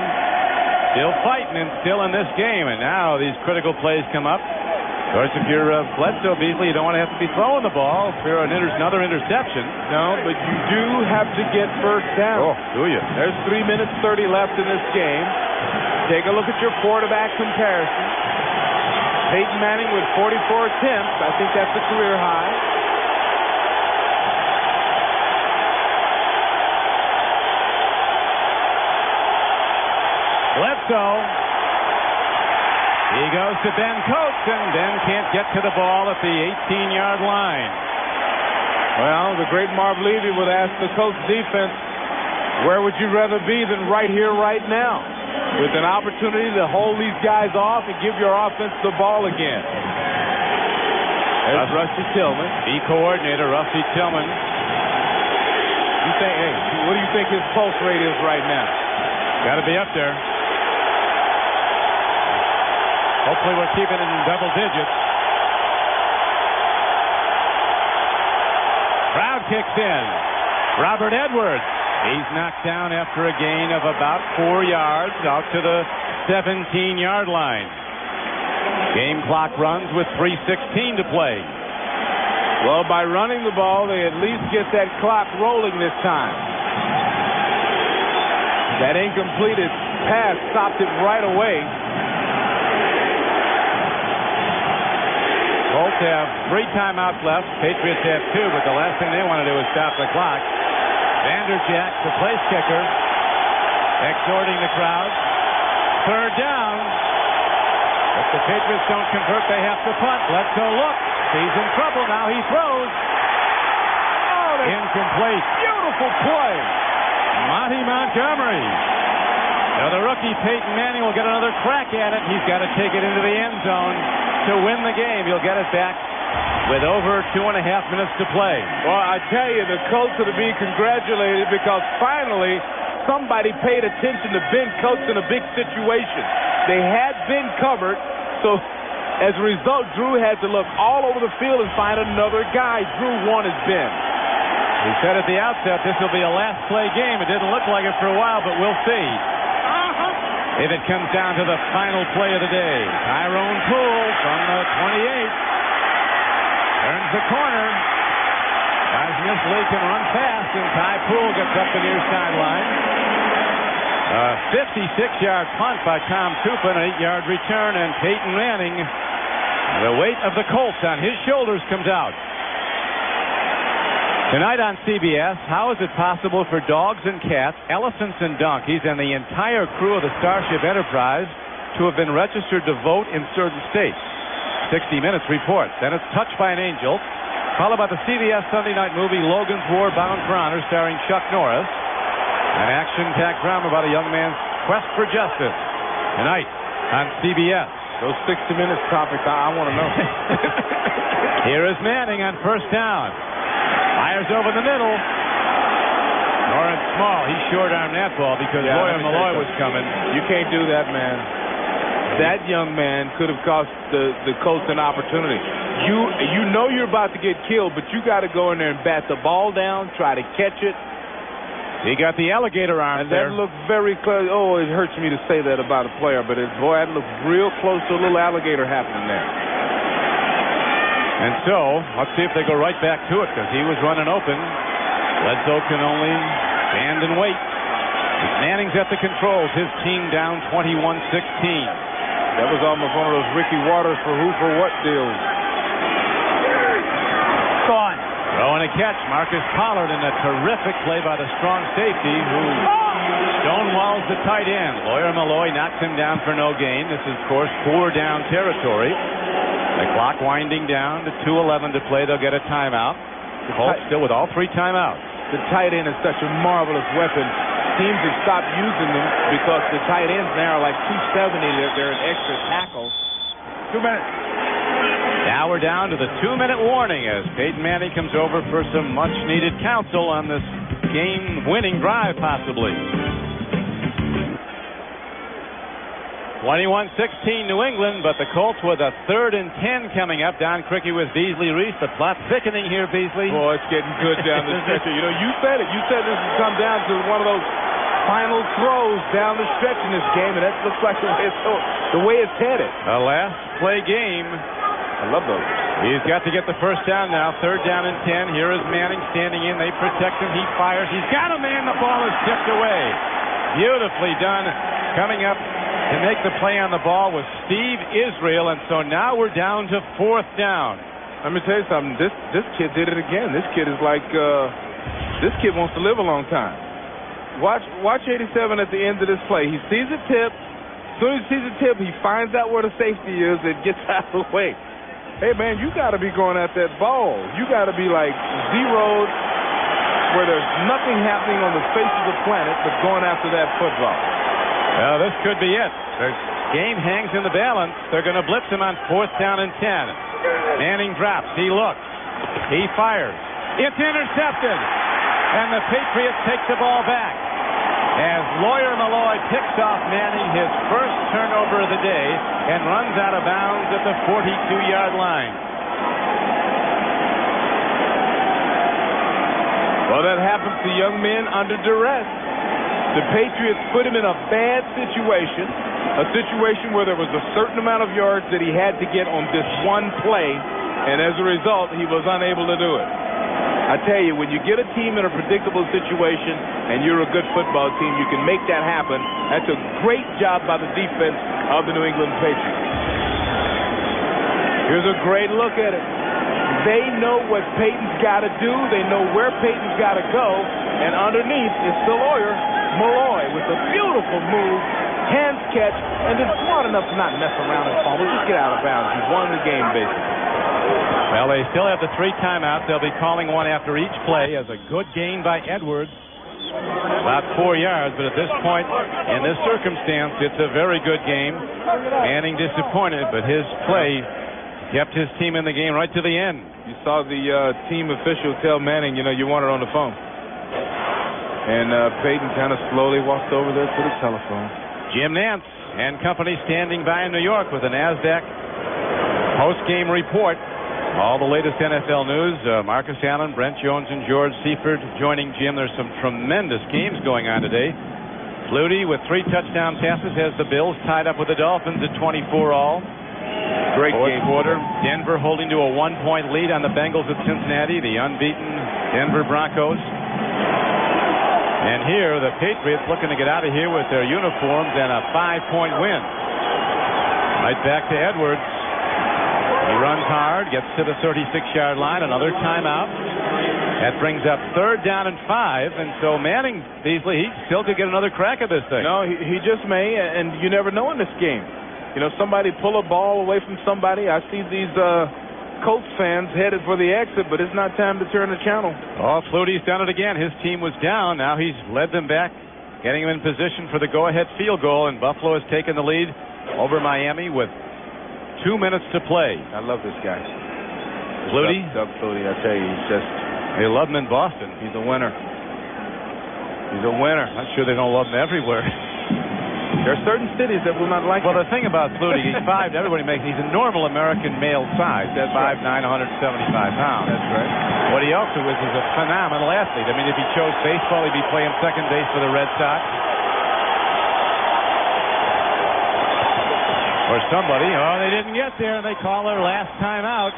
still fighting and still in this game. And now these critical plays come up. Of course, if you're Bledsoe, Beasley, you don't want to have to be throwing the ball for another interception. No, but you do have to get first down. Oh, do you? There's 3 minutes 30 left in this game. Take a look at your quarterback comparison. Peyton Manning with 44 attempts. I think that's a career high. Bledsoe. He goes to Ben Coates, and Ben can't get to the ball at the 18-yard line. Well, the great Marv Levy would ask the Colts defense Where would you rather be than right here, right now, with an opportunity to hold these guys off and give your offense the ball again? There's Rusty Tillman. The coordinator, Rusty Tillman. What do you think his pulse rate is right now? Got to be up there. Hopefully we'll keep it in double digits. Crowd kicks in. Robert Edwards. He's knocked down after a gain of about 4 yards out to the 17-yard line. Game clock runs with 3:16 to play. Well, by running the ball, they at least get that clock rolling this time. That incompleted pass stopped it right away. Colts have 3 timeouts left. Patriots have 2, but the last thing they want to do is stop the clock. Vanderjack, the place kicker, exhorting the crowd. 3rd down. If the Patriots don't convert, they have to punt. Bledsoe looks. He's in trouble now. He throws. Oh, incomplete. Beautiful play. Monty Montgomery. Now the rookie Peyton Manning will get another crack at it. He's got to take it into the end zone to win the game. He'll get it back with over 2.5 minutes to play. Well, I tell you, the Colts are to be congratulated because finally somebody paid attention to Ben Coates in a big situation. They had been covered, so as a result, Drew had to look all over the field and find another guy. Drew wanted Ben. He said at the outset this will be a last play game. It didn't look like it for a while, but we'll see if it comes down to the final play of the day. Tyrone Poole from the 28 turns the corner. Asmus Lee can run fast, and Ty Poole gets up the near sideline. A 56-yard punt by Tom Tupa, an 8-yard return, and Peyton Manning, the weight of the Colts on his shoulders, comes out. Tonight on CBS, how is it possible for dogs and cats, elephants and donkeys, and the entire crew of the Starship Enterprise to have been registered to vote in certain states? 60 Minutes reports. Then it's Touched by an Angel, followed by the CBS Sunday night movie Logan's War Bound for Honor, starring Chuck Norris, an action-packed drama about a young man's quest for justice. Tonight on CBS. Those 60 Minutes topics, I want to know. Here is Manning on 1st down. Fires over the middle. Lawrence Small, he short-armed that ball because Lawyer Malloy was coming. You can't do that, man. That young man could have cost the Colts an opportunity. You know you're about to get killed, but you got to go in there and bat the ball down, try to catch it. He got the alligator arm there. That looked very close. Oh, it hurts me to say that about a player, but boy, that looked real close to a little alligator happening there. And so, let's see if they go right back to it because he was running open. Bledsoe can only stand and wait. Manning's at the controls. His team down 21-16. That was almost one of those Ricky Waters for who for what deals. Gone. Throwing a catch, Marcus Pollard, in a terrific play by the strong safety who stonewalls the tight end. Lawyer Malloy knocks him down for no gain. This is, of course, 4 down territory. The clock winding down to 2:11 to play. They'll get a timeout. The Colts still with all 3 timeouts. The tight end is such a marvelous weapon. Teams have stopped using them because the tight ends now are like 270. They're an extra tackle. 2 minutes. Now we're down to the 2-minute warning as Peyton Manning comes over for some much-needed counsel on this game-winning drive, possibly. 21-16 New England, but the Colts with a 3rd and 10 coming up. Don Criqui with Beasley Reece. The plot thickening here, Beasley. Boy, it's getting good down the stretch. You know, you said it. You said this would come down to one of those final throws down the stretch in this game, and that looks like the way it's headed. A last play game. I love those. He's got to get the 1st down now. 3rd down and 10. Here is Manning standing in. They protect him. He fires. He's got a man. The ball is tipped away. Beautifully done. Coming up to make the play on the ball was Steve Israel, and so now we're down to 4th down. Let me tell you something. This kid did it again. This kid is like this kid wants to live a long time. Watch 87 at the end of this play. He sees a tip. As soon as he sees a tip, he finds out where the safety is and gets out of the way. Hey man, you got to be going at that ball. You got to be like zeroed. where there's nothing happening on the face of the planet but going after that football. Well, this could be it. The game hangs in the balance. They're going to blitz him on 4th down and 10. Manning drops. He looks. He fires. It's intercepted. And the Patriots take the ball back. As Lawyer Malloy picks off Manning his first turnover of the day and runs out of bounds at the 42-yard line. Well, that happens to young men under duress. The Patriots put him in a bad situation, a situation where there was a certain amount of yards that he had to get on this one play, and as a result, he was unable to do it. I tell you, when you get a team in a predictable situation and you're a good football team, you can make that happen. That's a great job by the defense of the New England Patriots. Here's a great look at it. They know what Peyton's got to do. They know where Peyton's got to go. And underneath is the lawyer, Malloy, with a beautiful move, hands catch, and is smart enough to not mess around and fumble. Just get out of bounds. He's won the game, basically. Well, they still have the 3 timeouts. They'll be calling one after each play as a good gain by Edwards. About 4 yards, but at this point, in this circumstance, it's a very good game. Manning disappointed, but his play kept his team in the game right to the end. You saw the team official tell Manning, you want her on the phone. And Peyton kind of slowly walked over there to the telephone. Jim Nantz and company standing by in New York with the NASDAQ post-game report. All the latest NFL news. Marcus Allen, Brent Jones, and George Seifert joining Jim. There's some tremendous games going on today. Flutie with 3 touchdown passes has the Bills tied up with the Dolphins at 24 all. Great Fourth game. quarter. Denver holding to a 1-point lead on the Bengals at Cincinnati, the unbeaten Denver Broncos. And here, the Patriots looking to get out of here with their uniforms and a 5-point win. Right back to Edwards. He runs hard, gets to the 36-yard line, another timeout. That brings up 3rd down and 5, and so Manning, Beasley, he still could get another crack at this thing. No, he just may, and you never know in this game. Somebody pull a ball away from somebody. I see these Colts fans headed for the exit, but it's not time to turn the channel. Oh, Flutie's done it again. His team was down. Now he's led them back, getting them in position for the go-ahead field goal, and Buffalo has taken the lead over Miami with 2 minutes to play. I love this guy. Flutie? Doug Flutie, I tell you, he's just... They love him in Boston. He's a winner. He's a winner. I'm sure they don't love him everywhere. There are certain cities that will not like Well, him. the thing about Flutie, he's 5, everybody makes, he's a normal American male size. That's 5'9", 175 pounds. That's right. What he also is a phenomenal athlete. I mean, if he chose baseball, he'd be playing second base for the Red Sox. Or somebody, they didn't get there, and they call their last time out.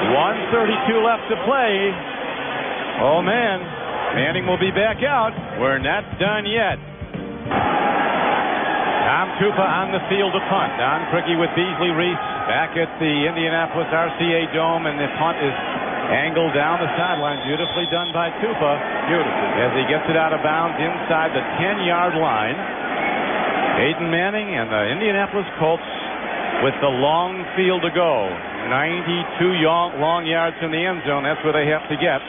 1:32 left to play. Oh, man. Manning will be back out. We're not done yet. Tom Tupa on the field to punt. Don Criqui with Beasley, Reece back at the Indianapolis RCA Dome, and the punt is angled down the sideline. Beautifully done by Tupa. Beautifully. As he gets it out of bounds inside the 10-yard line. Peyton Manning and the Indianapolis Colts with the long field to go. 92 long yards from the end zone. That's where they have to get.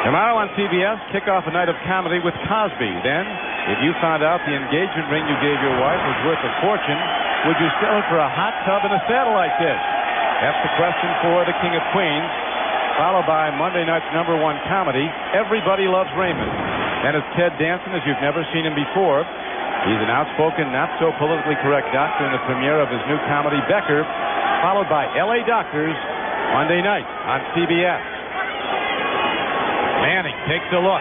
Tomorrow on CBS, kick off a night of comedy with Cosby. Then, if you found out the engagement ring you gave your wife was worth a fortune, would you sell it for a hot tub and a satellite dish? That's the question for the King of Queens, followed by Monday night's #1 comedy, Everybody Loves Raymond. And it's Ted Danson, as you've never seen him before. He's an outspoken, not so politically correct doctor in the premiere of his new comedy, Becker, followed by L.A. Doctors, Monday night on CBS. Manning takes a look,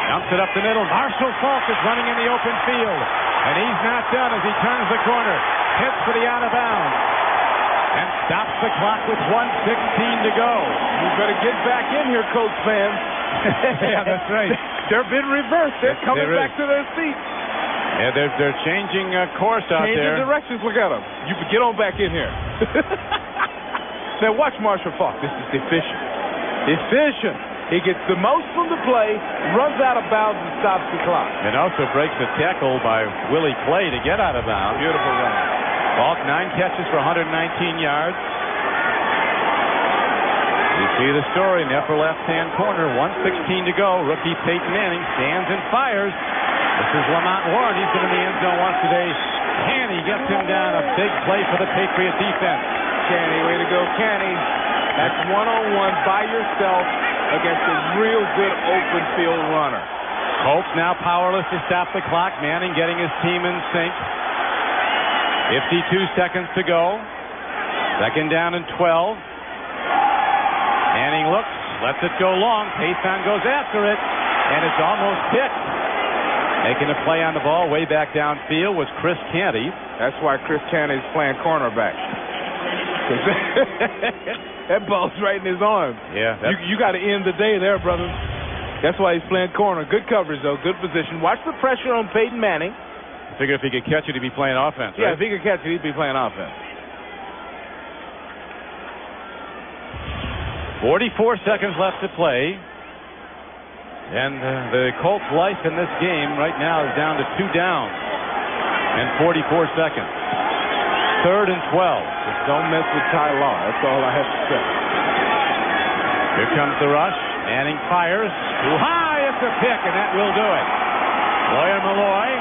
dumps it up the middle. Marshall Faulk is running in the open field, and he's not done as he turns the corner. Hits for the out of bounds, and stops the clock with 1:16 to go. You better get back in here, Colts fans. Yeah, that's right. They're being reversed. They're coming back to their seats. Yeah, they're changing course out there. Changing directions. Look at them. You get on back in here. Now watch Marshall Faulk. This is efficient. Efficient. He gets the most from the play, runs out of bounds, and stops the clock. And also breaks a tackle by Willie Clay to get out of bounds. Beautiful run. Faulk 9 catches for 119 yards. You see the story in the upper left-hand corner. 1:16 to go. Rookie Peyton Manning stands and fires. This is Lamont Warren. He's been in the end zone once today. Canny gets him down. A big play for the Patriot defense. Canny, way to go, Canny. That's one-on-one by yourself against a real good open field runner. Colts now powerless to stop the clock. Manning getting his team in sync. 52 seconds to go. Second down and 12. Manning looks, lets it go long. Peyton goes after it, and it's almost picked. Making a play on the ball way back downfield was Chris Canty. That's why Chris Canty is playing cornerback. That ball's right in his arm. Yeah. You got to end the day there, brother. That's why he's playing corner. Good coverage, though. Good position. Watch the pressure on Peyton Manning. I figure if he could catch it, he'd be playing offense, right? Yeah, if he could catch it, he'd be playing offense. 44 seconds left to play. And the Colts' life in this game right now is down to 2 down and 44 seconds. 3rd and 12. Just don't mess with Ty Law. That's all I have to say. Here comes the rush. Manning fires. Too high. It's a pick, and that will do it. Lawyer Malloy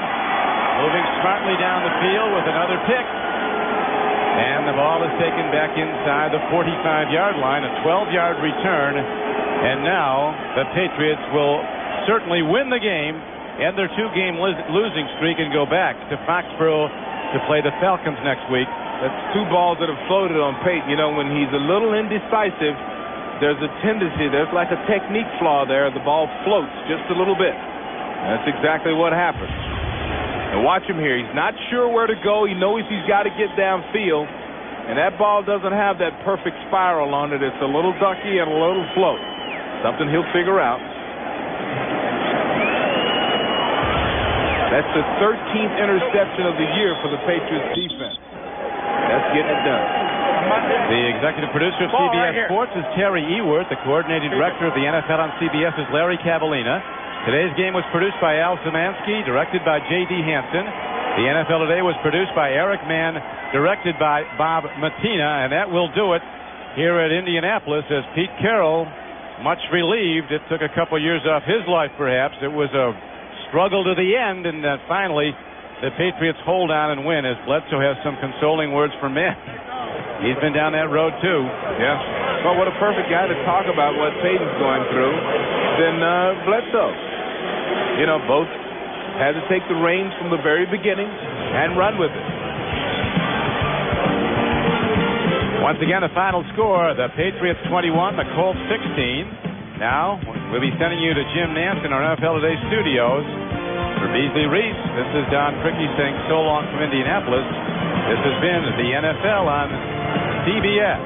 moving smartly down the field with another pick. And the ball is taken back inside the 45-yard line, a 12-yard return. And now the Patriots will certainly win the game, end their 2-game losing streak, and go back to Foxborough to play the Falcons next week. That's 2 balls that have floated on Peyton. You know, when he's a little indecisive, there's a tendency, there's like a technique flaw there. The ball floats just a little bit. That's exactly what happens. And watch him here. He's not sure where to go. He knows he's got to get downfield. And that ball doesn't have that perfect spiral on it. It's a little ducky and a little float. Something he'll figure out. That's the 13th interception of the year for the Patriots defense. That's getting it done. The executive producer of CBS Sports is Terry Eworth. The coordinating director of the NFL on CBS is Larry Cavallina. Today's game was produced by Al Szymanski, directed by J.D. Hansen. The NFL Today was produced by Eric Mann, directed by Bob Matina, and that will do it here at Indianapolis as Pete Carroll, much relieved it took a couple years off his life perhaps. It was a struggle to the end, and finally the Patriots hold on and win as Bledsoe has some consoling words for men. He's been down that road too. Yeah. Well, what a perfect guy to talk about what Peyton's going through than Bledsoe. You know, both had to take the reins from the very beginning and run with it. Once again, the final score, the Patriots 21, the Colts 16. Now, we'll be sending you to Jim Nance in our NFL Today studios. For Beasley Reece, this is Don Criqui saying so long from Indianapolis. This has been the NFL on CBS.